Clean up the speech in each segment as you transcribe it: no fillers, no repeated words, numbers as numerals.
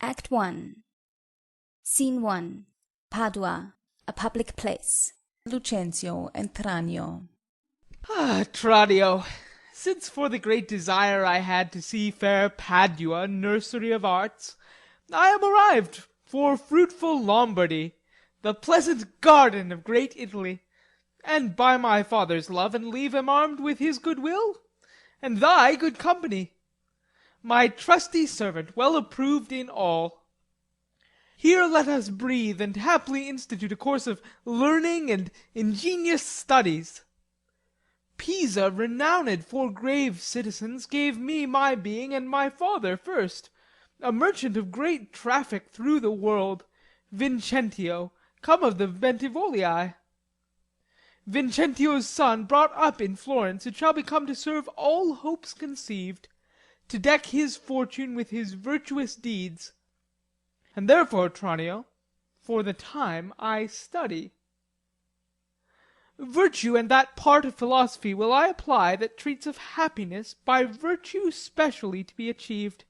Act 1. Scene 1. Padua, a public place. Lucentio and Tranio. Ah, Tranio, since for the great desire I had to see fair Padua, nursery of arts, I am arrived for fruitful Lombardy, the pleasant garden of great Italy, and by my father's love and leave am armed with his good will, and thy good company, my trusty servant, well approved in all. Here let us breathe, and haply institute a course of learning and ingenious studies. Pisa, renowned for grave citizens, gave me my being, and my father first, a merchant of great traffic through the world, Vincentio, come of the Bentivolii. Vincentio's son, brought up in Florence, it shall become to serve all hopes conceived, to deck his fortune with his virtuous deeds. And therefore, Tranio, for the time I study. Virtue and that part of philosophy will I apply that treats of happiness by virtue specially to be achieved.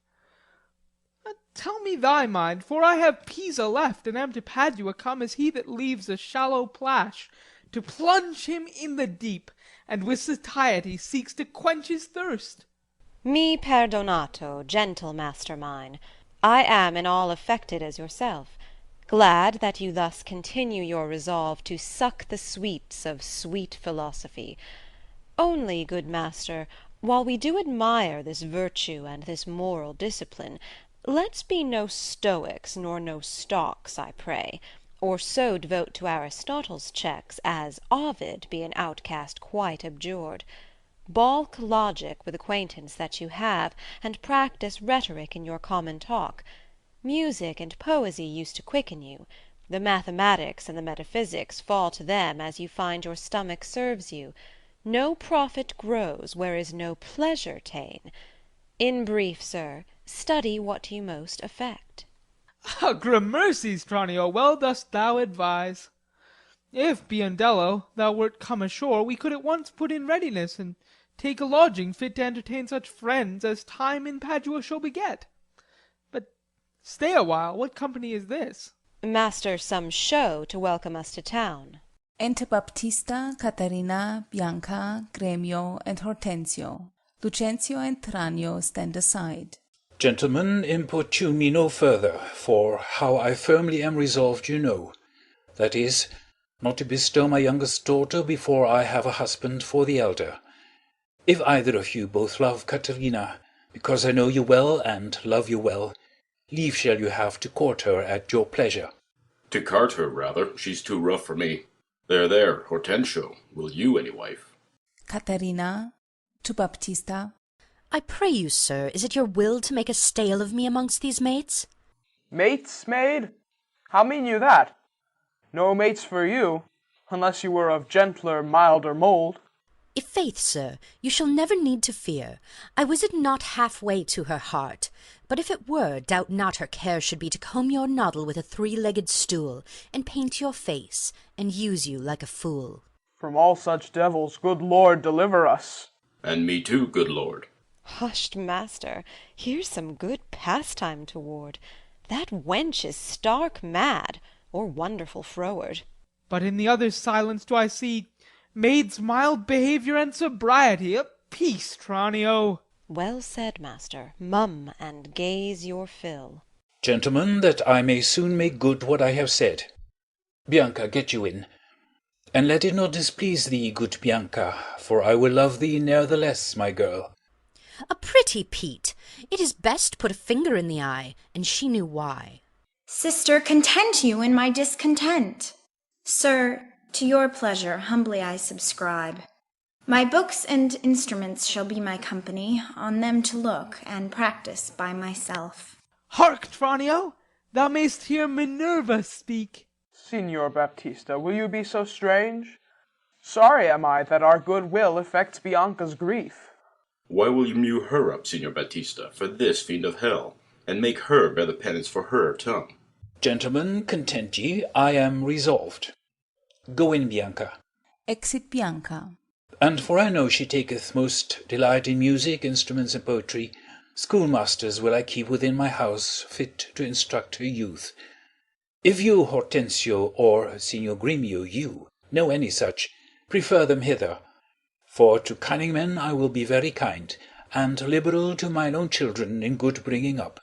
Tell me thy mind, for I have Pisa left, and am to Padua come as he that leaves a shallow plash, to plunge him in the deep, and with satiety seeks to quench his thirst. Mi perdonato, gentle master mine. I am in all affected as yourself, glad that you thus continue your resolve to suck the sweets of sweet philosophy. Only, good master, while we do admire this virtue and this moral discipline, let's be no Stoics nor no stocks, I pray, or so devote to Aristotle's checks as Ovid be an outcast quite abjured. Balk logic with acquaintance that you have, and practise rhetoric in your common talk. Music and poesy used to quicken you. The mathematics and the metaphysics fall to them as you find your stomach serves you. No profit grows where is no pleasure ta'en. In brief, sir, study what you most affect. Gramercies, Tranio, well dost thou advise. If, Biondello, thou wert come ashore, we could at once put in readiness, and take a lodging fit to entertain such friends as time in Padua shall beget. But stay a while, what company is this? Master, some show to welcome us to town. Enter Baptista, Caterina, Bianca, Gremio, and Hortensio. Lucentio and Tranio stand aside. Gentlemen, importune me no further, for how I firmly am resolved you know, that is, not to bestow my youngest daughter before I have a husband for the elder. If either of you both love Caterina, because I know you well and love you well, leave shall you have to court her at your pleasure. To cart her, rather. She's too rough for me. There, Hortensio, will you any wife? Caterina to Baptista. I pray you, sir, is it your will to make a stale of me amongst these mates? Mates, maid? How mean you that? No mates for you, unless you were of gentler, milder mould. I'faith, sir, you shall never need to fear. I was it not half-way to her heart, but if it were, doubt not her care should be to comb your noddle with a three-legged stool, and paint your face, and use you like a fool. From all such devils, good Lord, deliver us. And me too, good Lord. Hushed, master, here's some good pastime toward. That wench is stark mad, or wonderful froward. But in the other's silence do I see maid's mild behaviour and sobriety. A peace, Tranio. Well said, master. Mum, and gaze your fill. Gentlemen, that I may soon make good what I have said. Bianca, get you in. And let it not displease thee, good Bianca, for I will love thee ne'ertheless, my girl. A pretty Pete! It is best put a finger in the eye, and she knew why. Sister, content you in my discontent. Sir, to your pleasure humbly I subscribe. My books and instruments shall be my company, on them to look and practice by myself. Hark, Tranio, thou mayst hear Minerva speak. Signor Baptista, will you be so strange? Sorry am I that our good will affects Bianca's grief. Why will you mew her up, Signor Baptista, for this fiend of hell, and make her bear the penance for her tongue? Gentlemen, content ye, I am resolved. Go in, Bianca. Exit Bianca. And for I know she taketh most delight in music, instruments, and poetry, Schoolmasters will I keep within my house, fit to instruct her youth. If you, Hortensio, or Signior Grimio, you, know any such, prefer them hither. For to cunning men I will be very kind, and liberal to mine own children in good bringing up.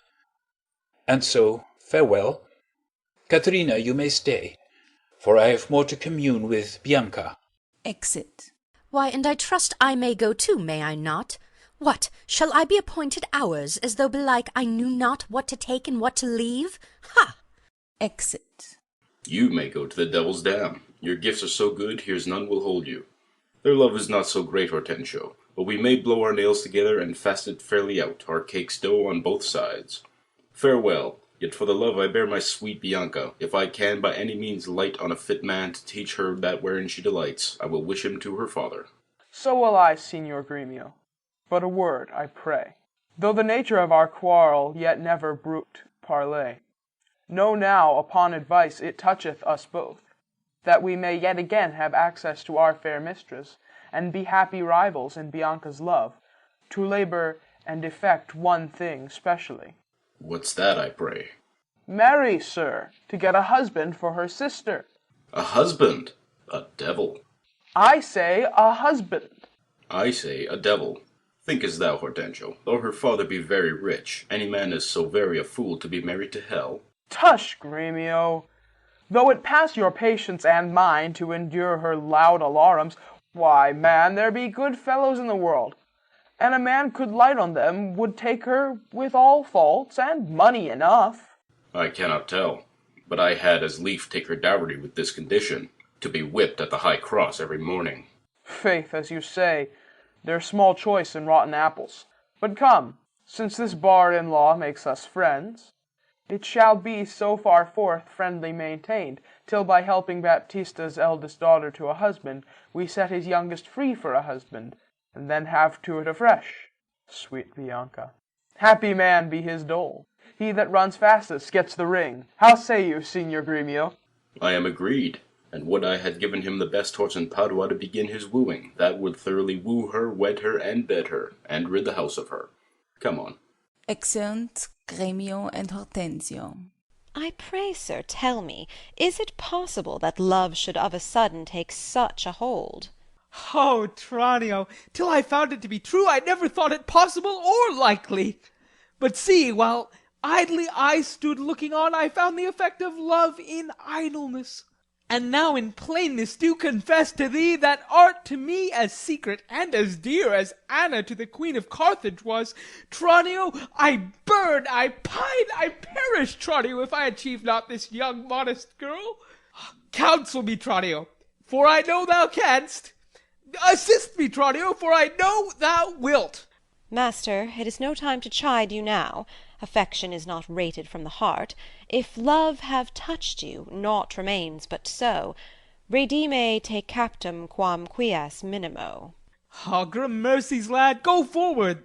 And so, farewell. Katharina, you may stay, for I have more to commune with Bianca. Exit. Why, and I trust I may go too, may I not? What, shall I be appointed hours, as though belike I knew not what to take and what to leave? Ha! Exit. You may go to the devil's dam. Your gifts are so good, here's none will hold you. Their love is not so great, Hortensio, but we may blow our nails together and fast it fairly out, our cake's dough on both sides. Farewell, yet for the love I bear my sweet Bianca, if I can by any means light on a fit man to teach her that wherein she delights, I will wish him to her father. So will I, Signior Grimio. But a word, I pray. Though the nature of our quarrel yet never brooked parley, know now, upon advice, it toucheth us both, that we may yet again have access to our fair mistress, and be happy rivals in Bianca's love, to labour and effect one thing specially. What's that, I pray? Marry, sir, to get a husband for her sister. A husband? A devil. I say a husband. I say a devil. Thinkest thou, Hortensio, though her father be very rich, any man is so very a fool to be married to hell? Tush, Grimio. Though it pass your patience and mine to endure her loud alarums, why, man, there be good fellows in the world, and a man could light on them would take her with all faults, and money enough. I cannot tell, but I had as lief take her dowry with this condition, to be whipped at the high cross every morning. Faith, as you say, there's small choice in rotten apples. But come, since this bard-in-law makes us friends, it shall be so far forth friendly maintained, till by helping Baptista's eldest daughter to a husband, we set his youngest free for a husband, and then have to it afresh. Sweet Bianca. Happy man be his dole. He that runs fastest gets the ring. How say you, Signior Grimio? I am agreed, and would I had given him the best horse in Padua to begin his wooing, that would thoroughly woo her, wed her, and bed her, and rid the house of her. Come on. Exeunt Gremio and Hortensio. I pray, sir, tell me, is it possible that love should of a sudden take such a hold? Oh, Tranio, till I found it to be true, I never thought it possible or likely. But see, while idly I stood looking on, I found the effect of love in idleness. And now in plainness do confess to thee that art to me as secret and as dear as Anna to the Queen of Carthage was. Tranio, I burn, I pine, I perish, Tranio, if I achieve not this young modest girl. Counsel me, Tranio, for I know thou canst. Assist me, Tranio, for I know thou wilt. Master, it is no time to chide you now. Affection is not rated from the heart. If love have touched you, naught remains but so. Redime te captum quam quies minimo. Gramercies, lad, go forward.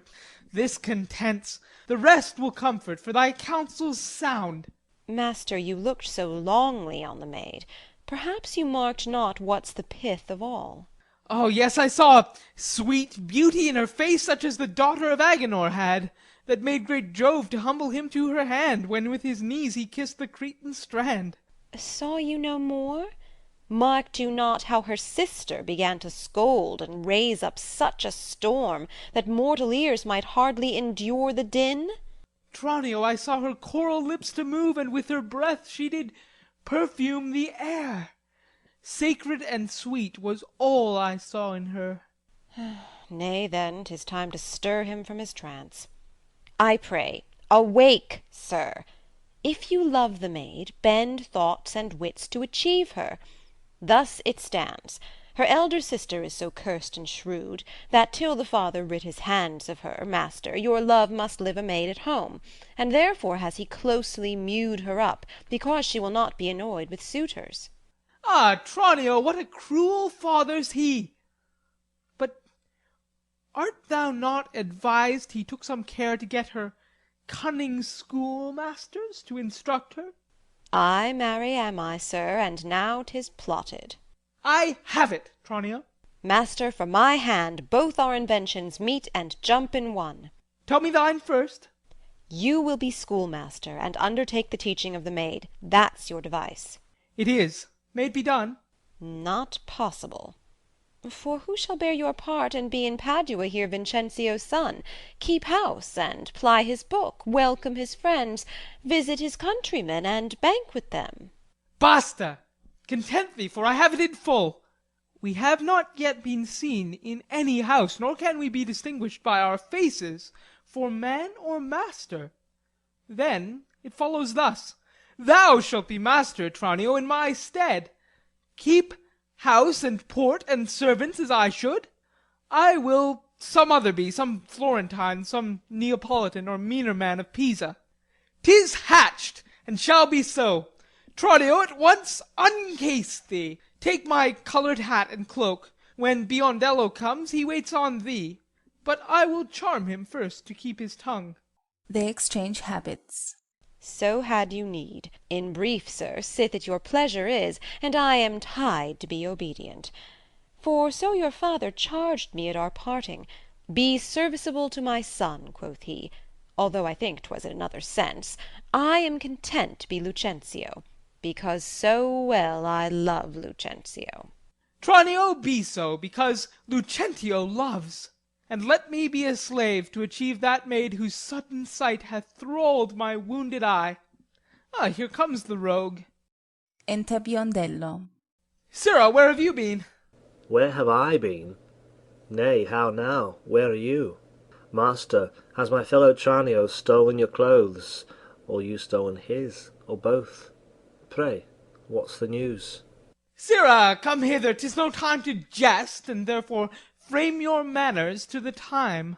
This contents. The rest will comfort, for thy counsel's sound. Master, you looked so longly on the maid. Perhaps you marked not what's the pith of all. Oh, yes, I saw sweet beauty in her face, such as the daughter of Agenor had, that made great Jove to humble him to her hand, when with his knees he kissed the Cretan strand. Saw you no more? Marked you not how her sister began to scold and raise up such a storm that mortal ears might hardly endure the din? Tranio, I saw her coral lips to move, and with her breath she did perfume the air. Sacred and sweet was all I saw in her. Nay, then, 'tis time to stir him from his trance. I pray, awake, sir. If you love the maid, bend thoughts and wits to achieve her. Thus it stands. Her elder sister is so cursed and shrewd, that till the father rid his hands of her, master, your love must live a maid at home, and therefore has he closely mewed her up, because she will not be annoyed with suitors. Ah, Tranio, what a cruel father's he! But art thou not advised he took some care to get her cunning schoolmasters to instruct her? Ay, marry am I, sir, and now 'tis plotted. I have it, Tranio. Master, for my hand, both our inventions meet and jump in one. Tell me thine first. You will be schoolmaster, and undertake the teaching of the maid. That's your device. It is. May it be done? Not possible. For who shall bear your part, and be in Padua here Vincentio's son, keep house, and ply his book, welcome his friends, visit his countrymen, and banquet them? Basta! Content thee, for I have it in full. We have not yet been seen in any house, nor can we be distinguished by our faces for man or master. Then it follows thus: thou shalt be master, Tranio, in my stead. Keep house and port and servants as I should. I will some other be, some Florentine, some Neapolitan, or meaner man of Pisa. 'Tis hatched, and shall be so. Tranio, at once uncase thee. Take my coloured hat and cloak. When Biondello comes, he waits on thee. But I will charm him first to keep his tongue. They exchange habits. So had you need. In brief, sir, sith it your pleasure is, and I am tied to be obedient. For so your father charged me at our parting. Be serviceable to my son, quoth he, although I think 'twas in another sense. I am content to be Lucentio, because so well I love Lucentio. Tranio, be so, because Lucentio loves. And let me be a slave to achieve that maid whose sudden sight hath thralled my wounded eye. Ah, here comes the rogue. Enter Biondello. Sirrah, where have you been? Where have I been? Nay, how now? Where are you? Master, has my fellow Tranio stolen your clothes, or you stolen his, or both? Pray, what's the news? Sirrah, come hither. 'Tis no time to jest, and therefore frame your manners to the time.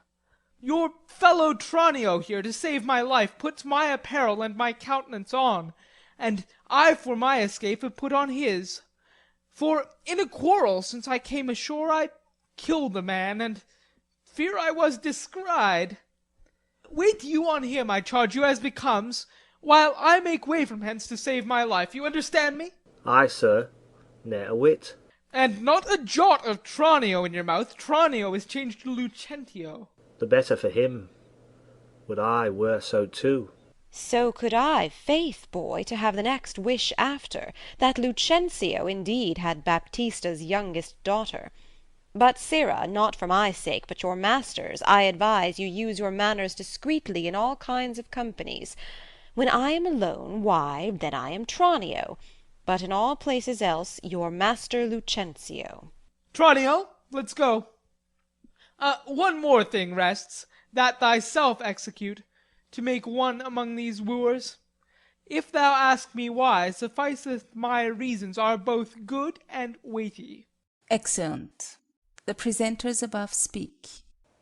Your fellow Tranio here, to save my life, puts my apparel and my countenance on, and I for my escape have put on his. For in a quarrel since I came ashore I killed a man, and fear I was descried. Wait you on him, I charge you, as becomes, while I make way from hence to save my life. You understand me? Ay, sir, ne'er a whit. And not a jot of Tranio in your mouth. Tranio is changed to Lucentio. The better for him. Would I were so too. So could I, faith, boy, to have the next wish after, that Lucentio indeed had Baptista's youngest daughter. But, sirrah, not for my sake, but your master's, I advise you use your manners discreetly in all kinds of companies. When I am alone, why, then I am Tranio, but in all places else your master Lucentio. Tranio, let's go. One more thing rests, that thyself execute, to make one among these wooers. If thou ask me why, sufficeth my reasons are both good and weighty. Exeunt. The presenters above speak.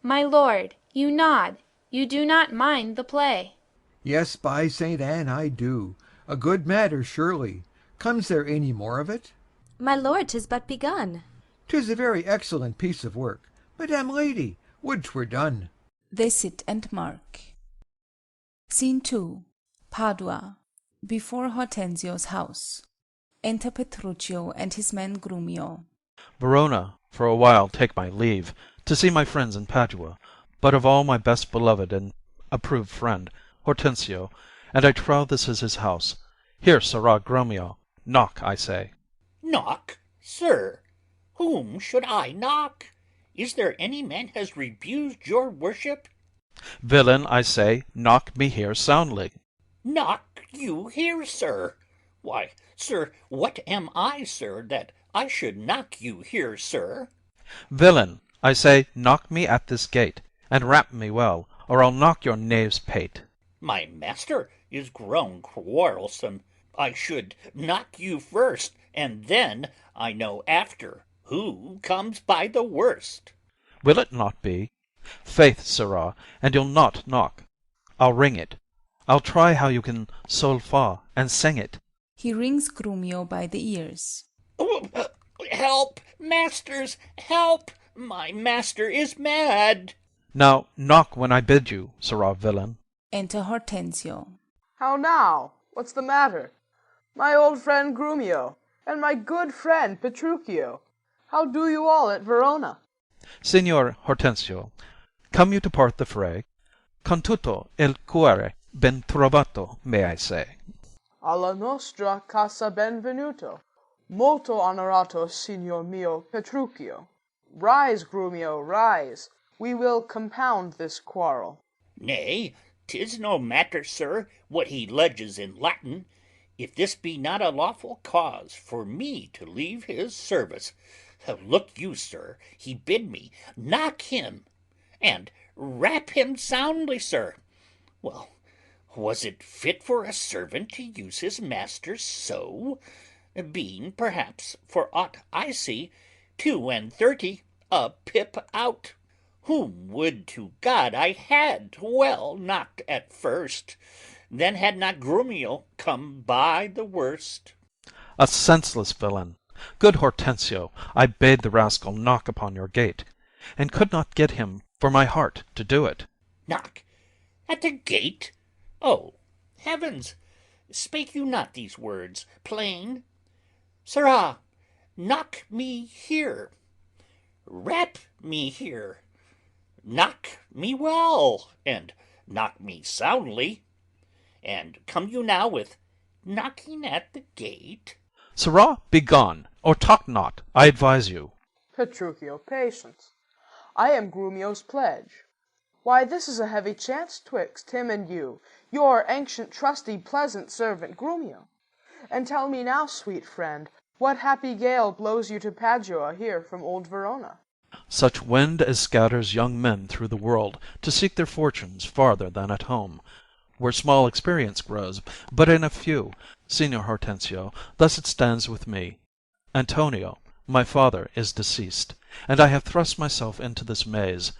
My lord, you nod. You do not mind the play. Yes, by Saint Anne, I do. A good matter, surely. Comes there any more of it? My lord, 'tis but begun. 'Tis a very excellent piece of work. Madam Lady, would 'twere done. They sit and mark. Scene 2. Padua. Before Hortensio's house. Enter Petruchio and his man Grumio. Verona, for a while take my leave, to see my friends in Padua, but of all my best beloved and approved friend, Hortensio, and I trow this is his house. Here, Sirrah Grumio, knock, I say. Knock, sir? Whom should I knock? Is there any man has rebused your worship? Villain, I say, knock me here soundly. Knock you here, sir? Why, sir, what am I, sir, that I should knock you here, sir? Villain, I say, knock me at this gate, and rap me well, or I'll knock your knave's pate. My master is grown quarrelsome. I should knock you first, and then I know after who comes by the worst. Will it not be? Faith, sirrah, and you'll not knock. I'll ring it. I'll try how you can sol fa and sing it. He rings Grumio by the ears. Help, masters, help! My master is mad. Now knock when I bid you, sirrah villain. Enter Hortensio. How now? What's the matter? My old friend Grumio, and my good friend Petruchio. How do you all at Verona? Signor Hortensio, come you to part the fray? Con tutto il cuore Ben trovato, may I say. Alla nostra casa benvenuto. Molto onorato, signor mio Petruchio. Rise, Grumio, rise. We will compound this quarrel. Nay, 'tis no matter, sir, what he ledges in Latin, if this be not a lawful cause for me to leave his service. Look you, sir, he bid me knock him, and rap him soundly, sir. Well, was it fit for a servant to use his master so, being perhaps, for aught I see, 32 a pip out? Whom would to God I had well knocked at first, then had not Grumio come by the worst. A senseless villain! Good Hortensio, I bade the rascal knock upon your gate, and could not get him for my heart to do it. Knock at the gate? Oh, heavens! Spake you not these words plain? Sirrah, knock me here, rap me here, knock me well, and knock me soundly, and come you now with knocking at the gate? Sirrah, be gone, or talk not, I advise you. Petruchio, patience. I am Grumio's pledge. Why, this is a heavy chance twixt him and you, your ancient, trusty, pleasant servant Grumio. And tell me now, sweet friend, what happy gale blows you to Padua here from old Verona? Such wind as scatters young men through the world to seek their fortunes farther than at home, where small experience grows, but in a few. Signor Hortensio, thus it stands with me. Antonio, my father, is deceased, and I have thrust myself into this maze,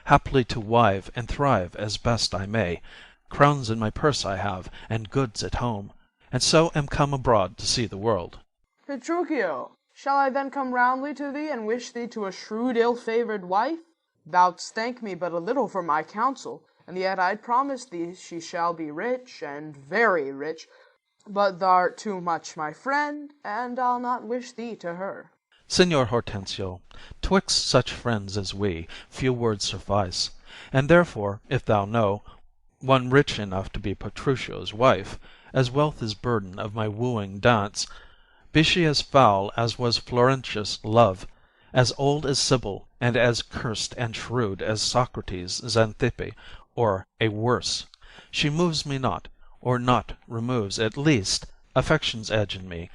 haply to wive and thrive as best I may. Crowns in my purse I have, and goods at home, and so am come abroad to see the world. Petruchio, shall I then come roundly to thee, and wish thee to a shrewd ill-favoured wife? Thou'dst thank me but a little for my counsel, and yet I'd promise thee she shall be rich, and very rich, but thou'rt too much my friend, and I'll not wish thee to her. Signor Hortensio, twixt such friends as we, few words suffice, and therefore, if thou know one rich enough to be Petruchio's wife, as wealth is burden of my wooing dance, be she as foul as was Florentius' love, as old as Sibyl, and as cursed and shrewd as Socrates' Xanthippe, or a worse, she moves me not, or not removes, at least, affection's edge in me.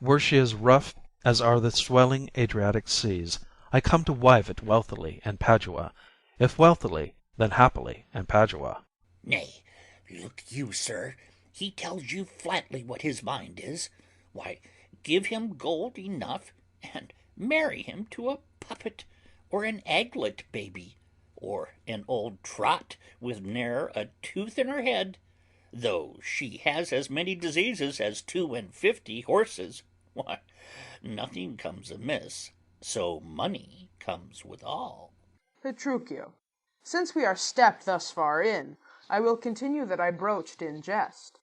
Were she as rough as are the swelling Adriatic seas, I come to wive it wealthily in Padua, if wealthily, then happily in Padua. Nay, look you, sir, he tells you flatly what his mind is. Why, give him gold enough, and marry him to a puppet, or an aglet baby, or an old trot with ne'er a tooth in her head, though she has as many diseases as 52 horses. Why, nothing comes amiss, so money comes withal. Petruchio, since we are stepped thus far in, I will continue that I broached in jest.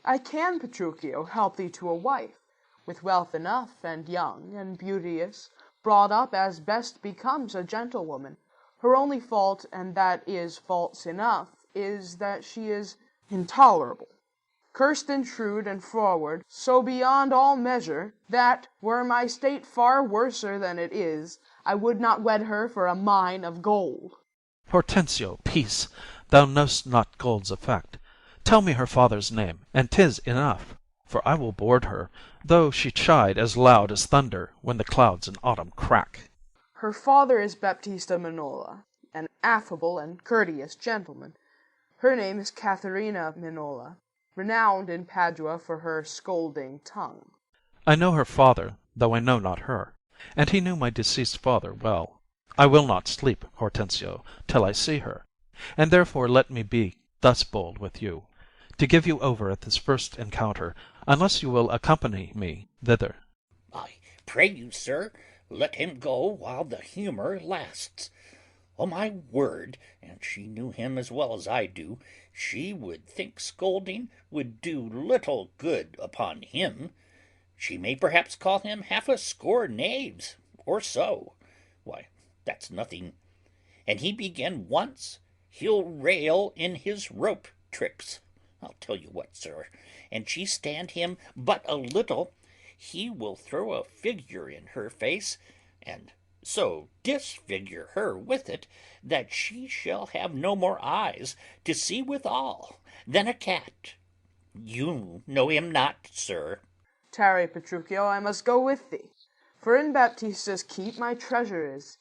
I can, Petruchio, help thee to a wife, with wealth enough, and young, and beauteous, brought up as best becomes a gentlewoman. Her only fault, and that is false enough, is that she is intolerable, cursed and shrewd and forward, so beyond all measure, that, were my state far worser than it is, I would not wed her for a mine of gold. Hortensio, peace! Thou know'st not gold's effect. Tell me her father's name, and 'tis enough, for I will board her, though she chide as loud as thunder when the clouds in autumn crack. Her father is Baptista Minola, an affable and courteous gentleman. Her name is Katharina Minola, renowned in Padua for her scolding tongue. I know her father, though I know not her, and he knew my deceased father well. I will not sleep, Hortensio, till I see her, and therefore let me be thus bold with you, to give you over at this first encounter, unless you will accompany me thither. I pray you, sir, let him go while the humour lasts. O my word, and she knew him as well as I do, she would think scolding would do little good upon him. She may perhaps call him 50 knaves, or so. Why, that's nothing. And he begin once, he'll rail in his rope tricks. I'll tell you what, sir, and she stand him but a little, he will throw a figure in her face, and so disfigure her with it, that she shall have no more eyes to see withal than a cat. You know him not, sir. Tarry, Petruchio, I must go with thee, for in Baptista's keep my treasure is.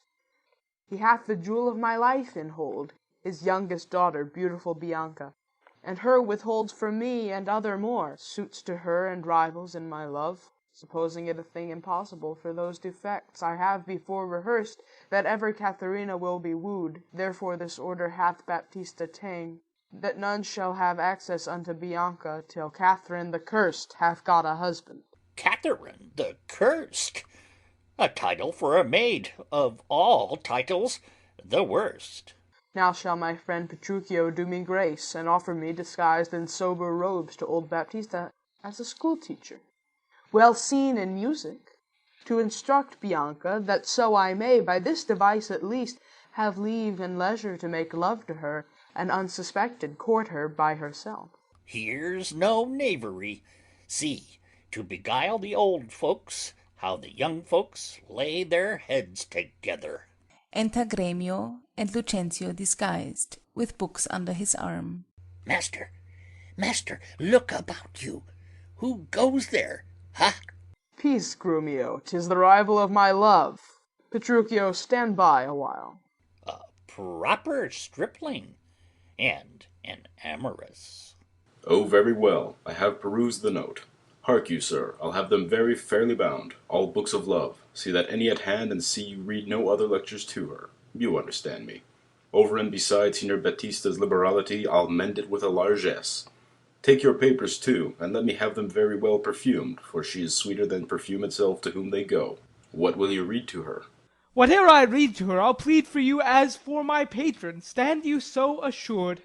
He hath the jewel of my life in hold, his youngest daughter, beautiful Bianca, and her withholds from me and other more, suits to her and rivals in my love, supposing it a thing impossible for those defects I have before rehearsed, that ever Katharina will be wooed, therefore this order hath Baptista ta'en, that none shall have access unto Bianca till Catherine the cursed hath got a husband. Catherine the cursed! A title for a maid, of all titles the worst. Now shall my friend Petruchio do me grace, and offer me, disguised in sober robes, to old Baptista as a school-teacher, well seen in music, to instruct Bianca, that so I may, by this device at least, have leave and leisure to make love to her, and unsuspected court her by herself. Here's no knavery. See, to beguile the old folks, how the young folks lay their heads together. Enter Gremio and Lucentio disguised, with books under his arm. Master, look about you. Who goes there? Ha! Peace, Grumio, 'tis the rival of my love. Petruchio, stand by a while. A proper stripling, and an amorous. Oh, very well, I have perused the note. Hark you, sir, I'll have them very fairly bound, all books of love. See that any at hand, and see you read no other lectures to her. You understand me. Over and beside Signor Baptista's liberality, I'll mend it with a largesse. Take your papers too, and let me have them very well perfumed, for she is sweeter than perfume itself to whom they go. What will you read to her? Whate'er I read to her, I'll plead for you as for my patron, stand you so assured.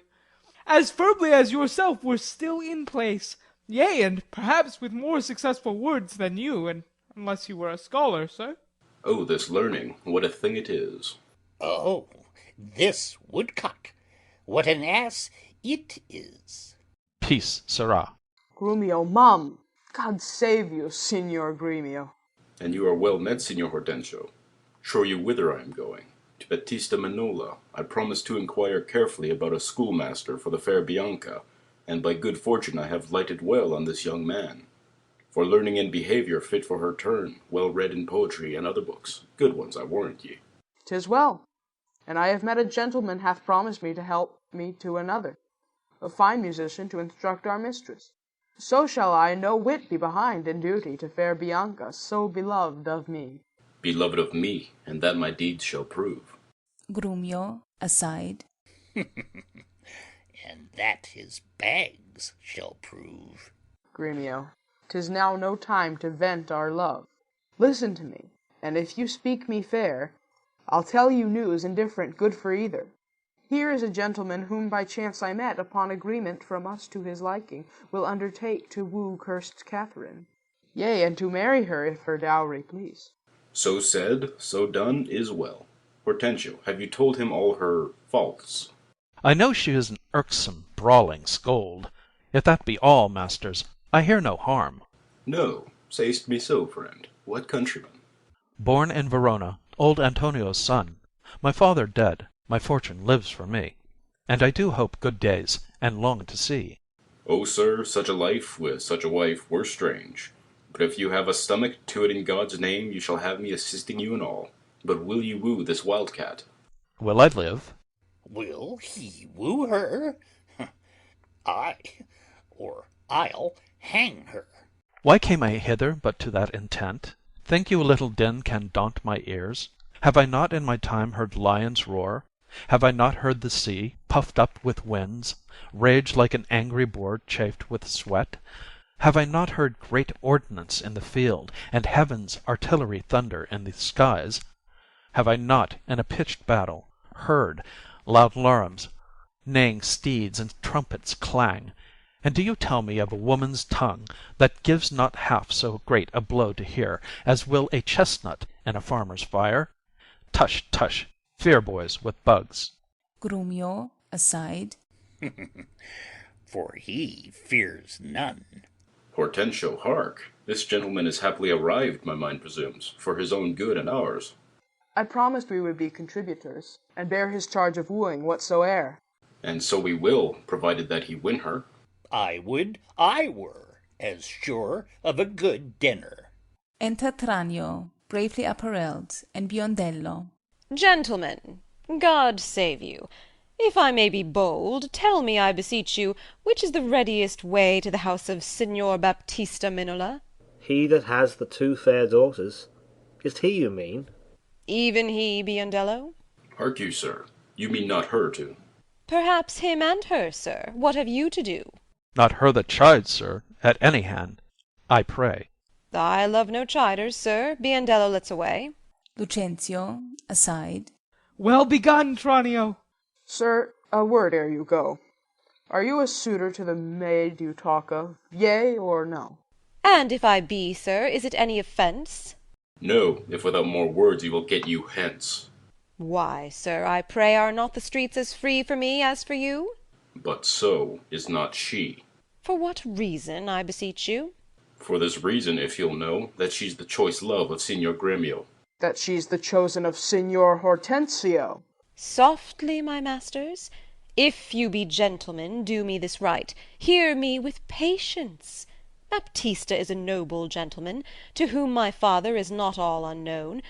As firmly as yourself were still in place, yea, and perhaps with more successful words than you, and unless you were a scholar, sir. Oh, this learning, what a thing it is. Oh, this woodcock, what an ass it is. Peace, sirrah. Grumio, mum! God save you, Signor Gremio. And you are well met, Signor Hortensio. Show you whither I am going. To Battista Manola. I promise to inquire carefully about a schoolmaster for the fair Bianca, and by good fortune I have lighted well on this young man. For learning and behaviour fit for her turn, well read in poetry and other books, good ones, I warrant ye. 'Tis well, and I have met a gentleman hath promised me to help me to another, a fine musician to instruct our mistress. So shall I no whit be behind in duty to fair Bianca, so beloved of me. Beloved of me, and that my deeds shall prove. Grumio, aside. And that his bags shall prove. Gremio, 'tis now no time to vent our love. Listen to me, and if you speak me fair, I'll tell you news indifferent good for either. Here is a gentleman whom by chance I met, upon agreement from us to his liking, will undertake to woo cursed Catherine, yea, and to marry her if her dowry please. So said, so done, is well. Hortensio, have you told him all her faults? I know she is an irksome, brawling scold. If that be all, masters, I hear no harm. No, say'st me so, friend. What countryman? Born in Verona, old Antonio's son. My father dead, my fortune lives for me, and I do hope good days, and long to see. Oh, sir, such a life with such a wife were strange. But if you have a stomach to it in God's name, you shall have me assisting you in all. But will you woo this wildcat? Will I live? Will he woo her? I'll hang her. Why came I hither but to that intent? Think you a little din can daunt my ears? Have I not in my time heard lions roar? Have I not heard the sea, puffed up with winds, rage like an angry boar chafed with sweat? Have I not heard great ordnance in the field, and heaven's artillery thunder in the skies? Have I not, in a pitched battle, heard loud larums, neighing steeds and trumpets clang? And do you tell me of a woman's tongue that gives not half so great a blow to hear as will a chestnut in a farmer's fire? Tush, tush, fear boys with bugs. Grumio, aside. for he fears none. Hortensio, hark! This gentleman is happily arrived, my mind presumes, for his own good and ours. I promised we would be contributors, and bear his charge of wooing whatsoe'er. And so we will, provided that he win her. I would I were as sure of a good dinner. Enter Tranio, bravely apparelled, and Biondello. Gentlemen, God save you. If I may be bold, tell me, I beseech you, which is the readiest way to the house of Signor Baptista Minola? He that has the 2 fair daughters. Is he you mean? Even he, Biondello? Hark you, sir, you mean not her too? Perhaps him and her, sir. What have you to do? Not her that chides, sir, at any hand, I pray. I love no chiders, sir. Biondello lets away. Lucentio, aside. Well begun, Tranio. Sir, a word ere you go. Are you a suitor to the maid you talk of, yea or no? And if I be, sir, is it any offence? No, if without more words he will get you hence. Why, sir, I pray, are not the streets as free for me as for you? But so is not she. For what reason, I beseech you? For this reason, if you'll know, that she's the choice love of Signor Gremio. That she's the chosen of Signor Hortensio. Softly, my masters. If you be gentlemen, do me this right. Hear me with patience. Baptista is a noble gentleman, to whom my father is not all unknown,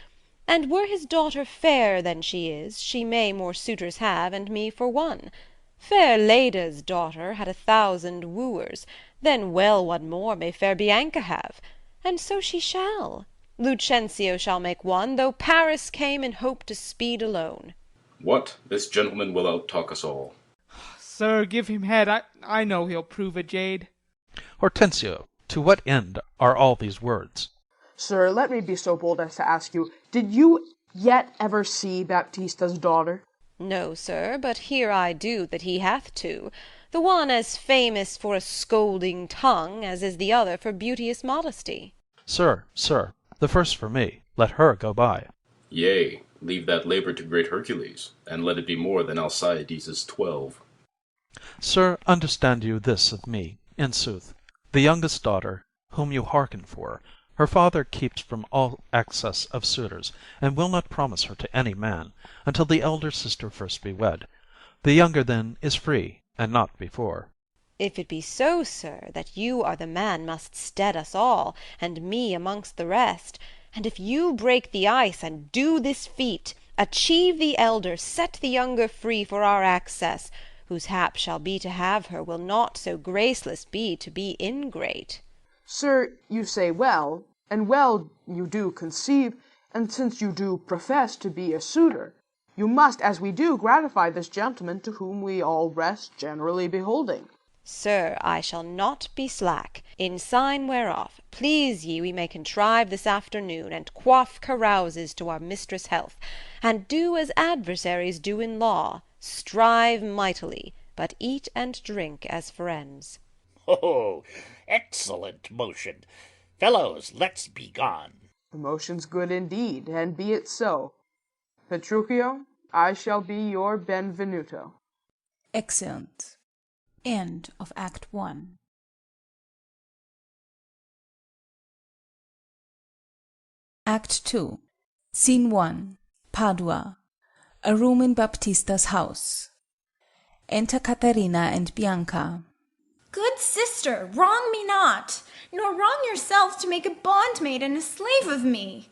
and were his daughter fairer than she is, she may more suitors have, and me for one. Fair Leda's daughter had 1,000 wooers, then well one more may fair Bianca have, and so she shall. Lucentio shall make one, though Paris came in hope to speed alone. What? This gentleman will out-talk us all. Sir, give him head. I know he'll prove a jade. Hortensio, to what end are all these words? Sir, let me be so bold as to ask you, did you yet ever see Baptista's daughter? No, sir, but hear I do that he hath 2, the one as famous for a scolding tongue as is the other for beauteous modesty. Sir, the first for me, let her go by. Yea, leave that labour to great Hercules, and let it be more than Alcides' 12. Sir, understand you this of me, in sooth, the youngest daughter, whom you hearken for, her father keeps from all access of suitors, and will not promise her to any man, until the elder sister first be wed. The younger then is free, and not before. If it be so, sir, that you are the man must stead us all, and me amongst the rest, and if you break the ice and do this feat, achieve the elder, set the younger free for our access, whose hap shall be to have her, will not so graceless be to be ingrate. Sir, you say well, and well you do conceive, and since you do profess to be a suitor, you must, as we do, gratify this gentleman to whom we all rest generally beholding. Sir, I shall not be slack, in sign whereof, please ye we may contrive this afternoon, and quaff carouses to our mistress' health, and do as adversaries do in law, strive mightily, but eat and drink as friends. Oh, excellent motion. Fellows, let's be gone. The motion's good indeed, and be it so. Petruchio, I shall be your Benvenuto. Exeunt. End of Act 1. Act 2. Scene 1. Padua. A room in Baptista's house. Enter Caterina and Bianca. Good sister, wrong me not, nor wrong yourself to make a bondmaid and a slave of me.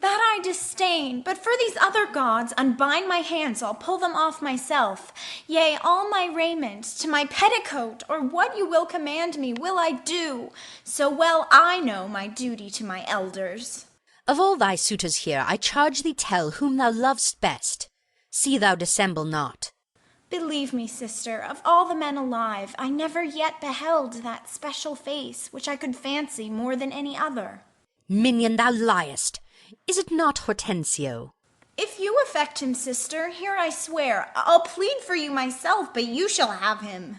That I disdain, but for these other gods, unbind my hands, I'll pull them off myself. Yea, all my raiment, to my petticoat, or what you will command me, will I do, so well I know my duty to my elders. Of all thy suitors here, I charge thee tell whom thou lov'st best. See thou dissemble not. Believe me, sister, of all the men alive, I never yet beheld that special face, which I could fancy more than any other. Minion, thou liest. Is it not Hortensio? If you affect him, sister, here I swear, I'll plead for you myself, but you shall have him.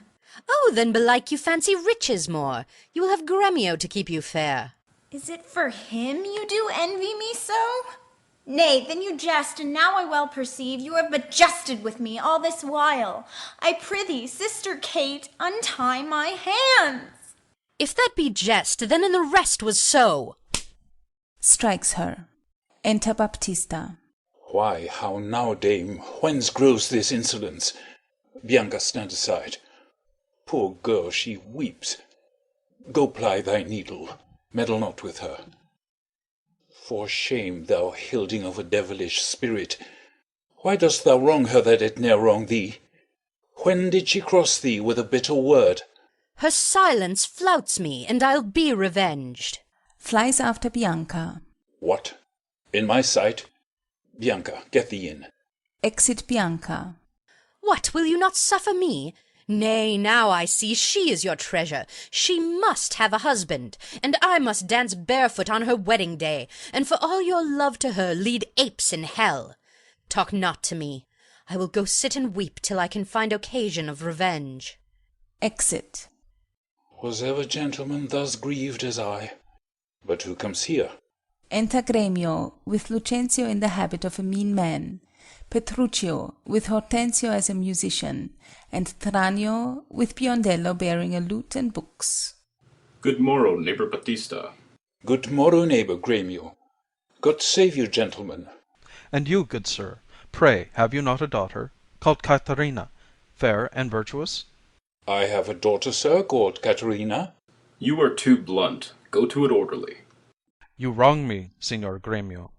Oh, then belike you fancy riches more. You will have Gremio to keep you fair. Is it for him you do envy me so? Nay, then you jest, and now I well perceive you have but jested with me all this while. I prithee, sister Kate, untie my hands. If that be jest, then in the rest was so. Strikes her. Enter Baptista. Why, how now, dame, whence grows this insolence? Bianca, stand aside. Poor girl, she weeps. Go ply thy needle, meddle not with her. For shame, thou hilding of a devilish spirit! Why dost thou wrong her that it ne'er wrong thee? When did she cross thee with a bitter word? Her silence flouts me, and I'll be revenged. Flies after Bianca. What? In my sight? Bianca, get thee in. Exit Bianca. What, will you not suffer me? Nay, now I see she is your treasure. She must have a husband, and I must dance barefoot on her wedding day, and for all your love to her lead apes in hell. Talk not to me. I will go sit and weep till I can find occasion of revenge. Exit. Was ever gentleman thus grieved as I? But who comes here? Enter Gremio, with Lucentio in the habit of a mean man, Petruchio, with Hortensio as a musician, and Tranio, with Biondello bearing a lute and books. Good morrow, neighbor Battista. Good morrow, neighbor Gremio. God save you, gentlemen. And you, good sir, pray have you not a daughter, called Katharina, fair and virtuous? I have a daughter, sir, called Caterina. You are too blunt. Go to it orderly. You wrong me, Signor Gremio.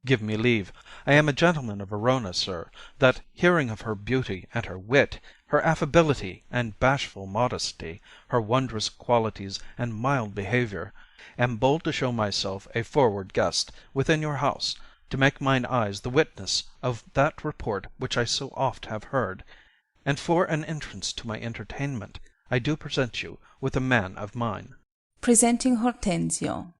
Give me leave. I am a gentleman of Verona, sir, that, hearing of her beauty and her wit, her affability and bashful modesty, her wondrous qualities and mild behaviour, am bold to show myself a forward guest within your house, to make mine eyes the witness of that report which I so oft have heard. And for an entrance to my entertainment, I do present you with a man of mine. Presenting Hortensio.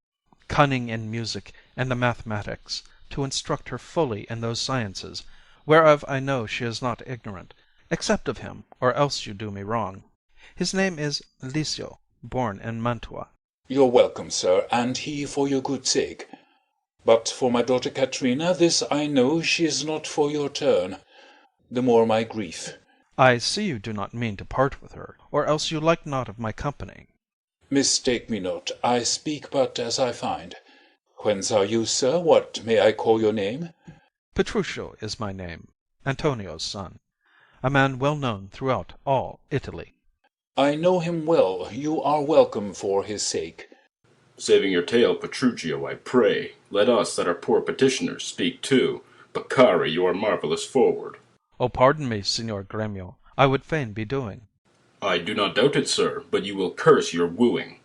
Cunning in music and the mathematics, to instruct her fully in those sciences, whereof I know she is not ignorant. Accept of him, or else you do me wrong. His name is Licio, born in Mantua. You're welcome, sir, and he for your good sake. But for my daughter Caterina, this I know she is not for your turn. The more my grief. I see you do not mean to part with her, or else you like not of my company. Mistake me not, I speak but as I find. Whence are you, sir? What may I call your name? Petruchio is my name, Antonio's son, a man well known throughout all Italy. I know him well. You are welcome for his sake. Saving your tale, Petruchio, I pray, let us that are poor petitioners speak too. Beccari, you are marvellous forward. Oh, pardon me, Signor Gremio, I would fain be doing. I do not doubt it, sir, but you will curse your wooing.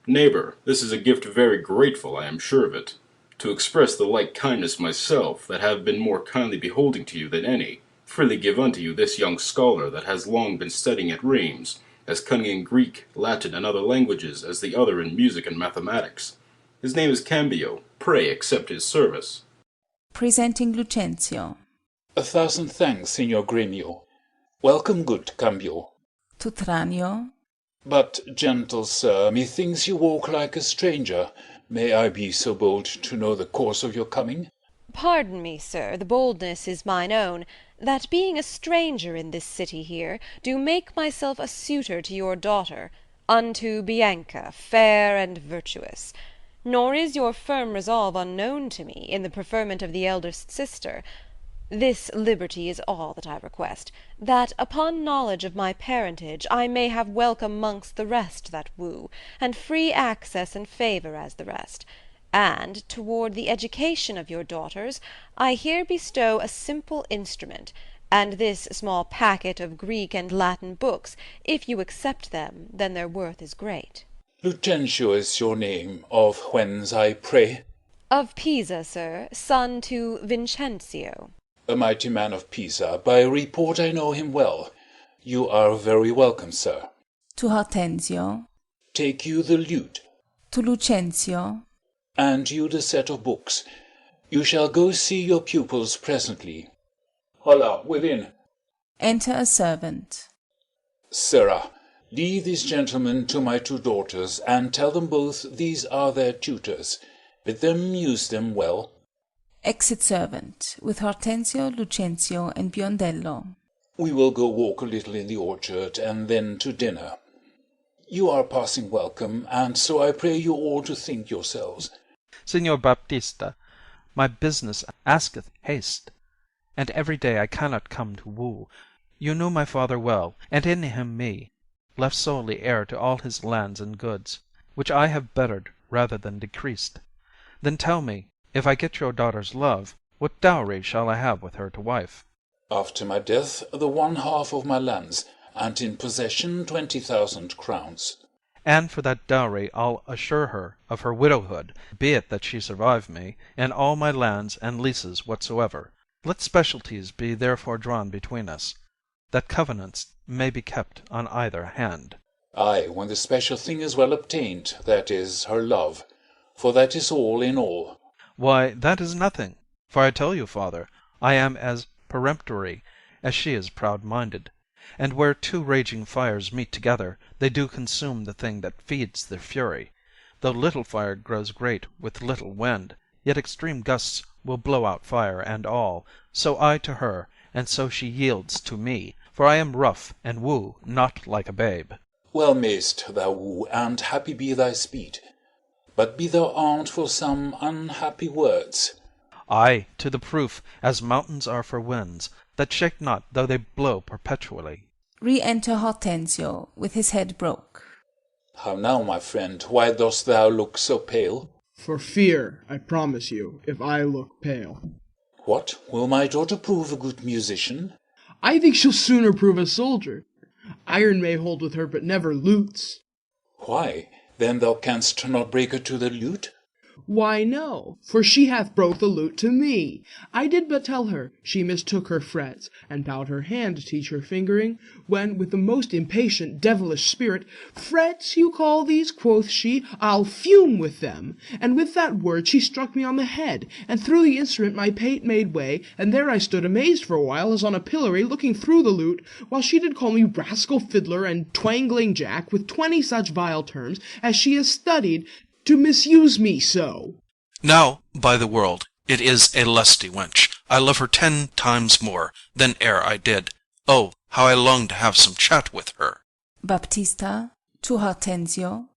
Neighbour, this is a gift very grateful, I am sure of it. To express the like kindness myself, that have been more kindly beholding to you than any, freely give unto you this young scholar that has long been studying at Rheims, as cunning in Greek, Latin, and other languages as the other in music and mathematics. His name is Cambio. Pray accept his service. Presenting Lucentio. 1,000 thanks, Signor Gremio. Welcome, good Cambio. To Tranio. But, gentle sir, methinks you walk like a stranger. May I be so bold to know the cause of your coming? Pardon me, sir, the boldness is mine own, that being a stranger in this city here, do make myself a suitor to your daughter, unto Bianca, fair and virtuous. Nor is your firm resolve unknown to me, in the preferment of the eldest sister. This liberty is all that I request, that upon knowledge of my parentage I may have welcome mongst the rest that woo, and free access and favour as the rest. And toward the education of your daughters I here bestow a simple instrument, and this small packet of Greek and Latin books. If you accept them, then their worth is great. Lucentio is your name, of whence, I pray? Of Pisa, sir, son to Vincentio. A mighty man of Pisa. By report I know him well. You are very welcome, sir. To Hortensio. Take you the lute. To Lucentio. And you the set of books. You shall go see your pupils presently. Holla, within. Enter a servant. Sirrah, lead these gentlemen to my 2 daughters, and tell them both these are their tutors. Bid them use them well. Exit servant, with Hortensio, Lucentio, and Biondello. We will go walk a little in the orchard, and then to dinner. You are passing welcome, and so I pray you all to think yourselves. Signor Baptista, my business asketh haste, and every day I cannot come to woo. You knew my father well, and in him me, left solely heir to all his lands and goods, which I have bettered rather than decreased. Then tell me, if I get your daughter's love, what dowry shall I have with her to wife? After my death, the 1/2 of my lands, and in possession 20,000 crowns. And for that dowry I'll assure her of her widowhood, be it that she survive me, and all my lands and leases whatsoever. Let specialties be therefore drawn between us, that covenants may be kept on either hand. Ay, when the special thing is well obtained, that is, her love, for that is all in all. Why, that is nothing, for I tell you, father, I am as peremptory as she is proud-minded, and where two raging fires meet together, they do consume the thing that feeds their fury. Though little fire grows great with little wind, yet extreme gusts will blow out fire and all. So I to her, and so she yields to me, for I am rough, and woo not like a babe. Well mayst thou woo, and happy be thy speed. But be thou armed for some unhappy words. Ay, to the proof, as mountains are for winds, that shake not though they blow perpetually. Re-enter Hortensio, with his head broke. How now, my friend, why dost thou look so pale? For fear, I promise you, if I look pale. What, will my daughter prove a good musician? I think she'll sooner prove a soldier. Iron may hold with her, but never lutes. Why, then thou canst not break her to the lute? Why, no, for she hath broke the lute to me. I did but tell her she mistook her frets, and bowed her hand to teach her fingering, when, with the most impatient devilish spirit, "Frets you call these?" quoth she, "I'll fume with them." And with that word she struck me on the head, and through the instrument my pate made way, and there I stood amazed for a while, as on a pillory, looking through the lute, while she did call me rascal fiddler and twangling jack, with 20 such vile terms, as she has studied to misuse me so. Now, by the world, it is a lusty wench. I love her 10 times more than e'er I did. Oh, how I long to have some chat with her. Baptista, to Hortensio.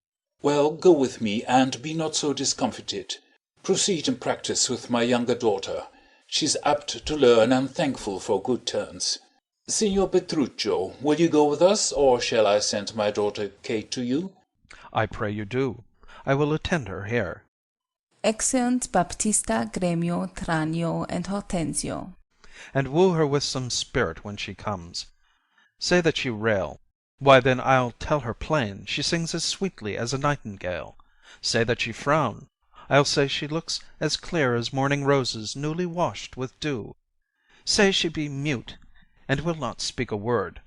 Well, go with me, and be not so discomfited. Proceed and practise with my younger daughter. She's apt to learn, and thankful for good turns. Signor Petruccio, will you go with us, or shall I send my daughter Kate to you? I pray you do. I will attend her here. Exeunt Baptista, Gremio, Tranio, and Hortensio. And woo her with some spirit when she comes. Say that she rail. Why, then I'll tell her plain she sings as sweetly as a nightingale. Say that she frown. I'll say she looks as clear as morning roses newly washed with dew. Say she be mute, and will not speak a word.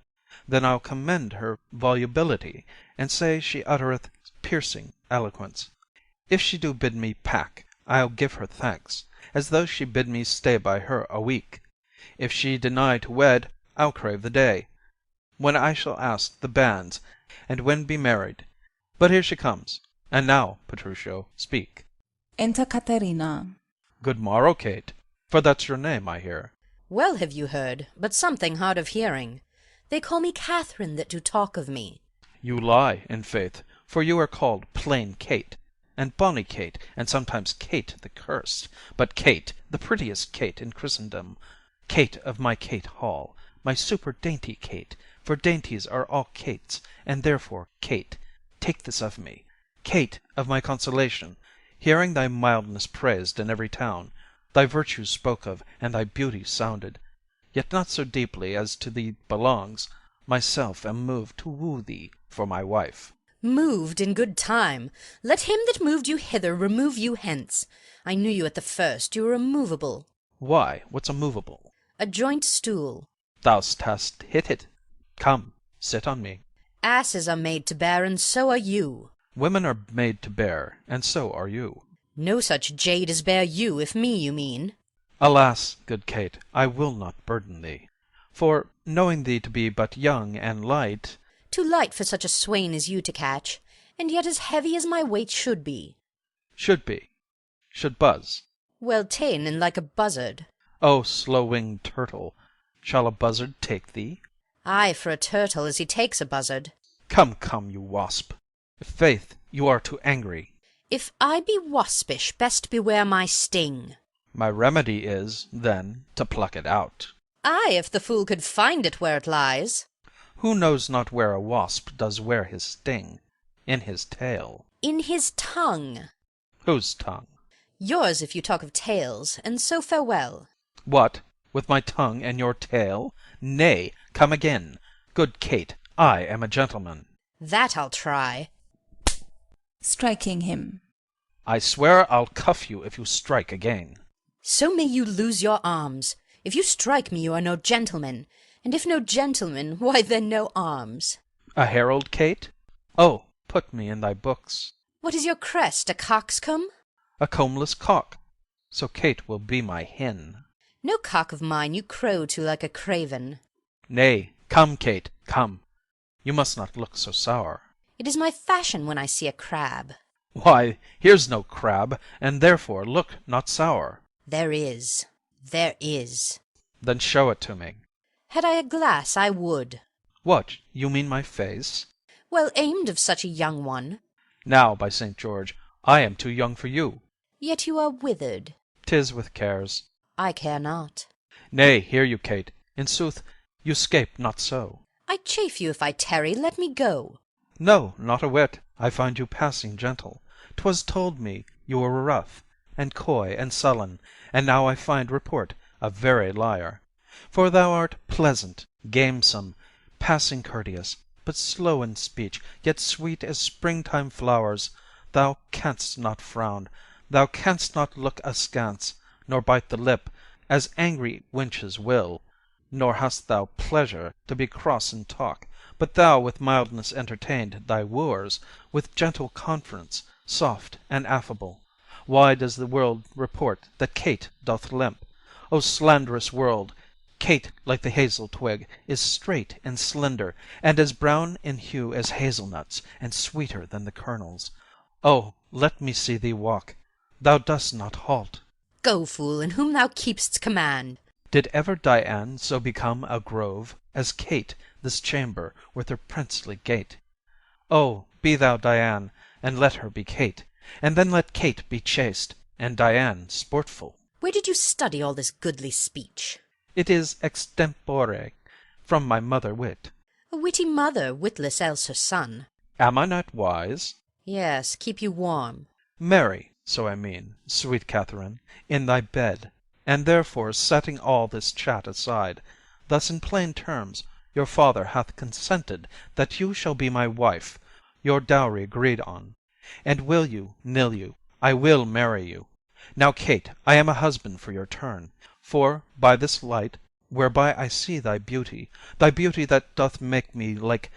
Then I'll commend her volubility, and say she uttereth piercing eloquence. If she do bid me pack, I'll give her thanks, as though she bid me stay by her a week. If she deny to wed, I'll crave the day, when I shall ask the banns, and when be married. But here she comes. And now, Petruchio, speak. Enter Caterina. Good morrow, Kate, for that's your name, I hear. Well have you heard, but something hard of hearing. They call me Catherine that do talk of me. You lie, in faith, for you are called plain Kate, and bonny Kate, and sometimes Kate the cursed, but Kate, the prettiest Kate in Christendom, Kate of my Kate Hall, my super dainty Kate, for dainties are all Kates, and therefore Kate, take this of me, Kate of my consolation, hearing thy mildness praised in every town, thy virtues spoke of, and thy beauty sounded, yet not so deeply as to thee belongs, myself am moved to woo thee for my wife. Moved in good time. Let him that moved you hither remove you hence. I knew you at the first, you were immovable. Why, what's a movable? A joint stool. Thou'st hast hit it. Come, sit on me. Asses are made to bear, and so are you. Women are made to bear, and so are you. No such jade as bear you, if me you mean. Alas, good Kate, I will not burden thee. For, knowing thee to be but young and light— Too light for such a swain as you to catch, and yet as heavy as my weight should be. Should be. Should buzz. Well ta'en, and like a buzzard. O slow-winged turtle, shall a buzzard take thee? Ay, for a turtle, as he takes a buzzard. Come, come, you wasp. Faith, you are too angry. If I be waspish, best beware my sting. My remedy is, then, to pluck it out. Ay, if the fool could find it where it lies. Who knows not where a wasp does wear his sting? In his tail. In his tongue. Whose tongue? Yours, if you talk of tails, and so farewell. What, with my tongue and your tail? Nay, come again. Good Kate, I am a gentleman. That I'll try. Striking him. I swear I'll cuff you if you strike again. So may you lose your arms. If you strike me, you are no gentleman, and if no gentleman, why then no arms. A herald, Kate? Oh, put me in thy books. What is your crest, a coxcomb? A combless cock, so Kate will be my hen. No cock of mine you crow to like a craven. Nay, come, Kate, come. You must not look so sour. It is my fashion when I see a crab. Why, here's no crab, and therefore look not sour. There is. There is. Then show it to me. Had I a glass, I would. What, you mean my face? Well aimed of such a young one. Now, by St. George, I am too young for you. Yet you are withered. 'Tis with cares. I care not. Nay, hear you, Kate. In sooth, you scape not so. I chafe you if I tarry. Let me go. No, not a whit. I find you passing gentle. 'Twas told me you were rough, and coy, and sullen, and now I find report a very liar. For thou art pleasant, gamesome, passing courteous, but slow in speech, yet sweet as springtime flowers. Thou canst not frown, thou canst not look askance, nor bite the lip, as angry wenches will, nor hast thou pleasure to be cross in talk, but thou with mildness entertained thy wooers, with gentle conference, soft and affable. Why does the world report that Kate doth limp? O slanderous world! Kate, like the hazel twig, is straight and slender, and as brown in hue as hazelnuts, and sweeter than the kernels. Oh, let me see thee walk. Thou dost not halt. Go, fool, in whom thou keep'st command. Did ever Dian so become a grove as Kate this chamber with her princely gait? Oh, be thou Dian, and let her be Kate, and then let Kate be chaste, and Dian sportful. Where did you study all this goodly speech? It is extempore, from my mother wit. A witty mother, witless else her son. Am I not wise? Yes, keep you warm. Marry, so I mean, sweet Catherine, in thy bed, and therefore setting all this chat aside, thus in plain terms, your father hath consented that you shall be my wife, your dowry agreed on. And will you, nill you, I will marry you. Now, Kate, I am a husband for your turn, for by this light, whereby I see thy beauty that doth make me like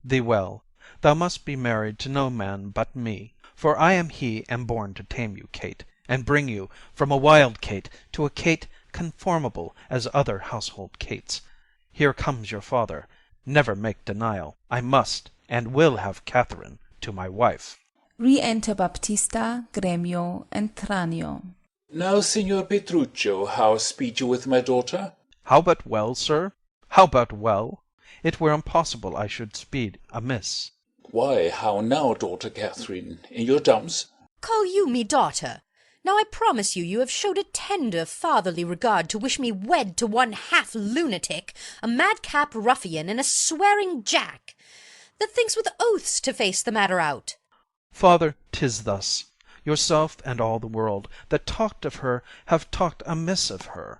thee well, thou must be married to no man but me, for I am he am born to tame you, Kate, and bring you from a wild Kate to a Kate conformable as other household Kates. Here comes your father. Never make denial. I must and will have Catherine to my wife. Re-enter Baptista, Gremio, and Tranio. Now, Signor Petruccio, how speed you with my daughter? How but well, sir? How but well? It were impossible I should speed amiss. Why, how now, daughter Catherine, in your dumps? Call you me daughter? Now I promise you have showed a tender fatherly regard to wish me wed to one half lunatic, a madcap ruffian, and a swearing jack, that thinks with oaths to face the matter out. Father, 'tis thus. Yourself and all the world that talked of her have talked amiss of her.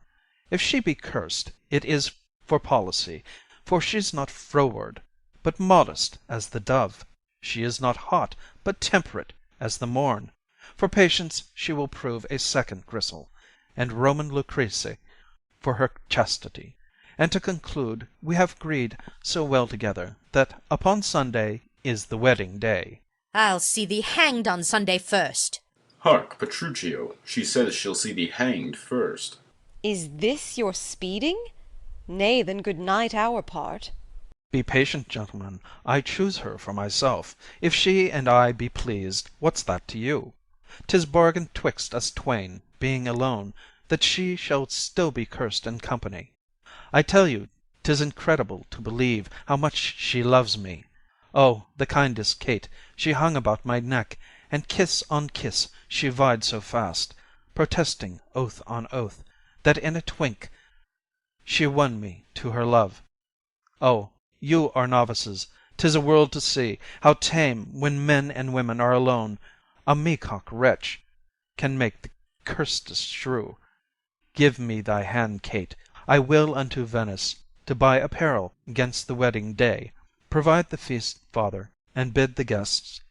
If she be cursed, it is for policy, for she's not froward, but modest as the dove. She is not hot, but temperate as the morn. For patience she will prove a second Grisel, and Roman Lucrece for her chastity. And to conclude, we have agreed so well together that upon Sunday is the wedding day. I'll see thee hanged on Sunday first. Hark, Petruchio, she says she'll see thee hanged first. Is this your speeding? Nay, then good night our part. Be patient, gentlemen. I choose her for myself. If she and I be pleased, what's that to you? 'Tis bargained 'twixt us twain, being alone, that she shall still be cursed in company. I tell you 'tis incredible to believe how much she loves me. Oh, the kindest Kate, she hung about my neck, and kiss on kiss she vied so fast, protesting oath on oath, that in a twink she won me to her love. Oh, you are novices, 'tis a world to see, how tame when men and women are alone. A meacock wretch can make the curstest shrew. Give me thy hand, Kate, I will unto Venice, to buy apparel 'gainst the wedding day. Provide the feast, father, and bid the guests.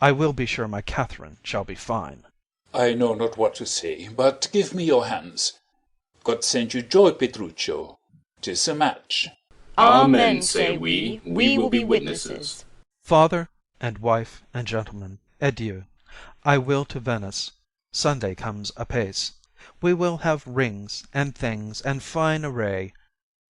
I will be sure my Catherine shall be fine. I know not what to say, but give me your hands. God send you joy, Petruchio. 'Tis a match. Amen, say we. We will be witnesses. Father and wife and gentlemen, adieu. I will to Venice. Sunday comes apace. We will have rings and things and fine array.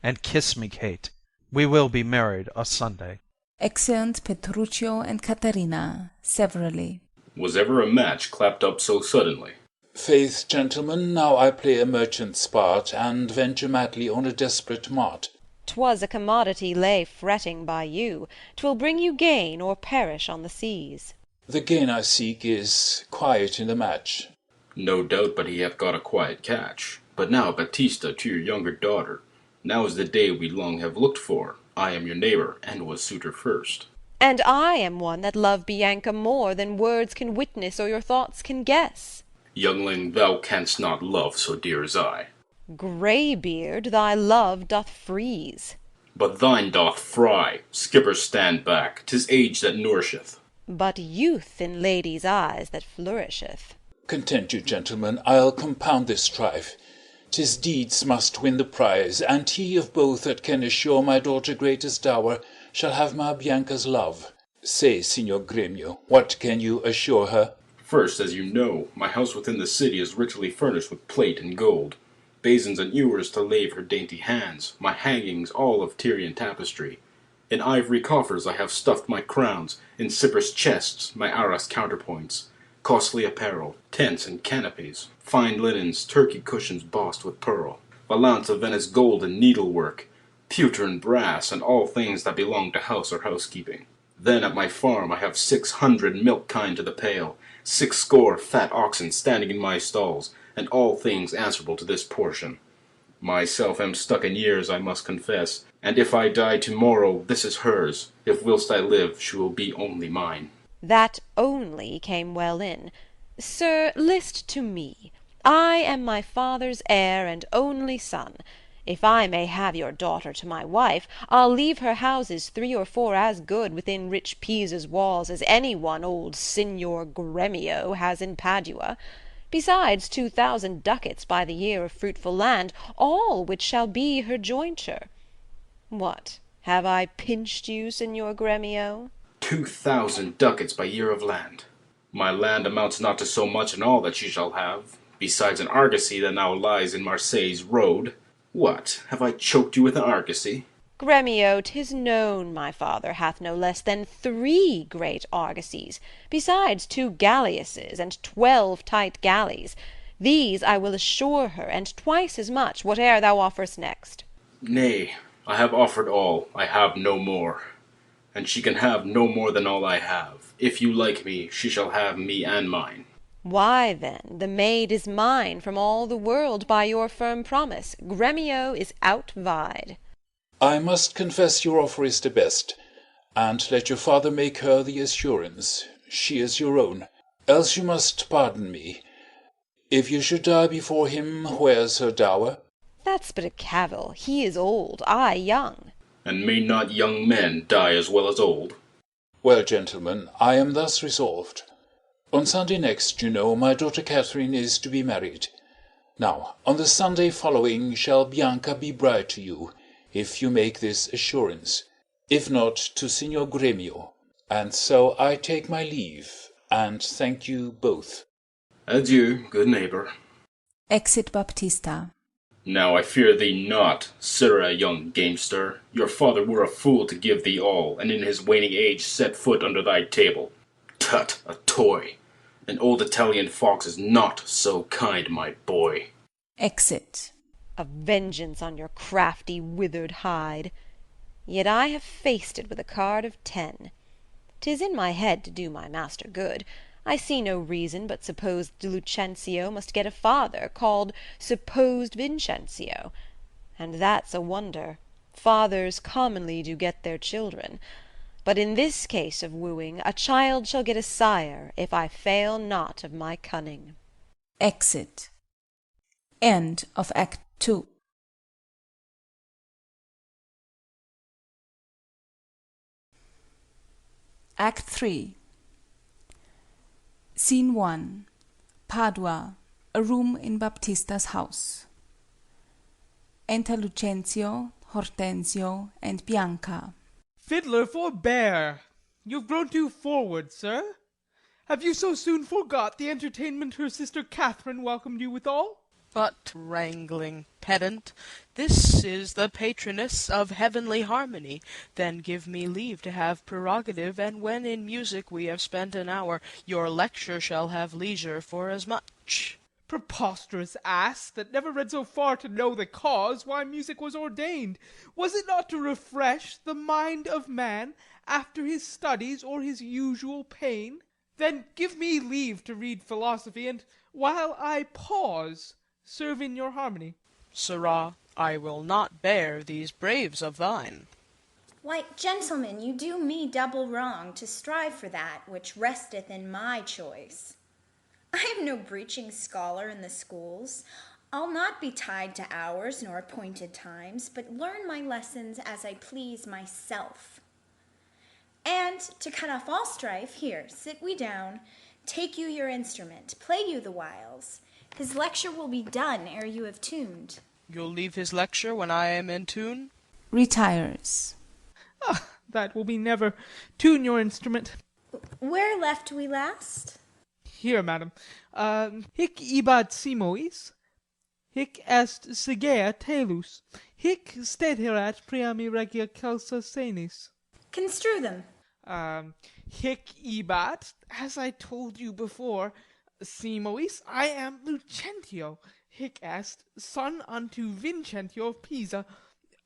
And kiss me, Kate. We will be married o' Sunday. Exeunt Petruchio and Katharina, severally. Was ever a match clapped up so suddenly? Faith, gentlemen, now I play a merchant's part, and venture madly on a desperate mart. 'Twas a commodity lay fretting by you. 'Twill bring you gain or perish on the seas. The gain I seek is quiet in the match. No doubt but he hath got a quiet catch. But now, Baptista, to your younger daughter. Now is the day we long have looked for. I am your neighbour, and was suitor first. And I am one that love Bianca more than words can witness or your thoughts can guess. Youngling, thou canst not love so dear as I. Greybeard, thy love doth freeze. But thine doth fry. Skipper, stand back. 'Tis age that nourisheth. But youth in ladies' eyes that flourisheth. Content you, gentlemen, I'll compound this strife. 'Tis deeds must win the prize, and he of both that can assure my daughter greatest dower shall have my Bianca's love. Say, Signor Gremio, what can you assure her? First, as you know, my house within the city is richly furnished with plate and gold. Basins and ewers to lave her dainty hands, my hangings all of Tyrian tapestry. In ivory coffers I have stuffed my crowns, in Cyprus chests my arras counterpoints, costly apparel, tents and canopies, fine linens, Turkey cushions bossed with pearl, vallance of Venice gold and needlework, pewter and brass, and all things that belong to house or housekeeping. Then at my farm I have 600 milk kine to the pail, 60 fat oxen standing in my stalls, and all things answerable to this portion. Myself am stuck in years, I must confess, and if I die tomorrow, this is hers. If whilst I live, she will be only mine. That only came well in. Sir, list to me. I am my father's heir and only son. If I may have your daughter to my wife, I'll leave her houses 3 or 4 as good within rich Pisa's walls as any one old Signor Gremio has in Padua. Besides 2,000 ducats by the year of fruitful land, all which shall be her jointure. What, have I pinched you, Signor Gremio? 2,000 ducats by year of land. My land amounts not to so much in all that she shall have, besides an argosy that now lies in Marseilles road. What, have I choked you with an argosy? Gremio, 'tis known my father hath no less than 3 great argosies, besides 2 galleasses and 12 tight galleys. These I will assure her, and twice as much, whate'er thou offerest next. Nay, I have offered all, I have no more. And she can have no more than all I have. If you like me, she shall have me and mine. Why, then, the maid is mine from all the world by your firm promise. Gremio is outvied. I must confess your offer is the best, and let your father make her the assurance. She is your own, else you must pardon me. If you should die before him, where's her dower? That's but a cavil. He is old, I young. And may not young men die as well as old? Well, gentlemen, I am thus resolved. On Sunday next, you know, my daughter Catherine is to be married. Now, on the Sunday following shall Bianca be bride to you, if you make this assurance, if not to Signor Gremio. And so I take my leave, and thank you both. Adieu, good neighbour. Exit Baptista. Now I fear thee not, sirrah, young gamester. Your father were a fool to give thee all, and in his waning age set foot under thy table. Tut, a toy! An old Italian fox is not so kind, my boy. Exit. A vengeance on your crafty withered hide. Yet I have faced it with a card of 10. 'Tis in my head to do my master good. I see no reason but supposed Lucentio must get a father, called supposed Vincentio. And that's a wonder. Fathers commonly do get their children. But in this case of wooing, a child shall get a sire, if I fail not of my cunning. Exit. End of Act 2. Act 3. Scene 1. Padua, a room in Baptista's house. Enter Lucentio, Hortensio, and Bianca. Fiddler, forbear! You've grown too forward, sir. Have you so soon forgot the entertainment her sister Catherine welcomed you withal? But, wrangling pedant, this is the patroness of heavenly harmony. Then give me leave to have prerogative, and when in music we have spent an hour, your lecture shall have leisure for as much. Preposterous ass, that never read so far to know the cause why music was ordained. Was it not to refresh the mind of man after his studies or his usual pain? Then give me leave to read philosophy, and while I pause, serve in your harmony. Sirrah, I will not bear these braves of thine. Why, gentlemen, you do me double wrong to strive for that which resteth in my choice. I am no breeching scholar in the schools. I'll not be tied to hours nor appointed times, but learn my lessons as I please myself. And to cut off all strife, here, sit we down, take you your instrument, play you the whiles. His lecture will be done ere you have tuned. You'll leave his lecture when I am in tune? Retires. Ah, that will be never. Tune your instrument. Where left we last? Here, madam. Hic ibat simois, hic est sigea telus, hic steterat priami regia celsa senis. Construe them. Hic ibat, as I told you before, simois, I am Lucentio, hic est, son unto Vincentio of Pisa,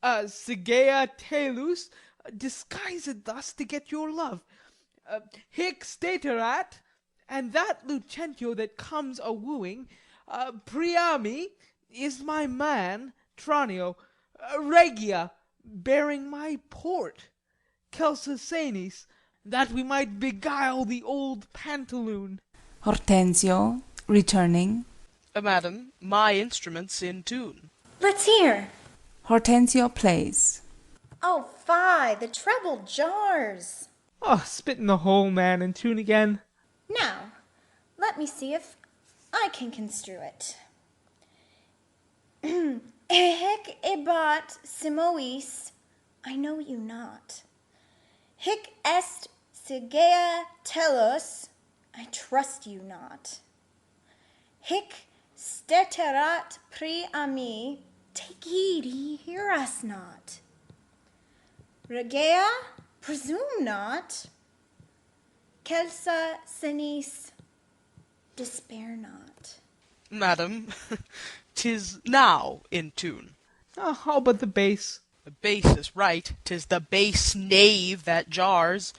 sigea telus, disguised thus to get your love. Hic steterat, and that Lucentio that comes a-wooing, Priami, is my man, Tranio, Regia, bearing my port, Celsa senis, that we might beguile the old pantaloon. Hortensio, returning. Madam, my instrument's in tune. Let's hear. Hortensio plays. Oh, fie, the treble jars. Oh, spit in the hole, man, and tune again. Now, let me see if I can construe it. Hic ibat simois, I know you not. Hic est sigea telos, I trust you not. Hic steterat priami, take heed ye hear us not. Regia, presume not. Celsa senis, despair not. Madam, 'tis now in tune. How about the bass? The bass is right, 'tis the base knave that jars.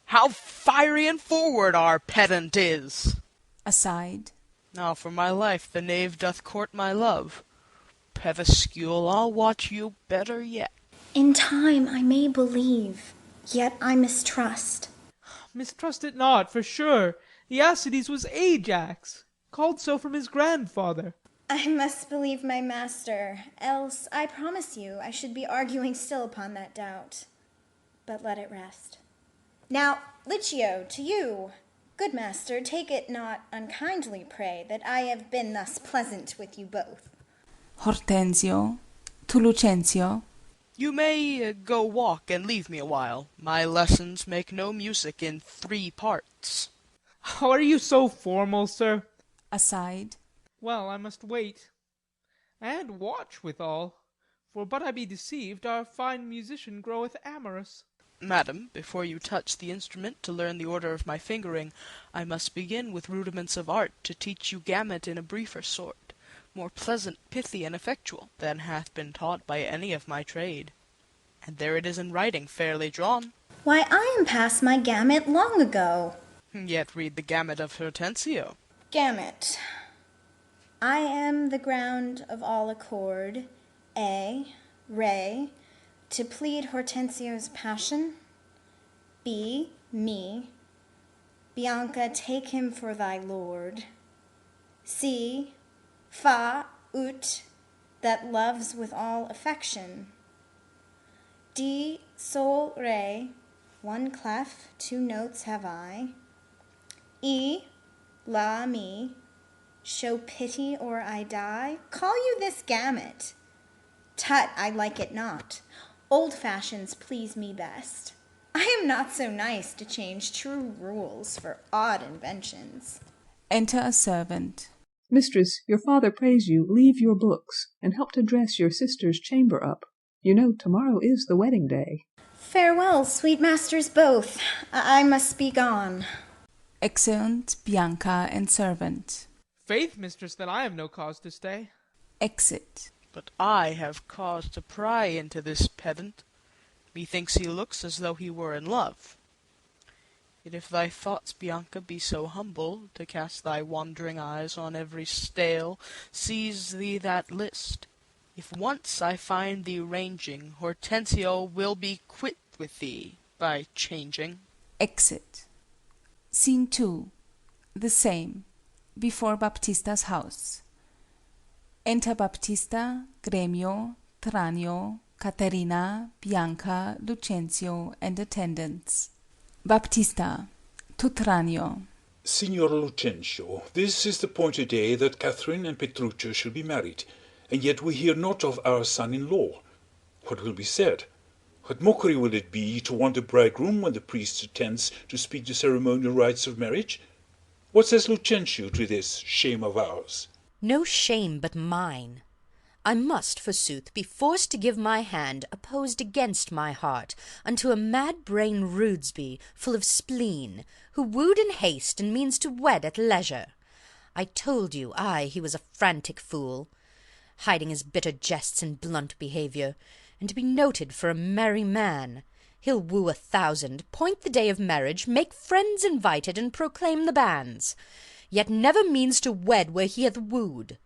How fiery and forward our pedant is! Aside. Now for my life the knave doth court my love. Pedescule, I'll watch you better yet. In time I may believe, yet I mistrust. Mistrust it not, for sure. The Acides was Ajax, called so from his grandfather. I must believe my master, else I promise you I should be arguing still upon that doubt. But let it rest. Now, Licio, to you, good master, take it not unkindly, pray, that I have been thus pleasant with you both. Hortensio, to Lucentio. You may go walk and leave me a while. My lessons make no music in 3 parts. How are you so formal, sir? Aside. Well, I must wait, and watch withal, for but I be deceived, our fine musician groweth amorous. Madam, before you touch the instrument to learn the order of my fingering, I must begin with rudiments of art to teach you gamut in a briefer sort, more pleasant, pithy, and effectual, than hath been taught by any of my trade. And there it is in writing, fairly drawn. Why, I am past my gamut long ago. Yet read the gamut of Hortensio. Gamut. I am the ground of all accord, re, to plead Hortensio's passion. B, me. Bianca, take him for thy lord. C, fa, ut, that loves with all affection. D, sol, re, one clef, two notes have I. E, la, mi, show pity or I die. Call you this gamut? Tut, I like it not. Old fashions please me best. I am not so nice to change true rules for odd inventions. Enter a servant. Mistress, your father prays you leave your books, and help to dress your sister's chamber up. You know tomorrow is the wedding day. Farewell, sweet masters both. I must be gone. Exeunt Bianca and servant. Faith, mistress, that I have no cause to stay. Exit. But I have cause to pry into this pedant. Methinks he looks as though he were in love. Yet if thy thoughts, Bianca, be so humble to cast thy wandering eyes on every stale, seize thee that list. If once I find thee ranging, Hortensio will be quit with thee by changing. Exit. Scene 2. The same. Before Baptista's house. Enter Baptista, Gremio, Tranio, Caterina, Bianca, Lucentio, and attendants. Baptista, to Tranio. Signor Lucentio, this is the appointed day that Catherine and Petruchio shall be married, and yet we hear not of our son-in-law. What will be said? What mockery will it be to want a bridegroom when the priest attends to speak the ceremonial rites of marriage? What says Lucentio to this shame of ours? No shame but mine. I must, forsooth, be forced to give my hand, opposed against my heart, unto a mad-brained Rudesby, full of spleen, who wooed in haste, and means to wed at leisure. I told you, he was a frantic fool, hiding his bitter jests and blunt behaviour, and to be noted for a merry man. He'll woo 1,000, point the day of marriage, make friends invited, and proclaim the banns, yet never means to wed where he hath wooed.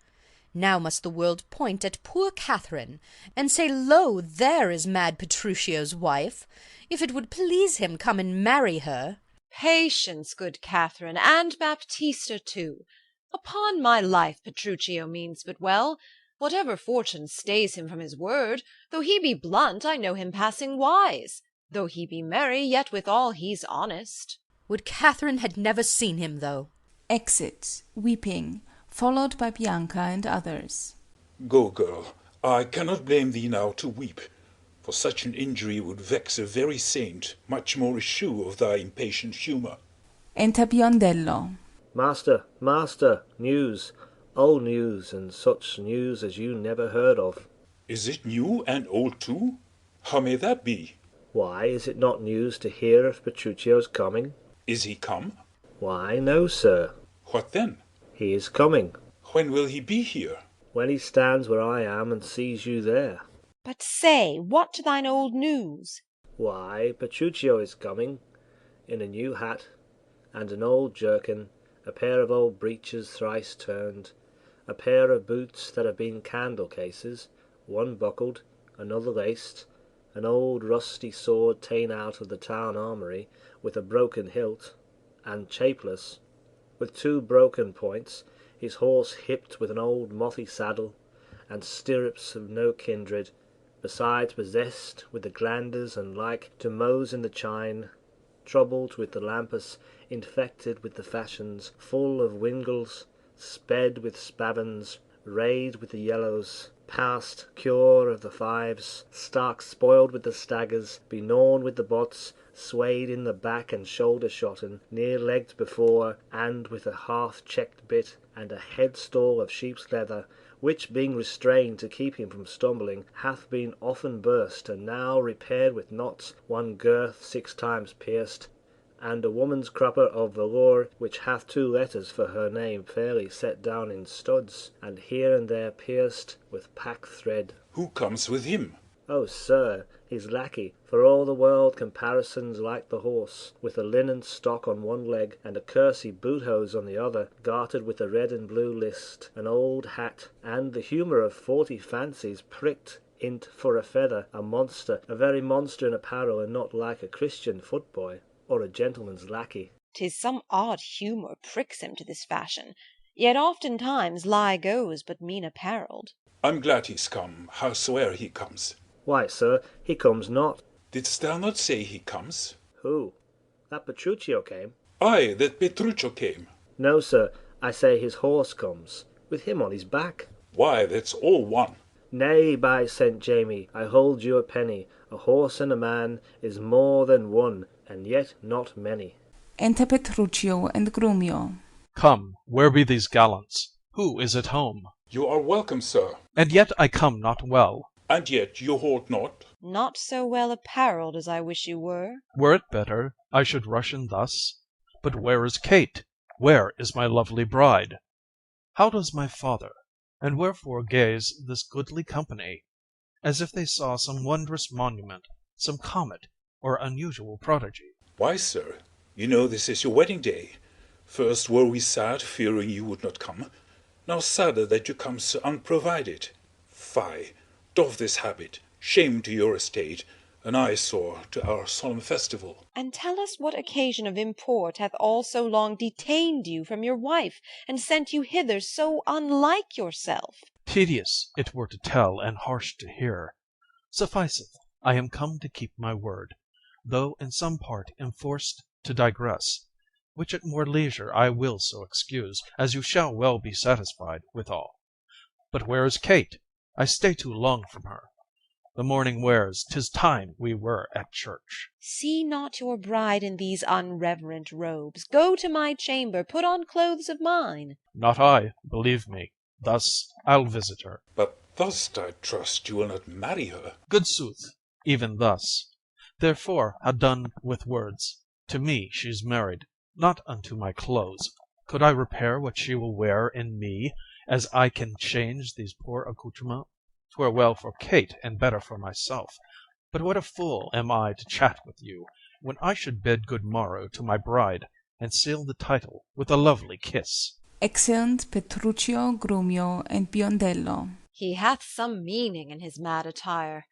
Now must the world point at poor Catherine, and say, Lo, there is mad Petruchio's wife. If it would please him, come and marry her. Patience, good Catherine, and Baptista too. Upon my life, Petruchio means but well. Whatever fortune stays him from his word, though he be blunt, I know him passing wise. Though he be merry, yet withal he's honest. Would Catherine had never seen him, though. Exit, weeping, followed by Bianca and others. Go, girl, I cannot blame thee now to weep, for such an injury would vex a very saint, much more eschew of thy impatient humour. Enter Biondello. Master, master, news, old news, and such news as you never heard of. Is it new and old too? How may that be? Why, is it not news to hear of Petruchio's coming? Is he come? Why, no, sir. What then? He is coming. When will he be here? When he stands where I am and sees you there. But say, what to thine old news? Why, Petruchio is coming, in a new hat, and an old jerkin, a pair of old breeches thrice turned, a pair of boots that have been candle cases, one buckled, another laced, an old rusty sword ta'en out of the town armoury, with a broken hilt, and chapeless, with 2 broken points, his horse hipped with an old mothy saddle, and stirrups of no kindred, besides possessed with the glanders and like to mows in the chine, troubled with the lampus, infected with the fashions, full of wingles, sped with spavins, rayed with the yellows, past cure of the fives, stark spoiled with the staggers, begnawn with the bots, swayed in the back and shoulder-shotten, near-legged before, and with a half-checked bit, and a head-stall of sheep's leather, which, being restrained to keep him from stumbling, hath been often burst, and now repaired with knots, one girth 6 times pierced, and a woman's crupper of velour, which hath 2 letters for her name fairly set down in studs, and here and there pierced with pack thread. Who comes with him? Oh, sir, his lackey, for all the world comparisons like the horse, with a linen stock on one leg, and a kersey boot-hose on the other, gartered with a red and blue list, an old hat, and the humour of 40 fancies pricked in't for a feather, a monster, a very monster in apparel, and not like a Christian footboy, or a gentleman's lackey. 'Tis some odd humour pricks him to this fashion, yet oftentimes lie goes but mean apparelled. I'm glad he's come, howsoe'er he comes. Why, sir, he comes not. Didst thou not say he comes? Who? That Petruchio came? Ay, that Petruchio came. No, sir, I say his horse comes, with him on his back. Why, that's all one. Nay, by St. Jamie, I hold you a penny, a horse and a man is more than one, and yet not many. Enter Petruchio and Grumio. Come, where be these gallants? Who is at home? You are welcome, sir. And yet I come not well. And yet you hold not? Not so well apparelled as I wish you were. Were it better, I should rush in thus. But where is Kate? Where is my lovely bride? How does my father? And wherefore gaze this goodly company, as if they saw some wondrous monument, some comet, or unusual prodigy? Why, sir, you know this is your wedding day. First were we sad, fearing you would not come. Now sadder that you come so unprovided. Fie, doff this habit, shame to your estate, an eyesore to our solemn festival. And tell us what occasion of import hath all so long detained you from your wife, and sent you hither so unlike yourself? Tedious it were to tell, and harsh to hear. Sufficeth, I am come to keep my word, though in some part enforced to digress, which at more leisure I will so excuse, as you shall well be satisfied withal. But where is Kate? I stay too long from her. The morning wears, 'tis time we were at church. See not your bride in these unreverent robes. Go to my chamber, put on clothes of mine. Not I, believe me. Thus I'll visit her. But thus, I trust, you will not marry her. Good sooth, even thus. Therefore ha' done with words. To me she's married, not unto my clothes. Could I repair what she will wear in me, as I can change these poor accoutrements? 'Twere well for Kate, and better for myself. But what a fool am I to chat with you, when I should bid good morrow to my bride, and seal the title with a lovely kiss. Exeunt Petruchio, Grumio, and Biondello. He hath some meaning in his mad attire.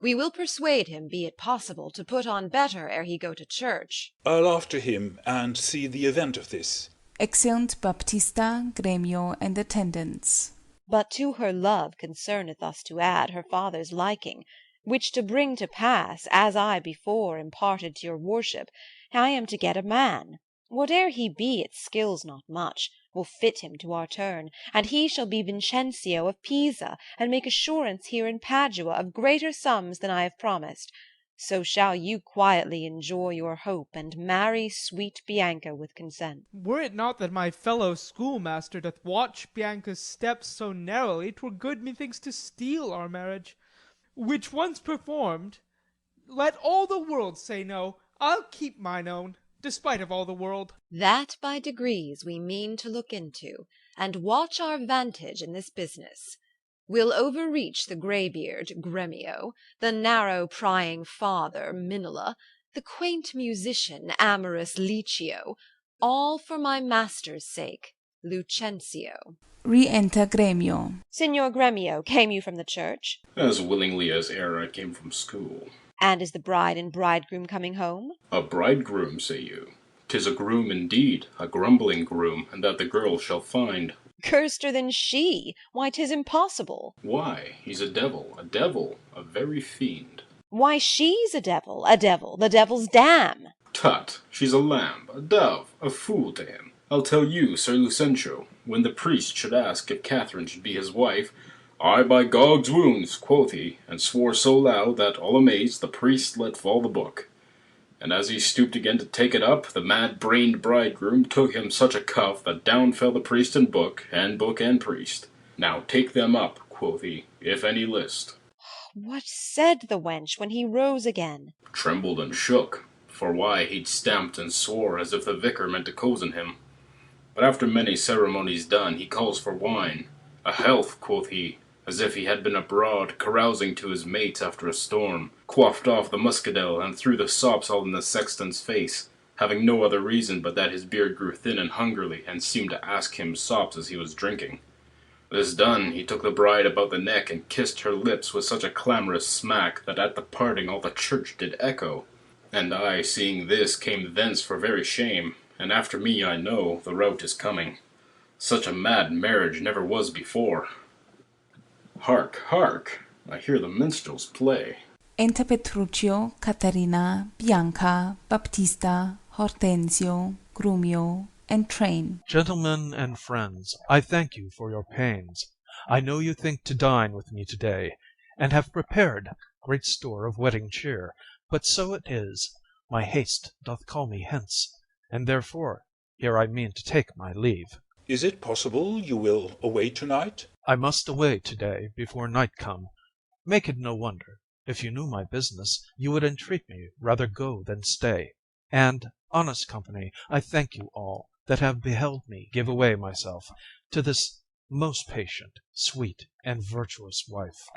We will persuade him, be it possible, to put on better ere he go to church. I'll after him, and see the event of this. Exeunt Baptista, Gremio, and attendants. But to her love concerneth us to add her father's liking, which to bring to pass, as I before imparted to your worship, I am to get a man. Whate'er he be, it skills not much, will fit him to our turn, and he shall be Vincentio of Pisa, and make assurance here in Padua of greater sums than I have promised. So shall you quietly enjoy your hope, and marry sweet Bianca with consent. Were it not that my fellow schoolmaster doth watch Bianca's steps so narrowly, 'twere good, methinks, to steal our marriage. Which once performed, let all the world say no, I'll keep mine own, despite of all the world. That by degrees we mean to look into, and watch our vantage in this business. We'll overreach the greybeard, Gremio, the narrow prying father, Minola, the quaint musician, amorous Licio, all for my master's sake, Lucentio. Re-enter Gremio. Signor Gremio, came you from the church? As willingly as ere I came from school. And is the bride and bridegroom coming home? A bridegroom, say you? 'Tis a groom indeed, a grumbling groom, and that the girl shall find. Curster than she! Why, 'tis impossible. Why, he's a devil, a very fiend. Why, she's a devil, the devil's dam. Tut, she's a lamb, a dove, a fool to him. I'll tell you, Sir Lucentio, when the priest should ask if Catherine should be his wife, I by Gog's wounds, quoth he, and swore so loud that, all amazed, the priest let fall the book. And as he stooped again to take it up, the mad-brained bridegroom took him such a cuff that down fell the priest and book and priest. Now take them up, quoth he, if any list. What said the wench when he rose again? Trembled and shook, for why he'd stamped and swore as if the vicar meant to cozen him. But after many ceremonies done, he calls for wine. A health, quoth he, as if he had been abroad, carousing to his mates after a storm, quaffed off the muscadel, and threw the sops all in the sexton's face, having no other reason but that his beard grew thin and hungerly, and seemed to ask him sops as he was drinking. This done, he took the bride about the neck, and kissed her lips with such a clamorous smack, that at the parting all the church did echo. And I, seeing this, came thence for very shame, and after me, I know, the rout is coming. Such a mad marriage never was before. Hark, hark! I hear the minstrels play. Enter Petruchio, Caterina, Bianca, Baptista, Hortensio, Grumio, and train. Gentlemen and friends, I thank you for your pains. I know you think to dine with me today, and have prepared great store of wedding cheer. But so it is, my haste doth call me hence, and therefore here I mean to take my leave. Is it possible you will away tonight? I must away to-day before night come. Make it no wonder. If you knew my business, you would entreat me rather go than stay. And, honest company, I thank you all that have beheld me give away myself to this most patient, sweet, and virtuous wife.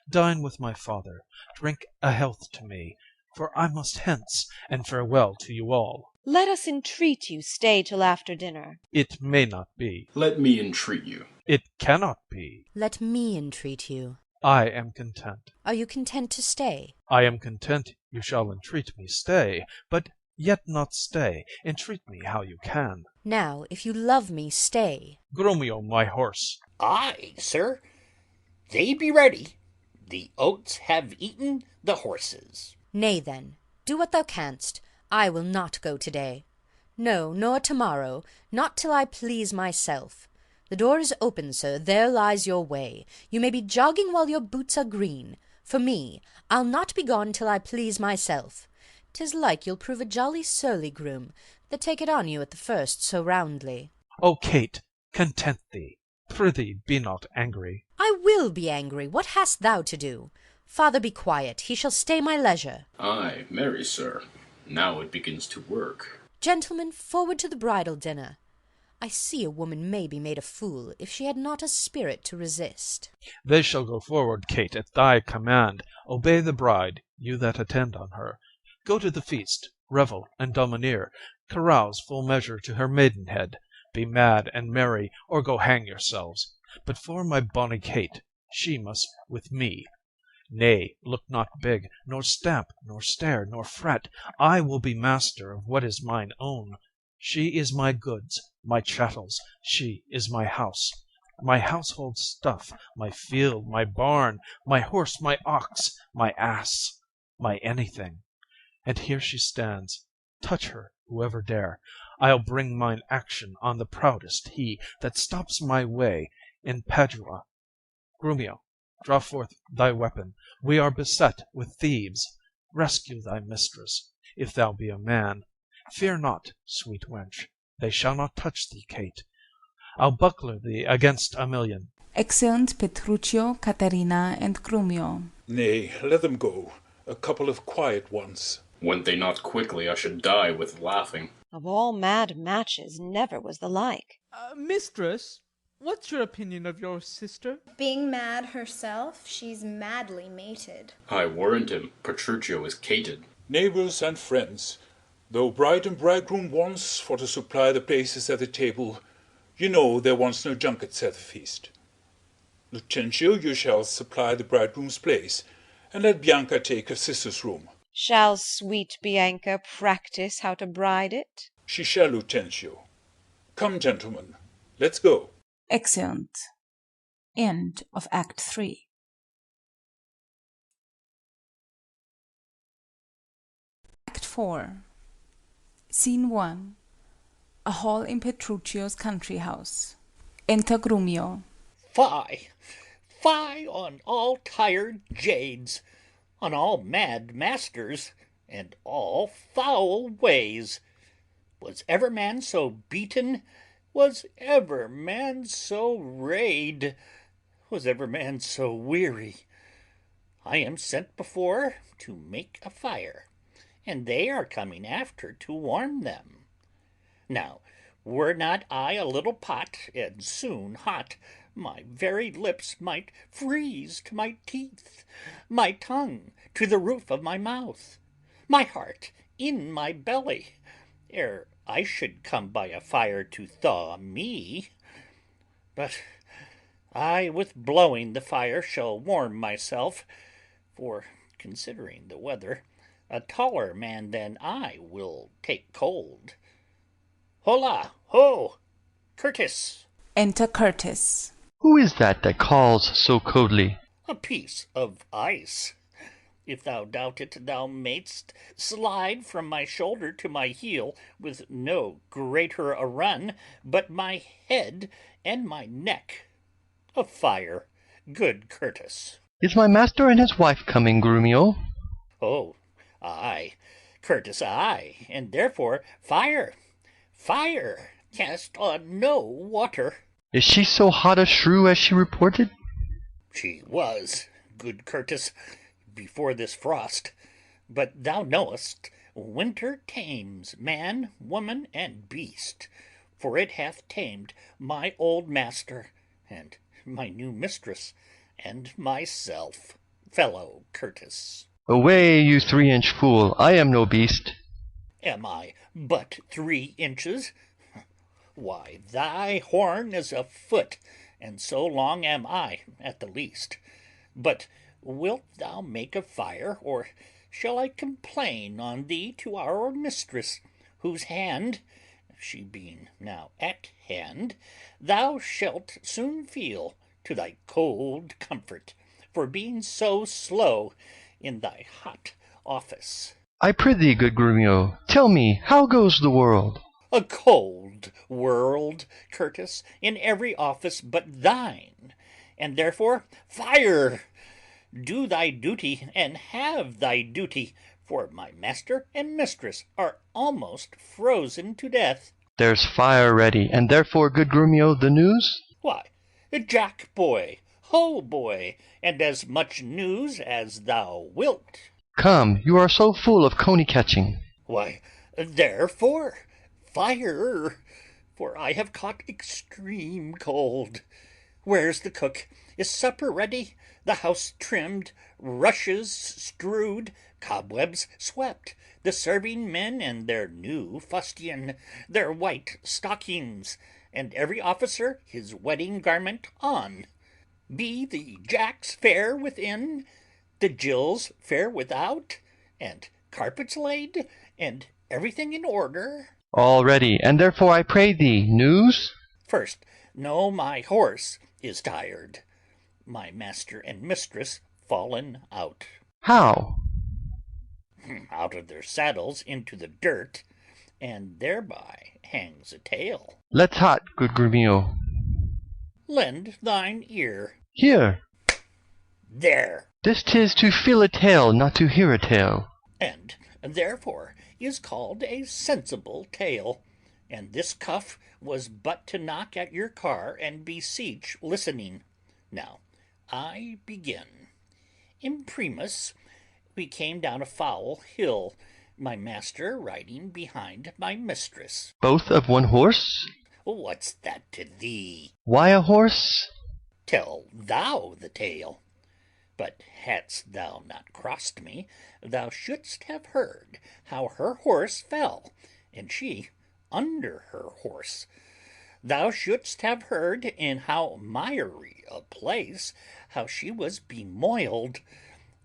Dine with my father, drink a health to me, for I must hence, and farewell to you all. Let us entreat you stay till after dinner. It may not be. Let me entreat you. It cannot be. Let me entreat you. I am content. Are you content to stay? I am content you shall entreat me stay, but yet not stay. Entreat me how you can. Now, if you love me, stay. Grumio, my horse. Aye, sir. They be ready. The oats have eaten the horses. Nay, then, do what thou canst. I will not go to-day. No, nor to-morrow, not till I please myself. The door is open, sir, there lies your way. You may be jogging while your boots are green. For me, I'll not be gone till I please myself. 'Tis like you'll prove a jolly surly groom, that take it on you at the first so roundly. O Kate, content thee. Prithee, be not angry. I will be angry. What hast thou to do? Father, be quiet. He shall stay my leisure. Ay, marry, sir. Now it begins to work. Gentlemen, forward to the bridal dinner. I see a woman may be made a fool if she had not a spirit to resist. They shall go forward, Kate, at thy command. Obey the bride, you that attend on her. Go to the feast, revel and domineer, carouse full measure to her maidenhead. Be mad and merry, or go hang yourselves. But for my bonny Kate, she must with me. Nay, look not big, nor stamp, nor stare, nor fret. I will be master of what is mine own. She is my goods, my chattels, she is my house, my household stuff, my field, my barn, my horse, my ox, my ass, my anything. And here she stands. Touch her, whoever dare. I'll bring mine action on the proudest he that stops my way in Padua. Grumio, draw forth thy weapon. We are beset with thieves. Rescue thy mistress, if thou be a man. Fear not, sweet wench. They shall not touch thee, Kate. I'll buckler thee against a million. Exeunt Petruchio, Caterina, and Grumio. Nay, let them go. A couple of quiet ones. Went they not quickly, I should die with laughing. Of all mad matches, never was the like. Mistress, what's your opinion of your sister? Being mad herself, she's madly mated. I warrant him, Petruchio is cated. Neighbours and friends, though bride and bridegroom wants for to supply the places at the table, you know there wants no junkets at the feast. Lucentio, you shall supply the bridegroom's place, and let Bianca take her sister's room. Shall sweet Bianca practise how to bride it? She shall, Lucentio. Come, gentlemen, let's go. Exeunt. End of Act 3. Act 4. Scene 1. A hall in Petruchio's country house. Enter Grumio. Fie! Fie on all tired jades! On all mad masters! and all foul ways. Was ever man so beaten? Was ever man so rayed? Was ever man so weary? I am sent before to make a fire, and they are coming after to warm them. Now, were not I a little pot, and soon hot, my very lips might freeze to my teeth, my tongue to the roof of my mouth, my heart in my belly, ere I should come by a fire to thaw me. But I with blowing the fire shall warm myself, for, considering the weather, a taller man than I will take cold. Hola, ho, Curtis! Enter Curtis. Who is that calls so coldly? A piece of ice. If thou doubt it, thou mayst slide from my shoulder to my heel with no greater a run but my head and my neck. A fire, good Curtis. Is my master and his wife coming, Grumio? Oh, ay, Curtis, ay, and therefore fire, fire, cast on no water. Is she so hot a shrew as she reported? She was, good Curtis, before this frost. But thou knowest, winter tames man, woman, and beast, for it hath tamed my old master, and my new mistress, and myself, fellow Curtis. Away, you 3-inch fool, I am no beast. Am I but 3 inches? Why, thy horn is a foot, and so long am I at the least. But wilt thou make a fire, or shall I complain on thee to our mistress, whose hand, she being now at hand, thou shalt soon feel to thy cold comfort, for being so slow in thy hot office? I prithee, good Grumio, tell me, how goes the world? A cold world, Curtis, in every office but thine, and therefore fire. Do thy duty, and have thy duty, for my master and mistress are almost frozen to death. There's fire ready, and therefore, good Grumio, the news? Why, Jack boy, ho boy, and as much news as thou wilt. Come, you are so full of coney catching. Why, therefore fire, for I have caught extreme cold. Where's the cook? Is supper ready? The house trimmed, rushes strewed, cobwebs swept, the serving men and their new fustian, their white stockings, and every officer his wedding garment on. Be the jacks fair within, the Jills fair without, and carpets laid, and everything in order? All ready, and therefore I pray thee, news? First, know my horse is tired, my master and mistress fallen out. How? Out of their saddles into the dirt, and thereby hangs a tale. Let's hot, good Grumio. Lend thine ear. Here. There. This 'tis to feel a tale, not to hear a tale. And therefore is called a sensible tale. And this cuff was but to knock at your car and beseech listening. Now I begin. Imprimus, we came down a foul hill, my master riding behind my mistress. Both of one horse? What's that to thee? Why a horse? Tell thou the tale. But hadst thou not crossed me, thou shouldst have heard how her horse fell, and she under her horse. Thou shouldst have heard in how miry a place, how she was bemoiled,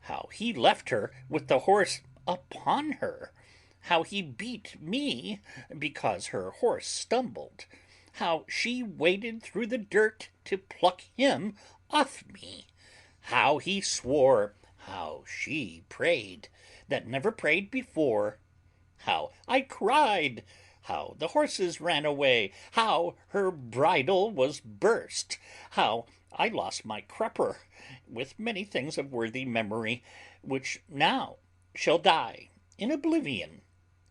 how he left her with the horse upon her, how he beat me because her horse stumbled, how she waded through the dirt to pluck him off me, how he swore, how she prayed that never prayed before, how I cried, how the horses ran away, how her bridle was burst, how I lost my crupper, with many things of worthy memory, which now shall die in oblivion,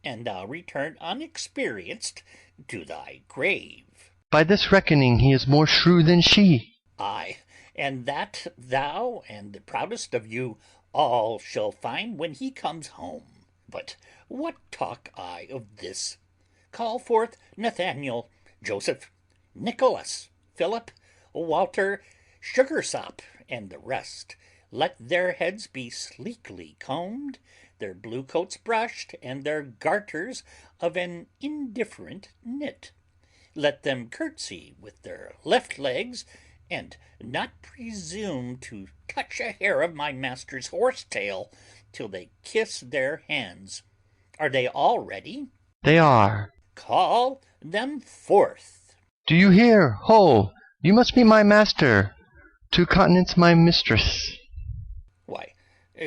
and thou return unexperienced to thy grave. By this reckoning he is more shrew than she. Ay, and that thou and the proudest of you all shall find when he comes home. But what talk I of this? Call forth Nathaniel, Joseph, Nicholas, Philip, Walter, Sugarsop, and the rest. Let their heads be sleekly combed, their blue coats brushed, and their garters of an indifferent knit. Let them curtsy with their left legs, and not presume to touch a hair of my master's horse tail till they kiss their hands. Are they all ready? They are. Call them forth. Do you hear? Ho! You must be my master, to countenance my mistress. Why,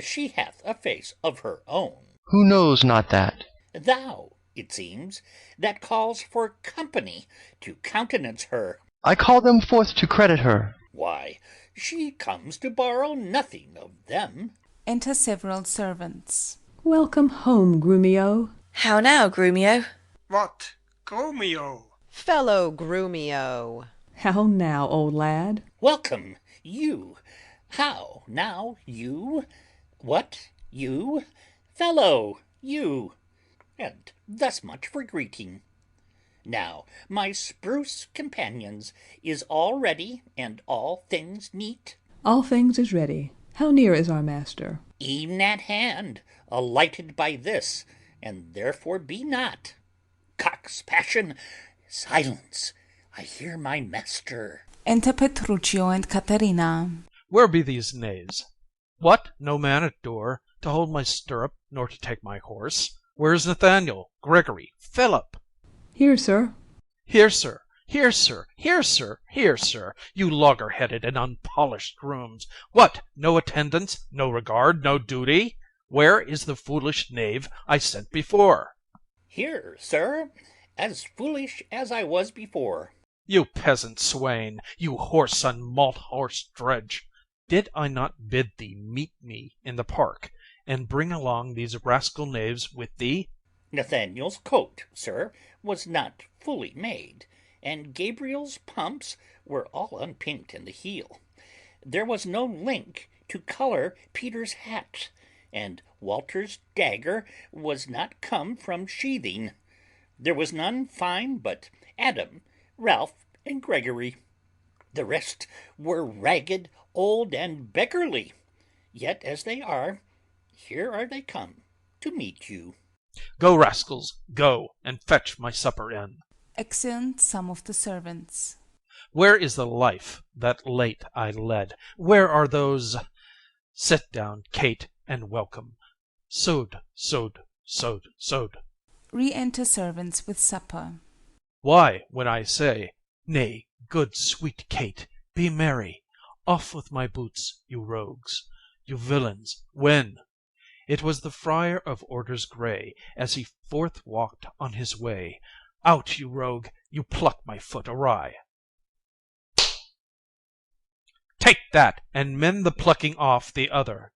she hath a face of her own. Who knows not that? Thou, it seems, that calls for company to countenance her. I call them forth to credit her. Why, she comes to borrow nothing of them. Enter several servants. Welcome home, Grumio. How now, Grumio? What, Grumio? Fellow Grumio. How now, old lad? Welcome, you. How now, you? What, you? Fellow, you. And thus much for greeting. Now, my spruce companions, is all ready, and all things neat? All things is ready. How near is our master? E'en at hand, alighted by this, and therefore be not. Cock's passion, silence! I hear my master. Enter Petruchio and Caterina. Where be these knaves? What, no man at door, to hold my stirrup, nor to take my horse? Where is Nathaniel, Gregory, Philip? Here, sir. Here, sir. Here, sir. Here, sir. Here, sir. You logger-headed and unpolished grooms. What, no attendance, no regard, no duty? Where is the foolish knave I sent before? Here, sir, as foolish as I was before. You peasant swain, you whoreson on malt horse dredge, did I not bid thee meet me in the park, and bring along these rascal knaves with thee? Nathaniel's coat, sir, was not fully made, and Gabriel's pumps were all unpinked in the heel. There was no link to colour Peter's hat, and Walter's dagger was not come from sheathing. There was none fine but Adam, Ralph, and Gregory. The rest were ragged, old, and beggarly. Yet as they are, here are they come to meet you. Go, rascals, go, and fetch my supper in. Exeunt some of the servants. Where is the life that late I led? Where are those... Sit down, Kate, and welcome. Sode. Re-enter servants with supper. Why, when I say, nay, good sweet Kate, be merry, off with my boots, you rogues, you villains, when? It was the friar of orders grey, as he forth walked on his way. Out, you rogue, you pluck my foot awry. Take that, and mend the plucking off the other.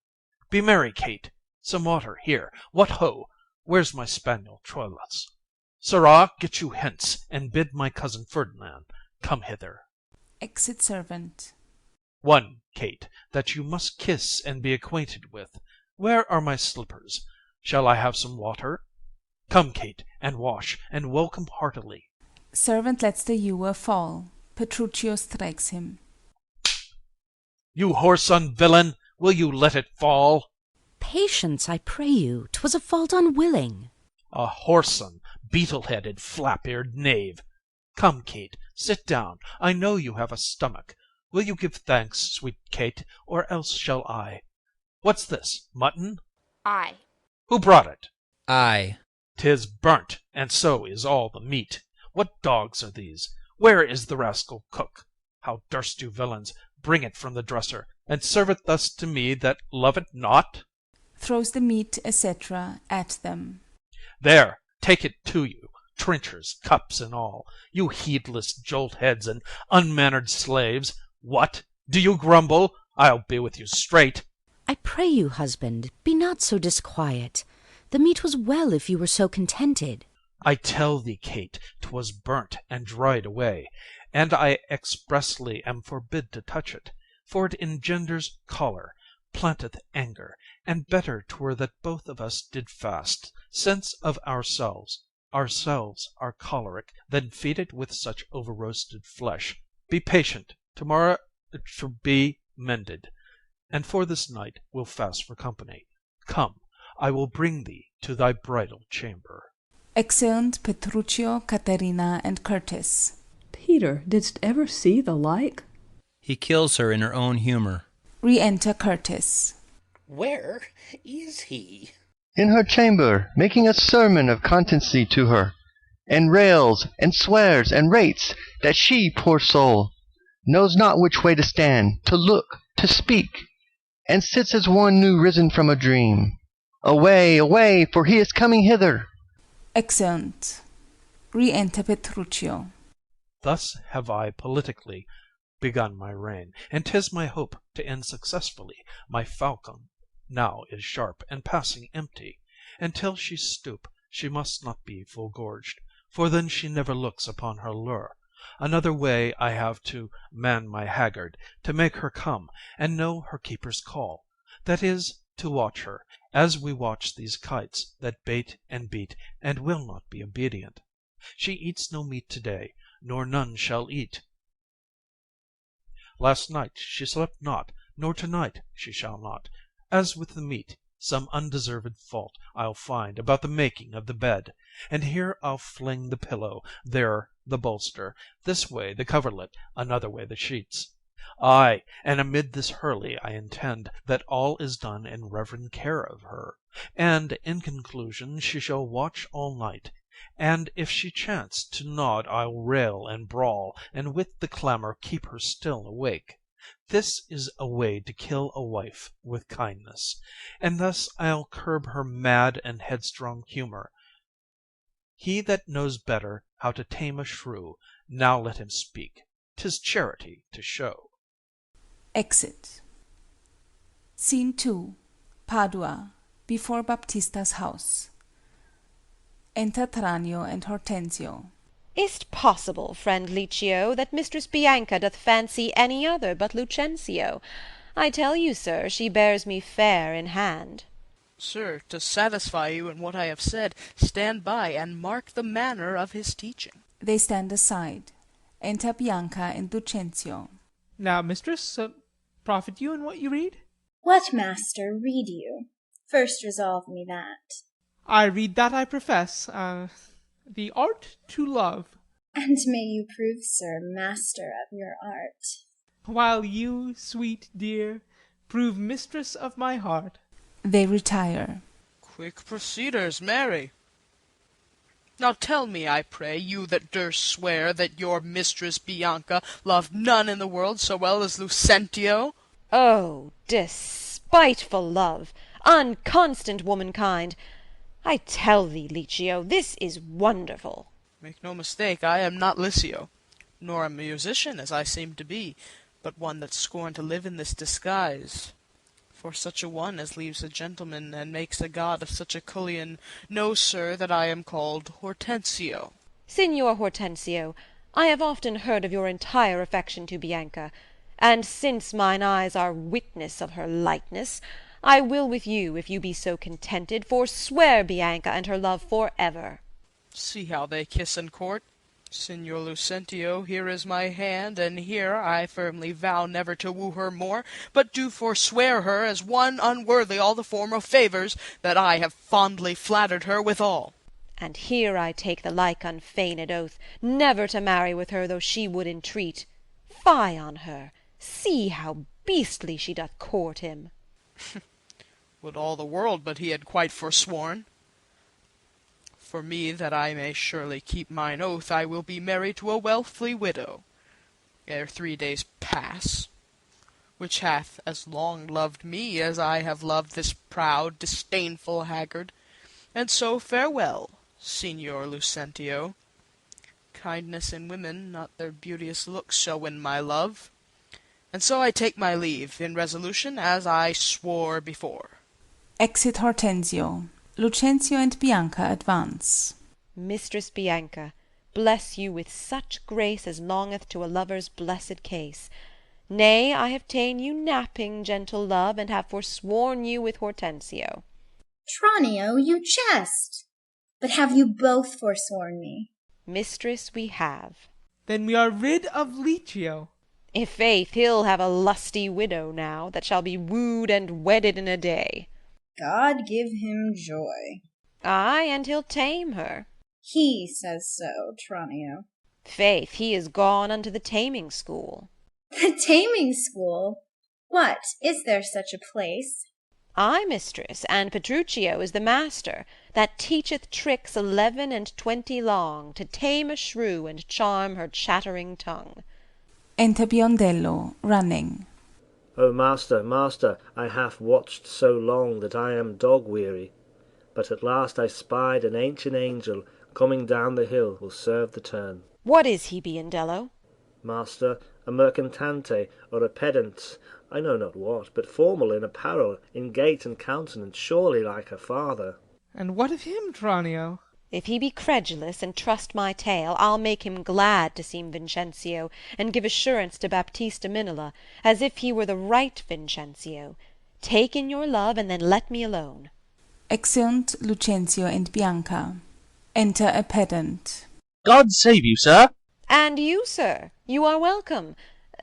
Be merry, Kate. Some water, here. What ho! Where's my spaniel Troilus? Sirrah, get you hence, and bid my cousin Ferdinand come hither. Exit servant. One, Kate, that you must kiss and be acquainted with. Where are my slippers? Shall I have some water? Come, Kate, and wash, and welcome heartily. Servant lets the ewer fall. Petruchio strikes him. You whoreson villain, will you let it fall? Patience, I pray you, 'twas a fault unwilling. A whoreson, beetle-headed, flap-eared knave. Come, Kate, sit down. I know you have a stomach. Will you give thanks, sweet Kate, or else shall I? What's this, mutton? I. Who brought it? I. 'Tis burnt, and so is all the meat. What dogs are these? Where is the rascal cook? How durst you villains bring it from the dresser, and serve it thus to me that love it not? Throws the meat, etc., at them. There, take it to you, trenchers, cups, and all, you heedless jolt-heads and unmannered slaves. What? Do you grumble? I'll be with you straight. I pray you, husband, be not so disquiet. The meat was well if you were so contented. I tell thee, Kate, 'twas burnt and dried away, and I expressly am forbid to touch it, for it engenders choler, planteth anger, and better 'twere that both of us did fast, since of ourselves are choleric, than feed it with such over-roasted flesh. Be patient, tomorrow it shall be mended, and for this night we'll fast for company. Come, I will bring thee to thy bridal chamber. Exeunt Petruchio, Caterina, and Curtis. Peter, didst ever see the like? He kills her in her own humor. Re-enter Curtis. Where is he? In her chamber, making a sermon of constancy to her, and rails, and swears, and rates, that she, poor soul, knows not which way to stand, to look, to speak, and sits as one new risen from a dream. Away, away, for he is coming hither. Exeunt. Re-enter Petruchio. Thus have I politically begun my reign, and 'tis my hope to end successfully. My falcon now is sharp and passing empty, and till she stoop she must not be full gorged, for then she never looks upon her lure. Another way I have to man my haggard, to make her come, and know her keeper's call, that is, to watch her, as we watch these kites, that bait and beat, and will not be obedient. She eats no meat to-day, nor none shall eat. Last night she slept not, nor to-night she shall not. As with the meat, some undeserved fault I'll find about the making of the bed, and here I'll fling the pillow, there the bolster, this way the coverlet, another way the sheets. Ay, and amid this hurly I intend that all is done in reverend care of her, and in conclusion she shall watch all night, and if she chance to nod I'll rail and brawl, and with the clamour keep her still awake. This is a way to kill a wife with kindness, and thus I'll curb her mad and headstrong humour. He that knows better how to tame a shrew, now let him speak. 'Tis charity to show. Exit. Scene 2. Padua, before Baptista's house. Enter Tranio and Hortensio. Is't possible, friend Licio, that Mistress Bianca doth fancy any other but Lucentio? I tell you, sir, she bears me fair in hand. Sir, to satisfy you in what I have said, stand by and mark the manner of his teaching. They stand aside. Enter Bianca and Lucentio. Now, mistress, profit you in what you read? What, master, read you? First resolve me that. I read that I profess, the art to love. And may you prove, sir, master of your art. While you, sweet dear, prove mistress of my heart. They retire. Quick proceeders, marry. Now tell me, I pray, you that durst swear that your mistress Bianca loved none in the world so well as Lucentio. Oh, despiteful love, unconstant womankind! I tell thee, Licio, this is wonderful. Make no mistake, I am not Licio, nor a musician, as I seem to be, but one that scorned to live in this disguise. For such a one as leaves a gentleman and makes a god of such a cullion, know, sir, that I am called Hortensio. Signor Hortensio, I have often heard of your entire affection to Bianca, and since mine eyes are witness of her lightness, I will with you, if you be so contented, forswear Bianca and her love for ever. See how they kiss in court. Signor Lucentio, here is my hand, and here I firmly vow never to woo her more, but do forswear her as one unworthy all the former favours that I have fondly flattered her withal. And here I take the like unfeigned oath, never to marry with her though she would entreat. Fie on her! See how beastly she doth court him. Would all the world but he had quite forsworn. For me, that I may surely keep mine oath, I will be married to a wealthy widow, ere 3 days pass, which hath as long loved me as I have loved this proud, disdainful haggard. And so farewell, Signor Lucentio. Kindness in women, not their beauteous looks, shall win my love. And so I take my leave, in resolution as I swore before. Exit Hortensio. Lucentio and Bianca advance. Mistress Bianca, bless you with such grace as longeth to a lover's blessed case. Nay, I have ta'en you napping, gentle love, and have forsworn you with Hortensio. Tranio, you jest. But have you both forsworn me? Mistress, we have. Then we are rid of Licio. I' faith, he'll have a lusty widow now, that shall be wooed and wedded in a day. God give him joy. Ay, and he'll tame her. He says so, Tranio. Faith, he is gone unto the taming school. The taming school? What, is there such a place? Ay, mistress, and Petruchio is the master, that teacheth tricks 11 and 20 long, to tame a shrew and charm her chattering tongue. Enter Biondello, running. O master, master, I have watched so long that I am dog-weary. But at last I spied an ancient angel coming down the hill will serve the turn. What is he, Biondello? Master, a mercantante, or a pedant, I know not what, but formal in apparel, in gait and countenance, surely like her father. And what of him, Tranio? If he be credulous, and trust my tale, I'll make him glad to seem Vincentio, and give assurance to Baptista Minola, as if he were the right Vincentio. Take in your love, and then let me alone. Exeunt Lucentio and Bianca. Enter a pedant. God save you, sir. And you, sir, you are welcome.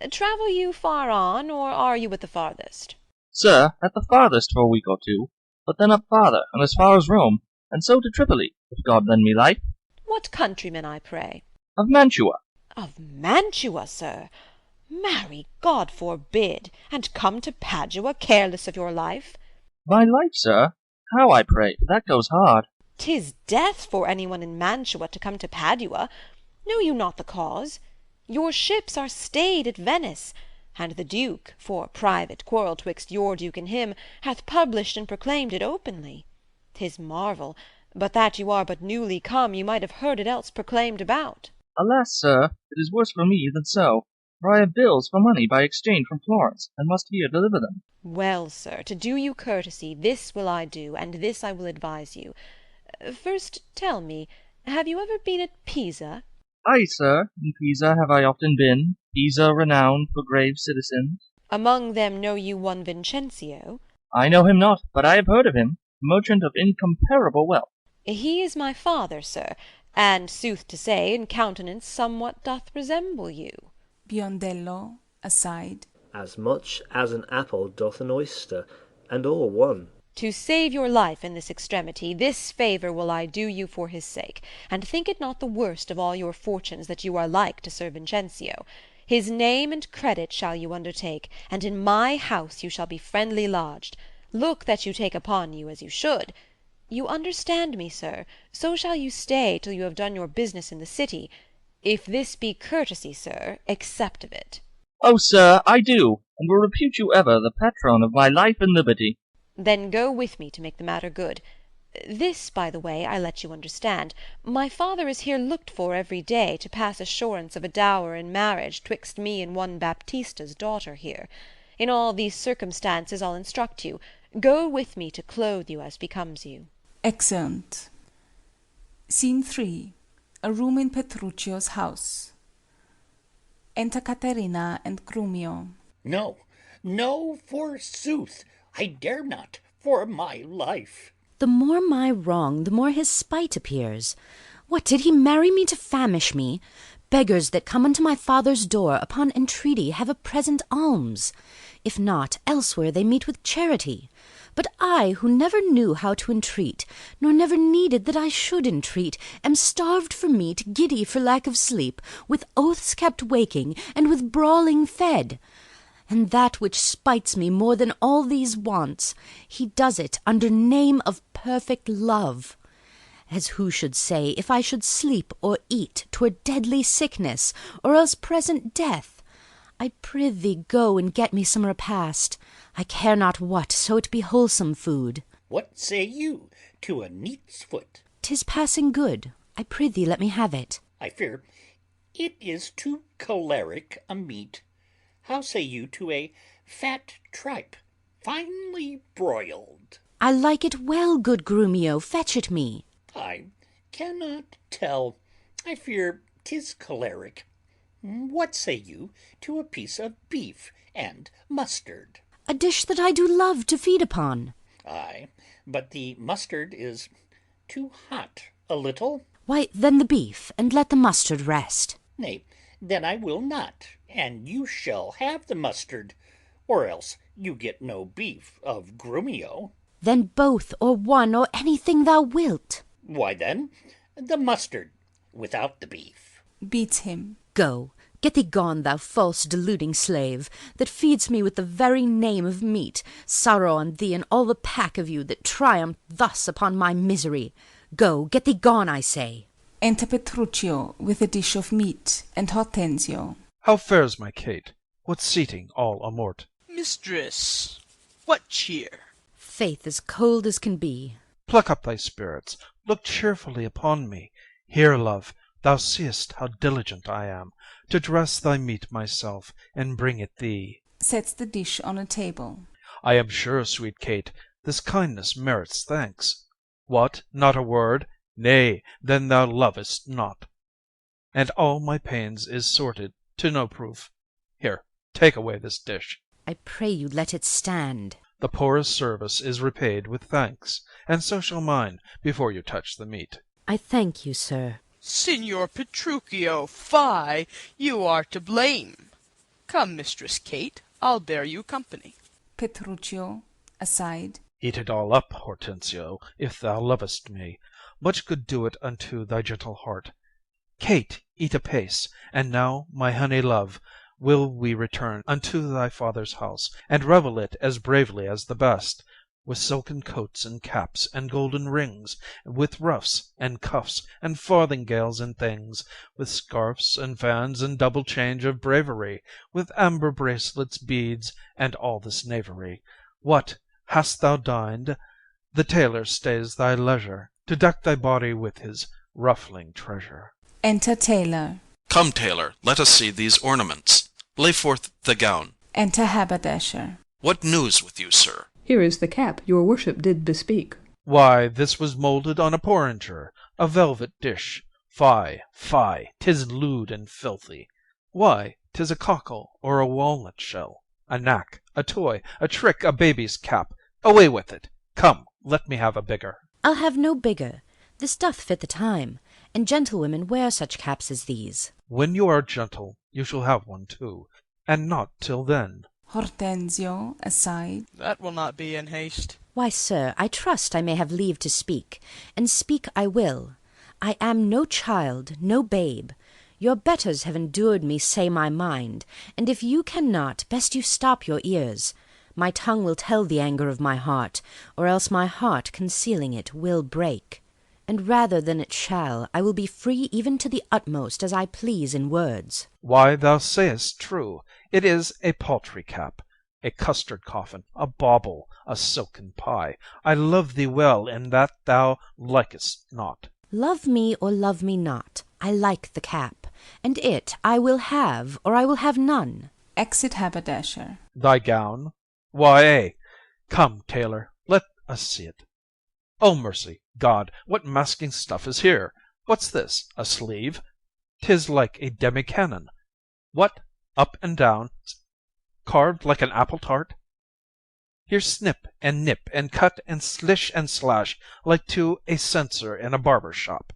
Travel you far on, or are you at the farthest? Sir, at the farthest for a week or two, but then up farther, and as far as Rome, and so to Tripoli, if God lend me life. What countryman, I pray? Of Mantua. Of Mantua, sir? Marry, God forbid, and come to Padua, careless of your life? My life, sir? How, I pray? That goes hard. 'Tis death for any one in Mantua to come to Padua. Know you not the cause? Your ships are stayed at Venice, and the Duke, for private quarrel twixt your Duke and him, hath published and proclaimed it openly. 'Tis marvel, but that you are but newly come, you might have heard it else proclaimed about. Alas, sir, it is worse for me than so, for I have bills for money by exchange from Florence, and must here deliver them. Well, sir, to do you courtesy, this will I do, and this I will advise you. First tell me, have you ever been at Pisa? Ay, sir, in Pisa have I often been, Pisa renowned for grave citizens. Among them know you one Vincentio? I know him not, but I have heard of him, merchant of incomparable wealth. He is my father, sir, and sooth to say, in countenance somewhat doth resemble you. Biondello, aside. As much as an apple doth an oyster, and all one. To save your life in this extremity, this favour will I do you for his sake, and think it not the worst of all your fortunes that you are like to Sir Vincentio. His name and credit shall you undertake, and in my house you shall be friendly lodged. Look that you take upon you as you should. You understand me, sir, so shall you stay till you have done your business in the city. If this be courtesy, sir, accept of it. Oh, sir, I do, and will repute you ever the patron of my life and liberty. Then go with me to make the matter good. This, by the way, I let you understand. My father is here looked for every day, to pass assurance of a dower in marriage twixt me and one Baptista's daughter here. In all these circumstances I'll instruct you. Go with me to clothe you as becomes you. Exeunt. Scene 3. A room in Petruchio's house. Enter Caterina and Grumio. No, no, forsooth, I dare not, for my life. The more my wrong, the more his spite appears. What, did he marry me to famish me? Beggars that come unto my father's door upon entreaty have a present alms. If not, elsewhere they meet with charity. But I, who never knew how to entreat, nor never needed that I should entreat, am starved for meat, giddy for lack of sleep, with oaths kept waking, and with brawling fed. And that which spites me more than all these wants, he does it under name of perfect love. As who should say, if I should sleep or eat, 'twere deadly sickness, or else present death. I prithee go and get me some repast. I care not what, so it be wholesome food. What say you to a neat's foot? 'Tis passing good. I prithee let me have it. I fear it is too choleric a meat. How say you to a fat tripe, finely broiled? I like it well, good Grumio, fetch it me. I cannot tell. I fear 'tis choleric. What say you to a piece of beef and mustard? A dish that I do love to feed upon. Ay, but the mustard is too hot a little. Why, then the beef, and let the mustard rest. Nay, then I will not, and you shall have the mustard, or else you get no beef of Grumio. Then both, or one, or anything thou wilt. Why then, the mustard without the beef. Beats him. Go, get thee gone, thou false deluding slave, that feeds me with the very name of meat. Sorrow on thee and all the pack of you that triumph thus upon my misery. Go, get thee gone, I say. Enter Petruchio with a dish of meat, and Hortensio. How fares my Kate? What seating all amort? Mistress, what cheer? Faith, as cold as can be. Pluck up thy spirits, look cheerfully upon me. Here, love, thou seest how diligent I am to dress thy meat myself, and bring it thee. Sets the dish on a table. I am sure, sweet Kate, this kindness merits thanks. What, not a word? Nay, then thou lovest not. And all my pains is sorted to no proof. Here, take away this dish. I pray you let it stand. The poorest service is repaid with thanks, and so shall mine, before you touch the meat. I thank you, sir. Signor Petruchio, fie, you are to blame. Come, Mistress Kate, I'll bear you company. Petruchio, aside. Eat it all up, Hortensio, if thou lovest me. Much good do it unto thy gentle heart. Kate, eat apace, and now, my honey love, will we return unto thy father's house, and revel it as bravely as the best, with silken coats and caps and golden rings, with ruffs and cuffs and farthingales and things, with scarfs and fans and double change of bravery, with amber bracelets, beads, and all this knavery. What, hast thou dined? The tailor stays thy leisure, to deck thy body with his ruffling treasure. Enter Tailor. Come, tailor, let us see these ornaments. Lay forth the gown. Enter Haberdasher. What news with you, sir? Here is the cap your worship did bespeak. Why, this was moulded on a porringer, a velvet dish. Fie, fie, 'tis lewd and filthy. Why, 'tis a cockle or a walnut shell, a knack, a toy, a trick, a baby's cap. Away with it! Come, let me have a bigger. I'll have no bigger. This doth fit the time, and gentlewomen wear such caps as these. When you are gentle, you shall have one too, and not till then. Hortensio, aside. That will not be in haste. Why, sir, I trust I may have leave to speak, and speak I will. I am no child, no babe. Your betters have endured me say my mind, and if you cannot, best you stop your ears. My tongue will tell the anger of my heart, or else my heart, concealing it, will break. And rather than it shall, I will be free even to the utmost, as I please in words. Why, thou sayest true. It is a paltry cap, a custard coffin, a bauble, a silken pie. I love thee well in that thou likest not. Love me or love me not, I like the cap, and it I will have, or I will have none. Exit Haberdasher. Thy gown? Why, ay. Come, tailor, let us see it. Oh, mercy, God, what masking stuff is here? What's this, a sleeve? 'Tis like a demi-cannon. What, up and down, carved like an apple-tart? Here snip and nip and cut and slish and slash, like to a censer in a barber's shop.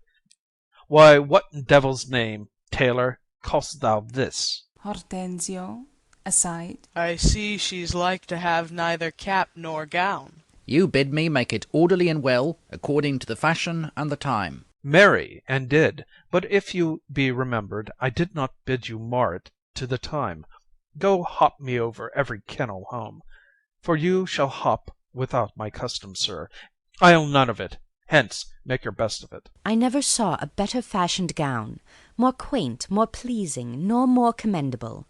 Why, what in devil's name, tailor, call'st thou this? Hortensio, aside. I see she's like to have neither cap nor gown. You bid me make it orderly and well, according to the fashion and the time. Marry, and did, but if you be remembered, I did not bid you mar it to the time. Go hop me over every kennel home, for you shall hop without my custom, sir. I'll none of it. Hence, make your best of it. I never saw a better fashioned gown, more quaint, more pleasing, nor more commendable.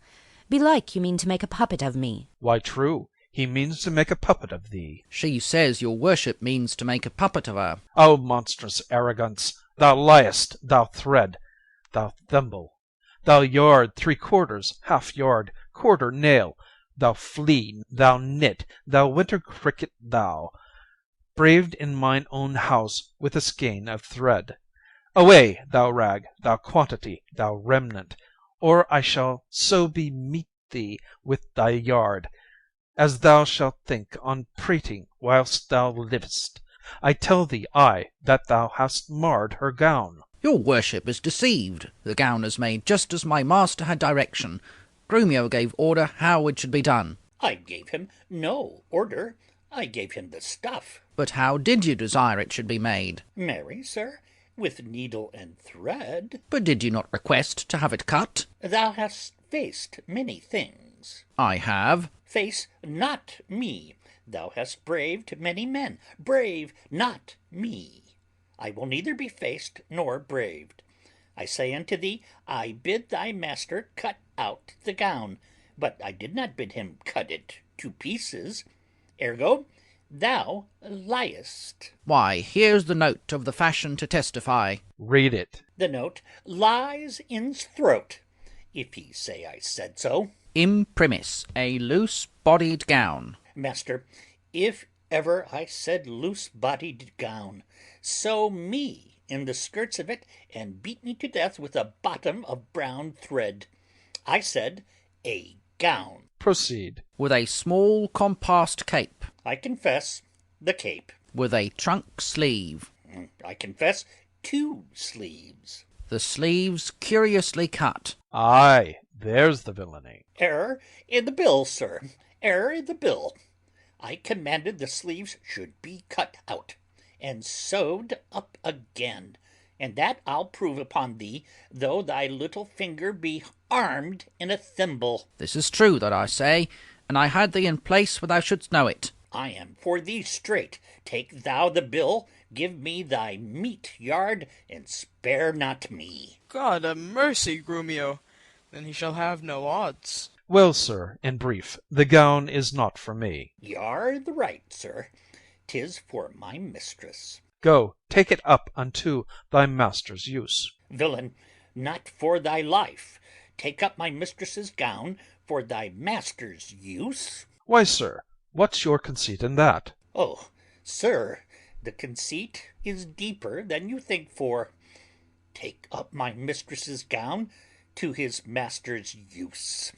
Belike you mean to make a puppet of me. Why, true. He means to make a puppet of thee. She says your worship means to make a puppet of her. O monstrous arrogance! Thou liest, thou thread, thou thimble, thou yard, 3/4, half yard, quarter nail, thou flea, thou nit, thou winter cricket, thou! braved in mine own house with a skein of thread. Away, thou rag, thou quantity, thou remnant, or I shall so bemeet thee with thy yard, as thou shalt think on prating whilst thou livest. I tell thee, that thou hast marred her gown. Your worship is deceived. The gown is made just as my master had direction. Grumio gave order how it should be done. I gave him no order. I gave him the stuff. But how did you desire it should be made? Marry, sir, with needle and thread. But did you not request to have it cut? Thou hast faced many things. I have. Face not me. Thou hast braved many men. Brave not me. I will neither be faced nor braved. I say unto thee, I bid thy master cut out the gown, but I did not bid him cut it to pieces. Ergo, thou liest. Why, here's the note of the fashion to testify. Read it. The note lies in's throat, if he say I said so. Imprimis, a loose-bodied gown. Master, if ever I said loose-bodied gown, sew me in the skirts of it, and beat me to death with a bottom of brown thread. I said a gown. Proceed. With a small compassed cape. I confess, the cape. With a trunk sleeve. I confess, 2 sleeves. The sleeves curiously cut. Aye, there's the villainy. Error in the bill, sir. Error in the bill. I commanded the sleeves should be cut out, and sewed up again, and that I'll prove upon thee, though thy little finger be armed in a thimble. This is true that I say, and I had thee in place where thou shouldst know it. I am for thee straight. Take thou the bill, give me thy meat yard, and spare not me. God a mercy, Grumio. Then he shall have no odds. Well, sir, in brief, the gown is not for me. Y'are the right, sir. 'Tis for my mistress. Go, take it up unto thy master's use. Villain, not for thy life. Take up my mistress's gown for thy master's use. Why, sir, what's your conceit in that? Oh, sir, the conceit is deeper than you think for. Take up my mistress's gown to his master's use.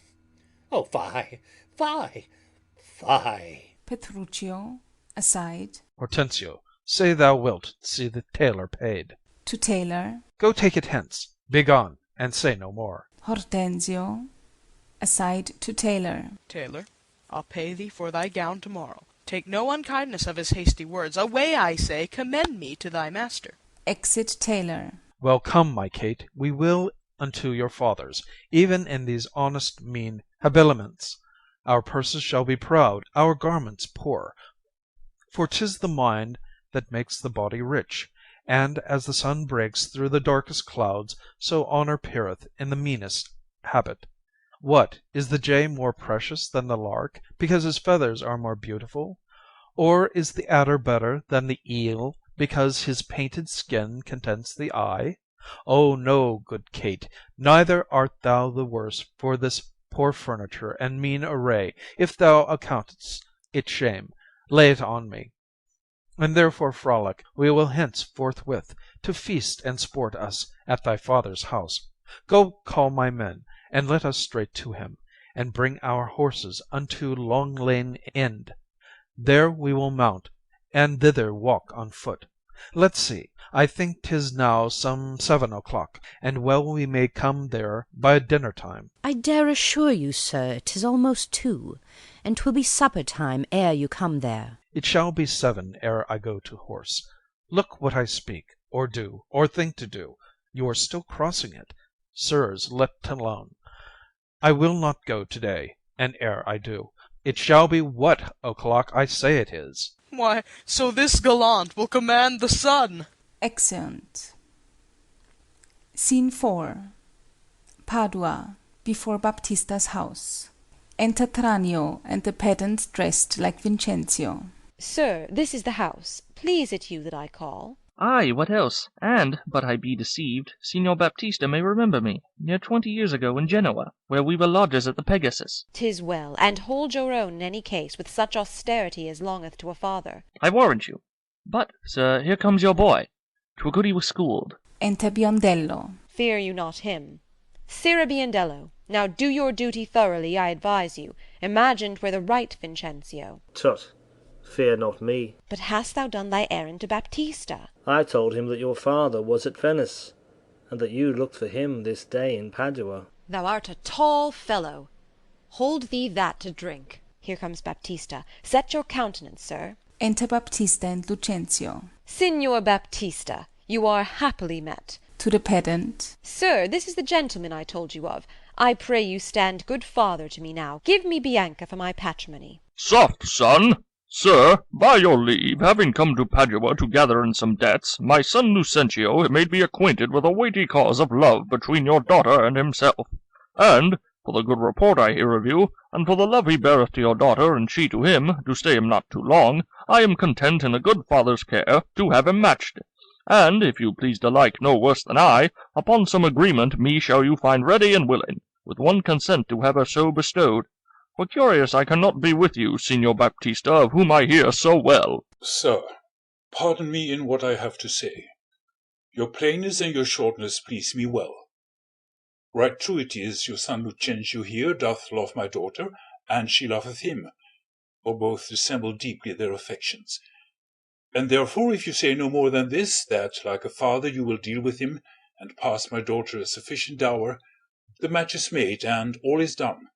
Oh, fie, fie, fie. Petruchio, aside. Hortensio, say thou wilt see the tailor paid. To tailor. Go take it hence. Begone, and say no more. Hortensio, aside to tailor. Tailor, I'll pay thee for thy gown tomorrow. Take no unkindness of his hasty words. Away, I say, commend me to thy master. Exit tailor. Well, come, my Kate, we will unto your father's, even in these honest mean habiliments. Our purses shall be proud, our garments poor. For 'tis the mind that makes the body rich, and as the sun breaks through the darkest clouds, so honour peereth in the meanest habit. What, is the jay more precious than the lark, because his feathers are more beautiful? Or is the adder better than the eel, because his painted skin contents the eye? Oh no, good Kate, neither art thou the worse for this poor furniture and mean array, if thou accountest it shame, lay it on me. And therefore, frolic, we will hence forthwith to feast and sport us at thy father's house. Go call my men, and let us straight to him, and bring our horses unto Long Lane End. There we will mount, and thither walk on foot. Let's see, I think 'tis now some 7 o'clock, and well we may come there by dinner time. I dare assure you, sir, 'tis almost 2, and 'twill be supper time ere you come there. It shall be 7 ere I go to horse. Look what I speak, or do, or think to do. You are still crossing it. Sirs, let alone. I will not go to-day, and ere I do, it shall be what o'clock I say it is. Why, so this gallant will command the sun. Exeunt. Scene 4. Padua, before Baptista's house. Enter Tranio and the pedant dressed like Vincentio. Sir, this is the house. Please it you that I call? Ay, what else? And, but I be deceived, Signor Baptista may remember me, near 20 years ago in Genoa, where we were lodgers at the Pegasus. 'Tis well, and hold your own in any case with such austerity as longeth to a father. I warrant you. But, sir, here comes your boy. 'Twere good he was schooled. Enter Biondello. Fear you not him. Sirrah Biondello, now do your duty thoroughly, I advise you. Imagine 'twere the right Vincentio. Tut, fear not me. But hast thou done thy errand to Baptista? I told him that your father was at Venice, and that you looked for him this day in Padua. Thou art a tall fellow. Hold thee that to drink. Here comes Baptista. Set your countenance, sir. Enter Baptista and Lucentio. Signor Baptista, you are happily met. To the pedant. Sir, this is the gentleman I told you of. I pray you stand good father to me now. Give me Bianca for my patrimony. Soft, son! Sir, by your leave, having come to Padua to gather in some debts, my son Lucentio made me acquainted with a weighty cause of love between your daughter and himself. And, for the good report I hear of you, and for the love he beareth to your daughter and she to him, to stay him not too long, I am content in a good father's care to have him matched. And, if you please to like no worse than I, upon some agreement me shall you find ready and willing, with one consent to have her so bestowed. For curious I cannot be with you, Signor Baptista, of whom I hear so well. Sir, pardon me in what I have to say. Your plainness and your shortness please me well. Right true it is your son Lucentio here doth love my daughter, and she loveth him, or both dissemble deeply their affections. And therefore if you say no more than this, that like a father you will deal with him, and pass my daughter a sufficient dower, the match is made, and all is done.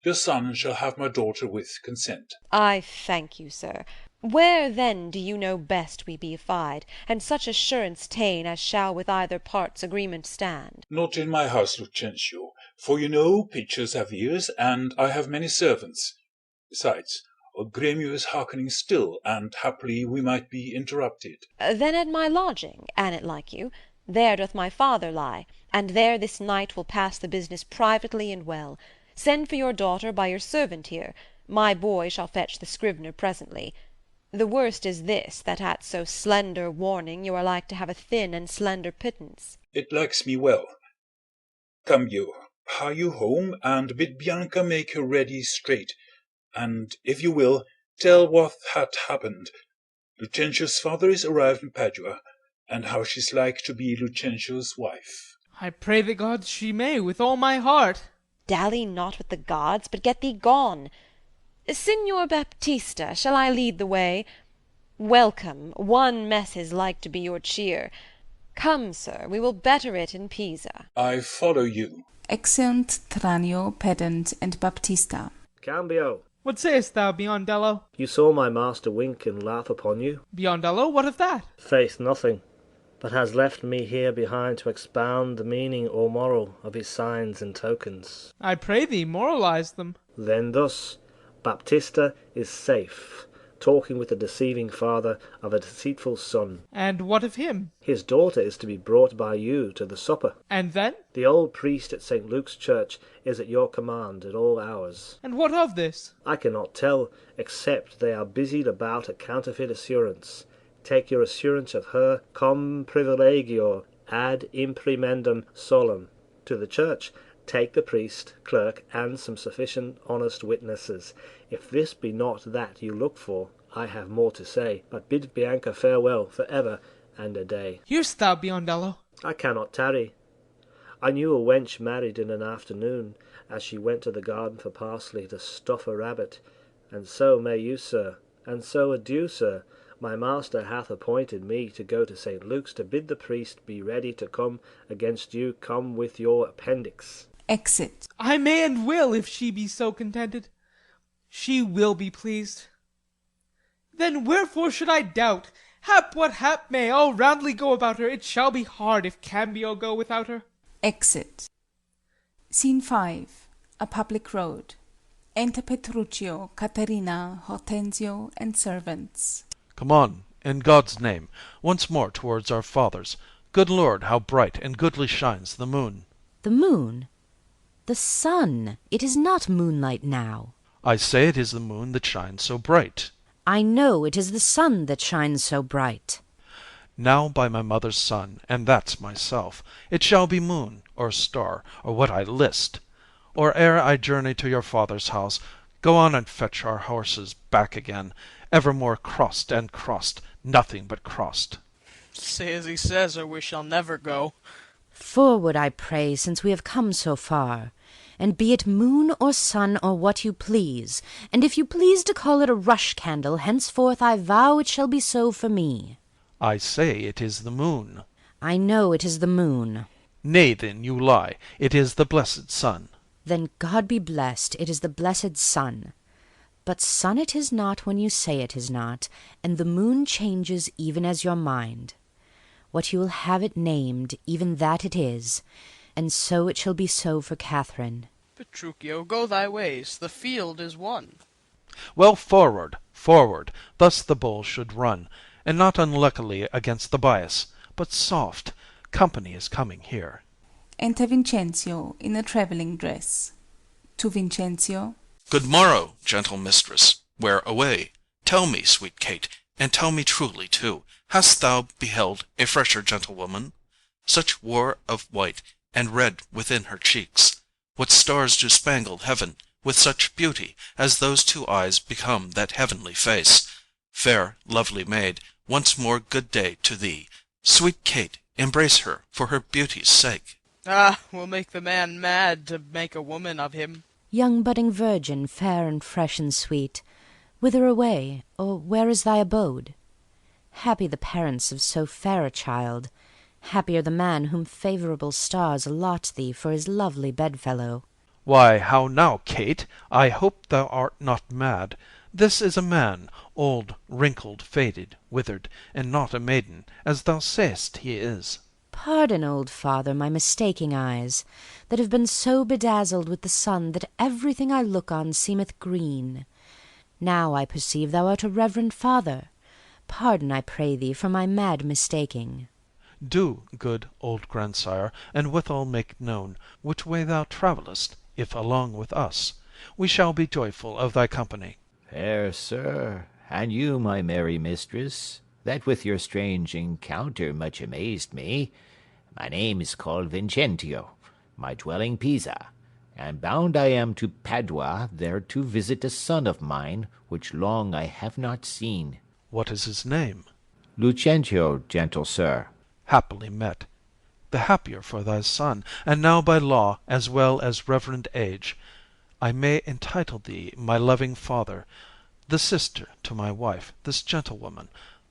Your son shall have my daughter with consent. I thank you, sir. Where then do you know best we be affied, and such assurance ta'en as shall with either part's agreement stand? Not in my house, Lucentio, for you know pictures have ears, and I have many servants. Besides, our Gremio is hearkening still, and haply we might be interrupted. Then at my lodging, an it like you. There doth my father lie, and there this night will pass the business privately and well. Send for your daughter by your servant here. My boy shall fetch the scrivener presently. The worst is this, that at so slender warning you are like to have a thin and slender pittance. It likes me well. Come you, hie you home, and bid Bianca make her ready straight, and, if you will, tell what hath happened. Lucentio's father is arrived in Padua, and how she's like to be Lucentio's wife. I pray the gods she may, with all my heart. Dally not with the gods, but get thee gone. Signor Baptista, shall I lead the way? Welcome, one mess is like to be your cheer. Come, sir, we will better it in Pisa. I follow you. Exeunt Tranio, Pedant, and Baptista. Cambio. What sayest thou, Biondello? You saw my master wink and laugh upon you. Biondello, what of that? Faith, nothing, but has left me here behind to expound the meaning or moral of his signs and tokens. I pray thee, moralize them. Then thus, Baptista is safe, talking with the deceiving father of a deceitful son. And what of him? His daughter is to be brought by you to the supper. And then? The old priest at St. Luke's church is at your command at all hours. And what of this? I cannot tell, except they are busied about a counterfeit assurance. Take your assurance of her cum privilegio ad imprimendum solum to the church. Take the priest, clerk, and some sufficient honest witnesses. If this be not that you look for, I have more to say, but bid Bianca farewell for ever and a day. Hear'st thou, Biondello? I cannot tarry. I knew a wench married in an afternoon, as she went to the garden for parsley to stuff a rabbit, and so may you, sir, and so adieu, sir. My master hath appointed me to go to St. Luke's to bid the priest be ready to come against you come with your appendix. Exit. I may and will, if she be so contented. She will be pleased. Then wherefore should I doubt? Hap what hap may, I'll roundly go about her. It shall be hard if Cambio go without her. Exit. Scene 5. A public road. Enter Petruchio, Caterina, Hortensio, and servants. Come on, in God's name, once more towards our fathers. Good Lord, how bright and goodly shines the moon! The moon? The sun. It is not moonlight now. I say it is the moon that shines so bright. I know it is the sun that shines so bright. Now by my mother's son, and that's myself, it shall be moon, or star, or what I list. Or ere I journey to your father's house, go on and fetch our horses back again, evermore crossed and crossed, nothing but crossed. Say as he says, or we shall never go. Forward, I pray, since we have come so far. And be it moon or sun or what you please, and if you please to call it a rush-candle, henceforth I vow it shall be so for me. I say it is the moon. I know it is the moon. Nay, then, you lie. It is the blessed sun. Then God be blessed, it is the blessed sun. But sun it is not when you say it is not, and the moon changes even as your mind. What you will have it named, even that it is, and so it shall be so for Catherine. Petruchio, go thy ways, the field is won. Well, forward, forward, thus the bull should run, and not unluckily against the bias, but soft, company is coming here. Enter Vincentio in a travelling dress. To Vincentio. Good morrow, gentle mistress. Where away? Tell me, sweet Kate, and tell me truly too, hast thou beheld a fresher gentlewoman? Such war of white and red within her cheeks. What stars do spangle heaven with such beauty as those two eyes become that heavenly face? Fair, lovely maid, once more good day to thee. Sweet Kate, embrace her for her beauty's sake. Ah, we'll make the man mad to make a woman of him. Young budding virgin, fair and fresh and sweet, whither away, or where is thy abode? Happy the parents of so fair a child, happier the man whom favourable stars allot thee for his lovely bedfellow. Why, how now, Kate? I hope thou art not mad. This is a man, old, wrinkled, faded, withered, and not a maiden, as thou sayest he is. Pardon, old father, my mistaking eyes, that have been so bedazzled with the sun that everything I look on seemeth green. Now I perceive thou art a reverend father. Pardon, I pray thee, for my mad mistaking. Do, good old grandsire, and withal make known which way thou travellest, if along with us. We shall be joyful of thy company. Fair sir, and you, my merry mistress, that with your strange encounter much amazed me. My name is called Vincentio, my dwelling Pisa, and bound I am to Padua, there to visit a son of mine, which long I have not seen. What is his name? Lucentio, gentle sir. Happily met. The happier for thy son, and now by law, as well as reverend age, I may entitle thee my loving father, the sister to my wife, this gentlewoman,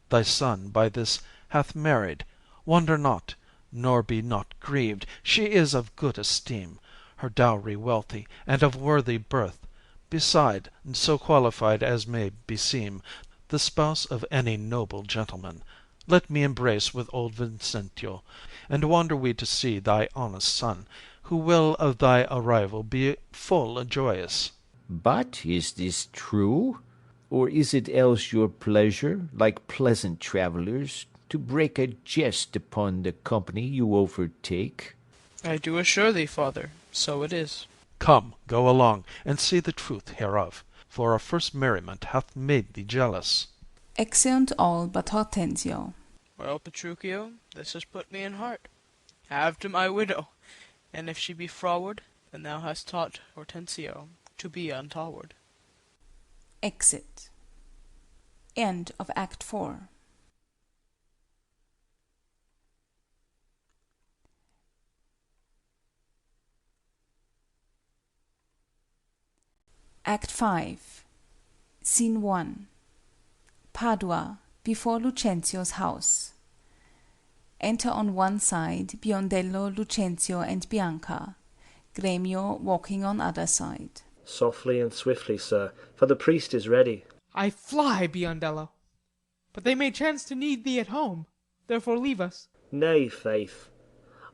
thy son by this hath married. Wonder not, nor be not grieved, she is of good esteem, her dowry wealthy, and of worthy birth, beside so qualified as may beseem the spouse of any noble gentleman. Let me embrace with old Vincentio, and wander we to see thy honest son, who will of thy arrival be full joyous. But is this true? Or is it else your pleasure, like pleasant travellers, to break a jest upon the company you overtake? I do assure thee, father, so it is. Come, go along, and see the truth hereof, for our first merriment hath made thee jealous. Exeunt all but Hortensio. Well, Petruchio, this has put me in heart. Have to my widow, and if she be froward, then thou hast taught Hortensio to be untoward. Exit. End of Act 4. Act 5. Scene 1. Padua, before Lucentio's house. Enter on one side Biondello, Lucentio, and Bianca. Gremio walking on other side. Softly and swiftly, sir, for the priest is ready. I fly, Biondello. But they may chance to need thee at home. Therefore leave us. Nay, faith.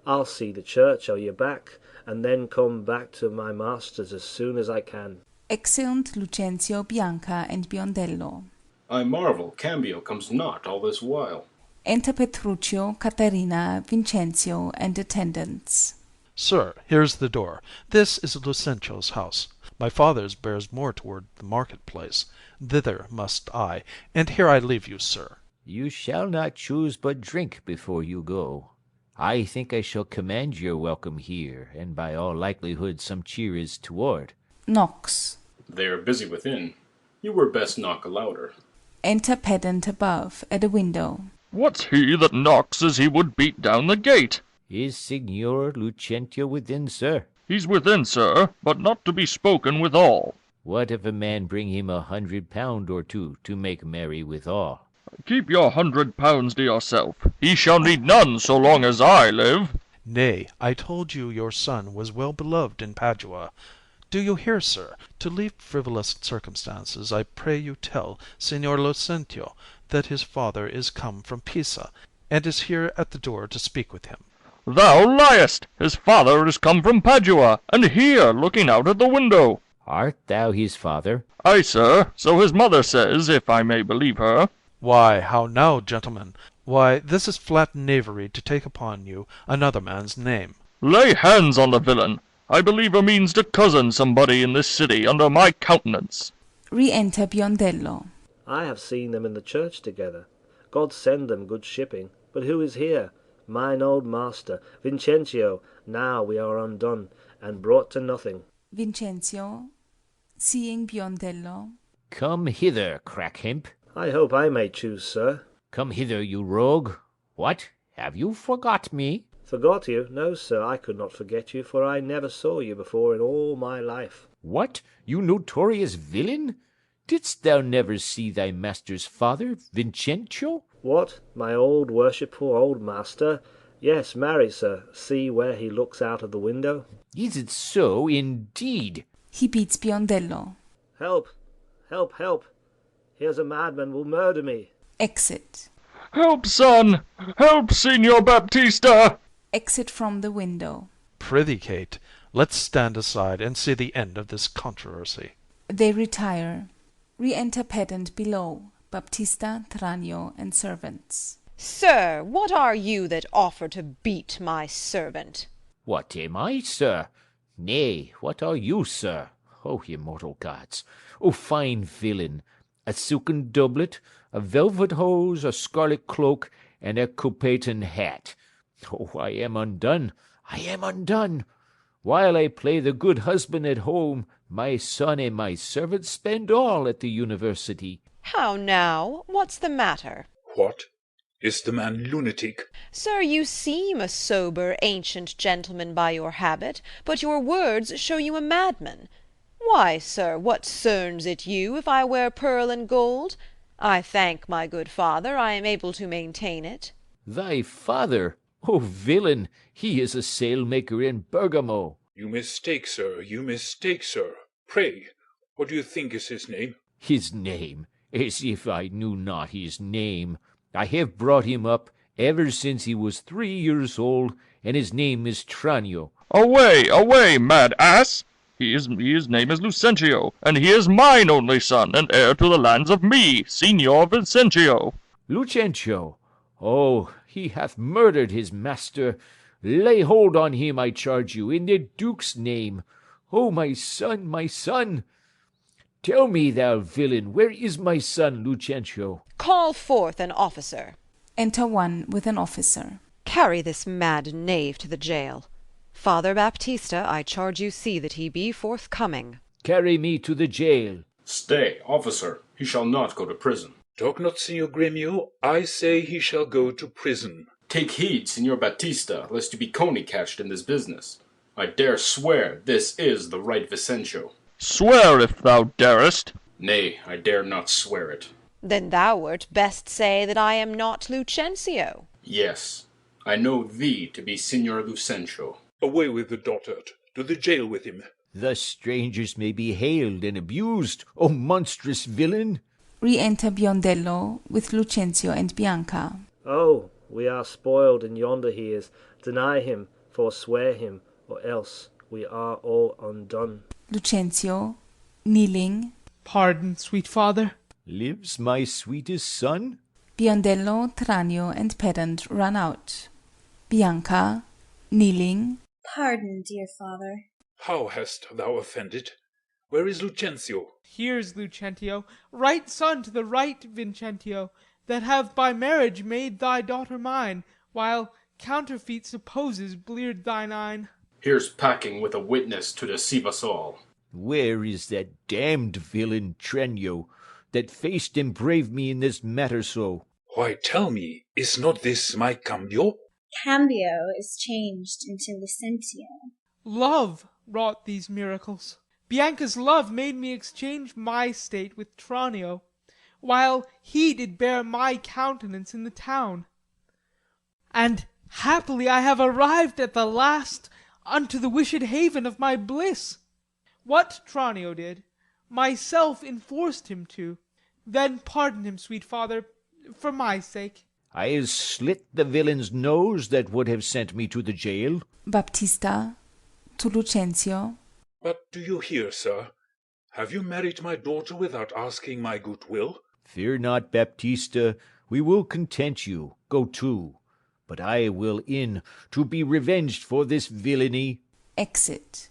I'll see the church o' your back, and then come back to my master's as soon as I can. Exeunt Lucentio, Bianca, and Biondello. I marvel Cambio comes not all this while. Enter Petruchio, Caterina, Vincentio, and attendants. Sir, here's the door. This is Lucentio's house. My father's bears more toward the market-place. Thither must I, and here I leave you, sir. You shall not choose but drink before you go. I think I shall command your welcome here, and by all likelihood some cheer is toward. Knocks. They are busy within. You were best knock louder. Enter pedant above, at a window. What's he that knocks as he would beat down the gate? Is Signor Lucentio within, sir? He's within, sir, but not to be spoken withal. What if a man bring him £100 or two to make merry withal? Keep your £100 to yourself. He shall need none so long as I live. Nay, I told you your son was well beloved in Padua. Do you hear, sir? To leave frivolous circumstances, I pray you tell Signor Lucentio that his father is come from Pisa, and is here at the door to speak with him. Thou liest! His father is come from Padua, and here, looking out at the window. Art thou his father? Ay, sir, so his mother says, if I may believe her. Why, how now, gentlemen? Why, this is flat knavery to take upon you another man's name. Lay hands on the villain. I believe he means to cozen somebody in this city under my countenance. Re-enter Biondello. I have seen them in the church together. God send them good shipping. But who is here? Mine old master, Vincentio. Now we are undone, and brought to nothing. Vincentio, seeing Biondello. Come hither, crack-hemp. I hope I may choose, sir. Come hither, you rogue. What? Have you forgot me? Forgot you? No, sir, I could not forget you, for I never saw you before in all my life. What, you notorious villain? Didst thou never see thy master's father, Vincentio? What, my old worshipful old master? Yes, marry, sir, see where he looks out of the window. Is it so, indeed? He beats Biondello. Help! Help! Help! Here's a madman will murder me. Exit. Help, son! Help, Signor Baptista! Exit from the window. Prithee, Kate, let's stand aside and see the end of this controversy. They retire. Re-enter pedant below, Baptista, Tranio, and servants. Sir, what are you that offer to beat my servant? What am I, sir? Nay, what are you, sir? O immortal gods! O fine villain! A silken doublet, a velvet hose, a scarlet cloak, and a Copaton hat. Oh, I am undone! I am undone! While I play the good husband at home, my son and my servant spend all at the university. How now? What's the matter? What? Is the man lunatic? Sir, you seem a sober, ancient gentleman by your habit, but your words show you a madman. Why, sir, what cerns it you if I wear pearl and gold? I thank my good father I am able to maintain it. Thy father? O villain, he is a sailmaker in Bergamo. You mistake, sir, you mistake, sir. Pray, what do you think is his name? His name? As if I knew not his name. I have brought him up ever since he was 3 years old, and his name is Tranio. Away, away, mad ass! His name is Lucentio, and he is mine only son, and heir to the lands of me, Signor Vincentio. Lucentio! Oh, he hath murdered his master. Lay hold on him, I charge you, in the Duke's name. Oh, my son, my son! Tell me, thou villain, where is my son, Lucentio? Call forth an officer. Enter one with an officer. Carry this mad knave to the jail. Father Baptista, I charge you see that he be forthcoming. Carry me to the jail. Stay, officer, he shall not go to prison. Talk not, Signor Gremio, I say he shall go to prison. Take heed, Signor Baptista, lest you be coney-catched in this business. I dare swear this is the right Vicencio. Swear if thou darest. Nay, I dare not swear it. Then thou wert best say that I am not Lucentio. Yes, I know thee to be Signor Lucentio. Away with the dotard, to the jail with him. Thus strangers may be hailed and abused, O monstrous villain! Re-enter Biondello with Lucentio and Bianca. Oh, we are spoiled, and yonder he is. Deny him, forswear him, or else we are all undone. Lucentio, kneeling. Pardon, sweet father. Lives my sweetest son? Biondello, Tranio, and pedant run out. Bianca, kneeling. Pardon, dear father. How hast thou offended? Where is Lucentio? Here's Lucentio, right son to the right Vincentio, that have by marriage made thy daughter mine, while counterfeit supposes bleared thine eyne. Here's packing with a witness to deceive us all. Where is that damned villain Tranio? that faced and braved me in this matter so. Why, tell me, is not this my cambio? Cambio is changed into licentio. Love wrought these miracles. Bianca's love made me exchange my state with Tranio, while he did bear my countenance in the town. And happily I have arrived at the last unto the wished haven of my bliss. What Tranio did, myself enforced him to. Then pardon him, sweet father, for my sake. I has slit the villain's nose that would have sent me to the jail. Baptista to Lucentio. But do you hear, sir? Have you married my daughter without asking my good will? Fear not, Baptista, we will content you. Go to. But I will in, to be revenged for this villainy. Exit.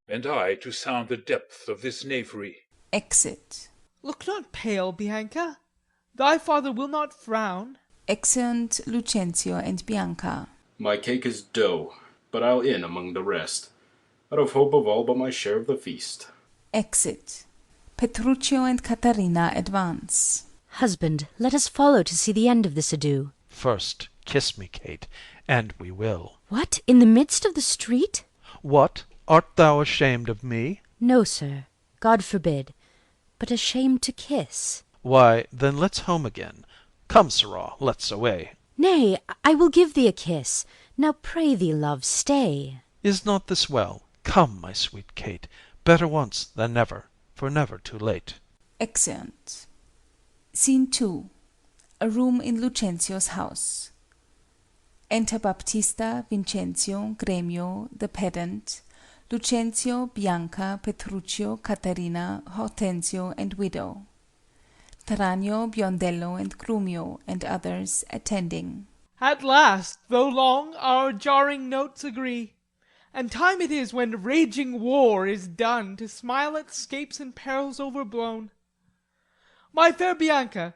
And I to sound the depth of this knavery. Exit. Look not pale, Bianca. Thy father will not frown. Exeunt Lucentio and Bianca. My cake is dough, but I'll in among the rest, out of hope of all but my share of the feast. Exit. Petruchio and Caterina advance. Husband, let us follow to see the end of this ado. First, kiss me, Kate, and we will. What, in the midst of the street? What? Art thou ashamed of me? No, sir, God forbid, but ashamed to kiss. Why, then let's home again. Come, sirrah, let's away. Nay, I will give thee a kiss. Now pray thee, love, stay. Is not this well? Come, my sweet Kate, better once than never, for never too late. Exeunt. Scene 2. A room in Lucentio's house. Enter Baptista, Vincenzio, Gremio, the pedant, Lucentio, Bianca, Petruchio, Caterina, Hortensio, and widow. Tranio, Biondello, and Grumio, and others attending. At last, though long, our jarring notes agree. And time it is when raging war is done to smile at scapes and perils overblown. My fair Bianca,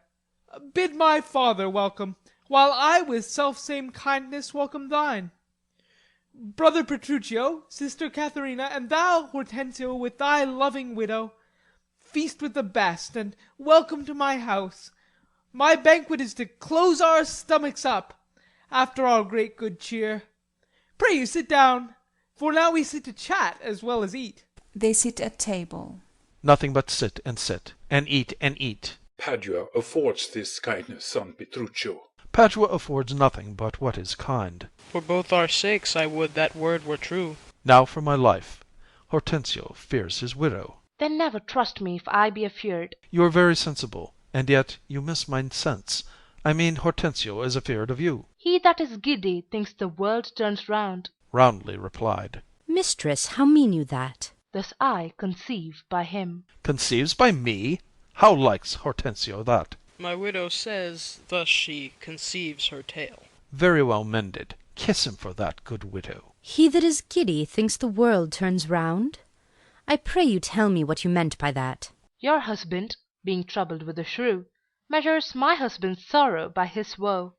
bid my father welcome, while I with self-same kindness welcome thine. Brother Petruchio, sister Katharina, and thou, Hortensio, with thy loving widow, feast with the best, and welcome to my house. My banquet is to close our stomachs up, after our great good cheer. Pray you sit down, for now we sit to chat as well as eat. They sit at table. Nothing but sit, and eat, and eat. Padua affords this kindness, son Petruchio. Padua affords nothing but what is kind. For both our sakes I would that word were true. Now for my life. Hortensio fears his widow. Then never trust me if I be afeard. You are very sensible, and yet you miss my sense. I mean Hortensio is afeard of you. He that is giddy thinks the world turns round. Roundly replied. Mistress, how mean you that? Thus I conceive by him. Conceives by me? How likes Hortensio that? My widow says thus she conceives her tale. Very well mended. Kiss him for that, good widow. He that is giddy thinks the world turns round? I pray you tell me what you meant by that. Your husband, being troubled with a shrew, measures my husband's sorrow by his woe.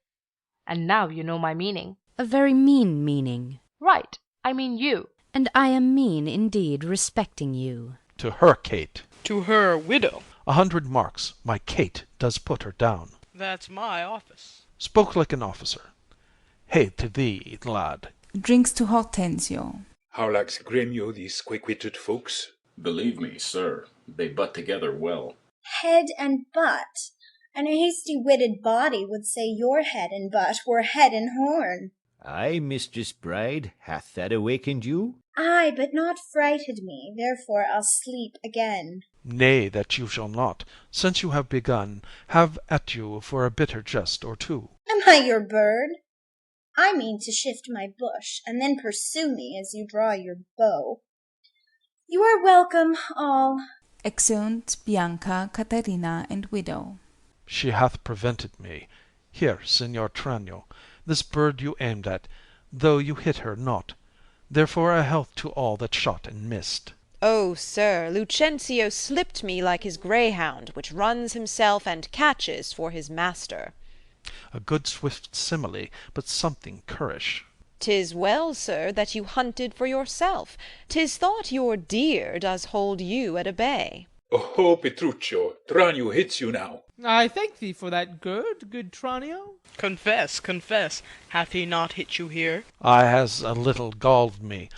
And now you know my meaning. A very mean meaning. Right, I mean you. And I am mean indeed, respecting you. To her, Kate. To her widow. 100 marks. My Kate does put her down. That's my office. Spoke like an officer. Hey to thee, lad. Drinks to Hortensio. How likes Gremio these quick-witted folks? Believe me, sir, they butt together well. Head and butt. And a hasty-witted body would say your head and butt were head and horn. Ay, Mistress Bride, hath that awakened you? Ay, but not frighted me, therefore I'll sleep again. Nay, that you shall not, since you have begun, have at you for a bitter jest or two. Am I your bird? I mean to shift my bush, and then pursue me as you draw your bow. You are welcome, all. Exeunt Bianca, Caterina, and widow. She hath prevented me. Here, Signor Tranio, this bird you aimed at, though you hit her not. Therefore a health to all that shot and missed. Oh, sir, Lucentio slipped me like his greyhound, which runs himself and catches for his master. A good swift simile, but something currish. 'Tis well, sir, that you hunted for yourself. 'Tis thought your deer does hold you at a bay. Oh, Petruccio, Tranio hits you now. I thank thee for that good Tranio. Confess, confess, hath he not hit you here? I has a little galled me,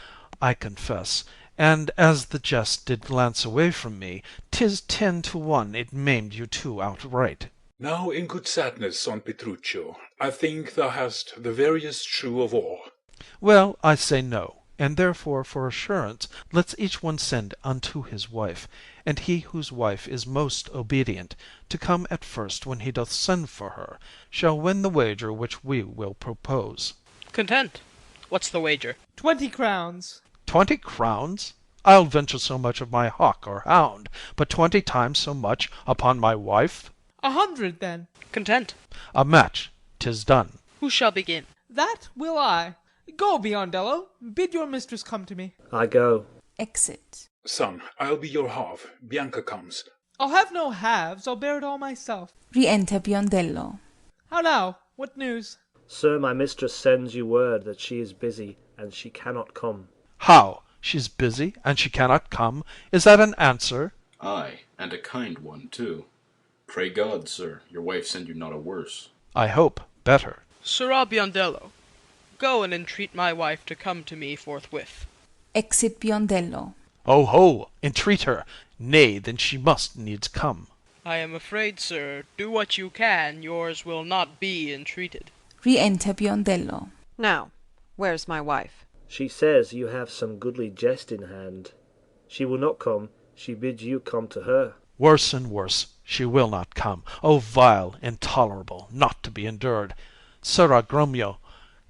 I confess, and as the jest did glance away from me, 'tis 10 to 1 it maimed you two outright. Now in good sadness, son Petruccio, I think thou hast the veriest shrew of all. Well, I say no, and therefore for assurance let's each one send unto his wife, and he whose wife is most obedient, to come at first when he doth send for her, shall win the wager which we will propose. Content. What's the wager? 20 crowns. 20 crowns? I'll venture so much of my hawk or hound, but 20 times so much upon my wife? 100 then. Content. A match, 'tis done. Who shall begin? That will I. Go, Biondello, bid your mistress come to me. I go. Exit. Son, I'll be your half. Bianca comes. I'll have no halves, I'll bear it all myself. Re-enter Biondello. How now? What news? Sir, my mistress sends you word that she is busy, and she cannot come. How? She's busy, and she cannot come? Is that an answer? Ay, and a kind one, too. Pray God, sir, your wife send you not a worse. I hope better. Sirrah Biondello, go and entreat my wife to come to me forthwith. Exit Biondello. Oh ho! Entreat her! Nay, then she must needs come. I am afraid, sir, do what you can, yours will not be entreated. Re-enter Biondello. Now, where's my wife? She says you have some goodly jest in hand. She will not come, she bids you come to her. Worse and worse, she will not come. O vile, intolerable, not to be endured! Sirrah Grumio,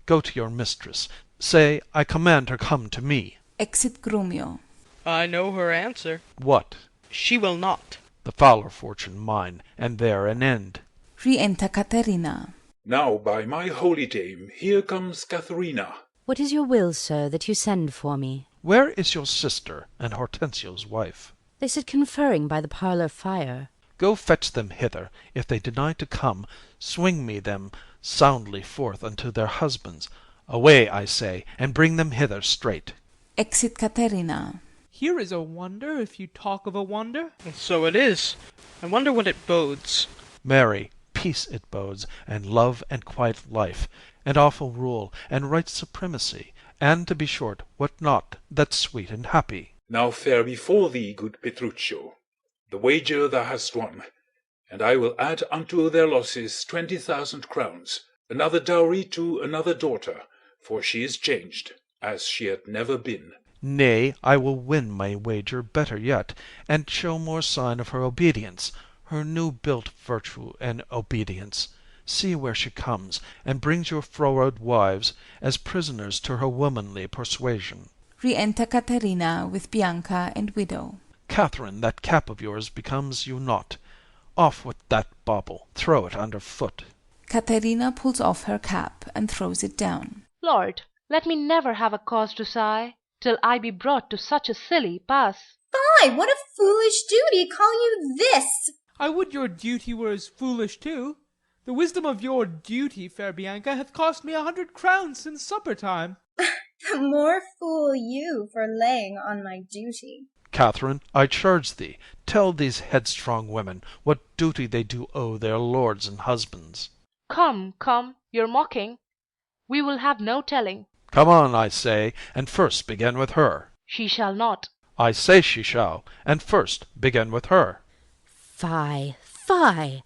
go to your mistress. Say, I command her come to me. Exit Grumio. I know her answer. What? She will not. The fouler fortune mine, and there an end. Re-enter Caterina. Now, by my holy dame, here comes Katharina. What is your will, sir, that you send for me? Where is your sister and Hortensio's wife? They sit conferring by the parlour fire. Go fetch them hither. If they deny to come, swing me them soundly forth unto their husbands. Away, I say, and bring them hither straight. Exit Caterina. Here is a wonder, if you talk of a wonder. So it is. I wonder what it bodes. Marry, peace it bodes, and love and quiet life, and awful rule, and right supremacy, and to be short, what not that's sweet and happy. Now fair before thee, good Petruccio. The wager thou hast won, and I will add unto their losses 20,000 crowns, another dowry to another daughter, for she is changed, as she had never been. Nay, I will win my wager better yet, and show more sign of her obedience, her new-built virtue and obedience. See where she comes, and brings your froward wives as prisoners to her womanly persuasion. Re-enter Caterina with Bianca and widow. Catherine, that cap of yours becomes you not. Off with that bauble, throw it under foot. Caterina pulls off her cap and throws it down. Lord, let me never have a cause to sigh, till I be brought to such a silly pass. Fie! What a foolish duty call you this! I would your duty were as foolish too. The wisdom of your duty, fair Bianca, hath cost me 100 crowns since supper time. The more fool you for laying on my duty. Catherine, I charge thee, tell these headstrong women what duty they do owe their lords and husbands. Come, come, you're mocking. We will have no telling. Come on, I say, and first begin with her. She shall not. I say she shall, and first begin with her. Fie, fie!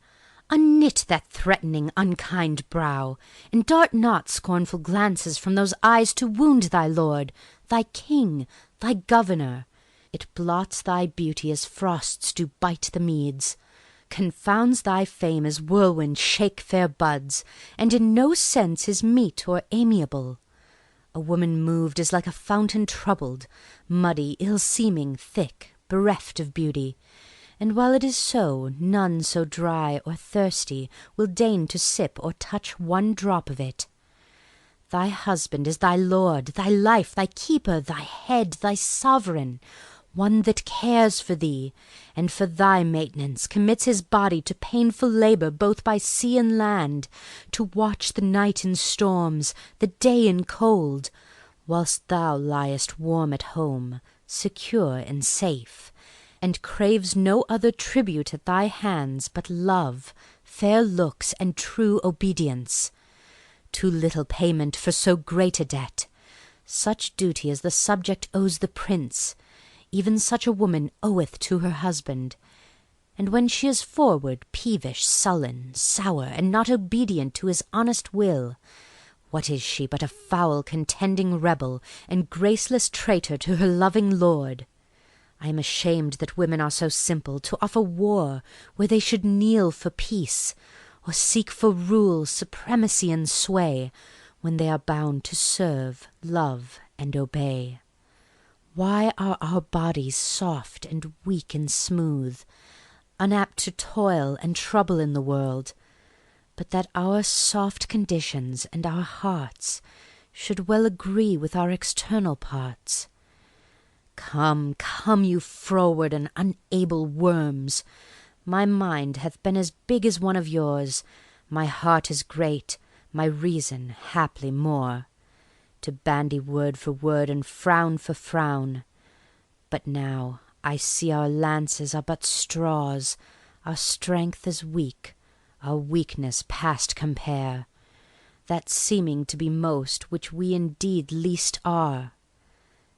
Unknit that threatening, unkind brow, and dart not scornful glances from those eyes to wound thy lord, thy king, thy governor. It blots thy beauty as frosts do bite the meads, confounds thy fame as whirlwinds shake fair buds, and in no sense is meet or amiable. A woman moved is like a fountain troubled, muddy, ill-seeming, thick, bereft of beauty. And while it is so, none so dry or thirsty will deign to sip or touch one drop of it. Thy husband is thy lord, thy life, thy keeper, thy head, thy sovereign, one that cares for thee, and for thy maintenance commits his body to painful labour both by sea and land, to watch the night in storms, the day in cold, whilst thou liest warm at home, secure and safe, and craves no other tribute at thy hands but love, fair looks, and true obedience. Too little payment for so great a debt. Such duty as the subject owes the prince, even such a woman oweth to her husband. And when she is forward, peevish, sullen, sour, and not obedient to his honest will, what is she but a foul contending rebel, and graceless traitor to her loving lord? I am ashamed that women are so simple, to offer war where they should kneel for peace, or seek for rule, supremacy, and sway, when they are bound to serve, love, and obey. Why are our bodies soft and weak and smooth, unapt to toil and trouble in the world, but that our soft conditions and our hearts should well agree with our external parts? Come, come, you froward and unable worms! My mind hath been as big as one of yours, my heart is great, my reason haply more, to bandy word for word and frown for frown. But now I see our lances are but straws, our strength is weak, our weakness past compare, that seeming to be most which we indeed least are.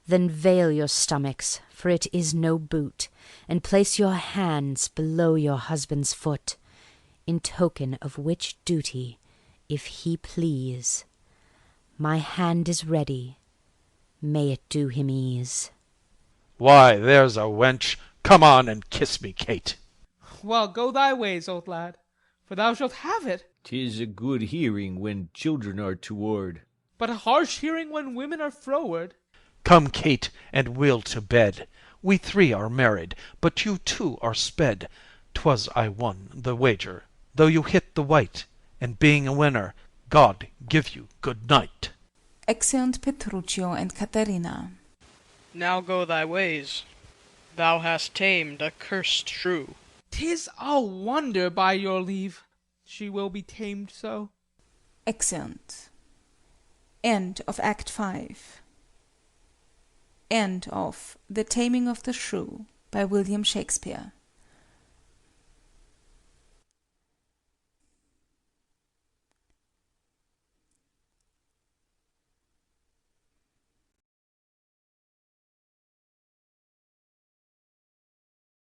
Then veil your stomachs, for it is no boot, and place your hands below your husband's foot, in token of which duty, if he please, my hand is ready, may it do him ease. Why, there's a wench. Come on and kiss me, Kate. Well, go thy ways, old lad, for thou shalt have it. 'Tis a good hearing when children are toward, But a harsh hearing when women are froward. Come, Kate, and we'll to bed. We three are married, but you two are sped. 'Twas I won the wager, though you hit the white, and being a winner, God give you good night. Exeunt Petruchio and Katharina. Now go thy ways. Thou hast tamed a cursed shrew. 'Tis a wonder, by your leave, she will be tamed so. Exeunt. End of Act 5. End of The Taming of the Shrew by William Shakespeare.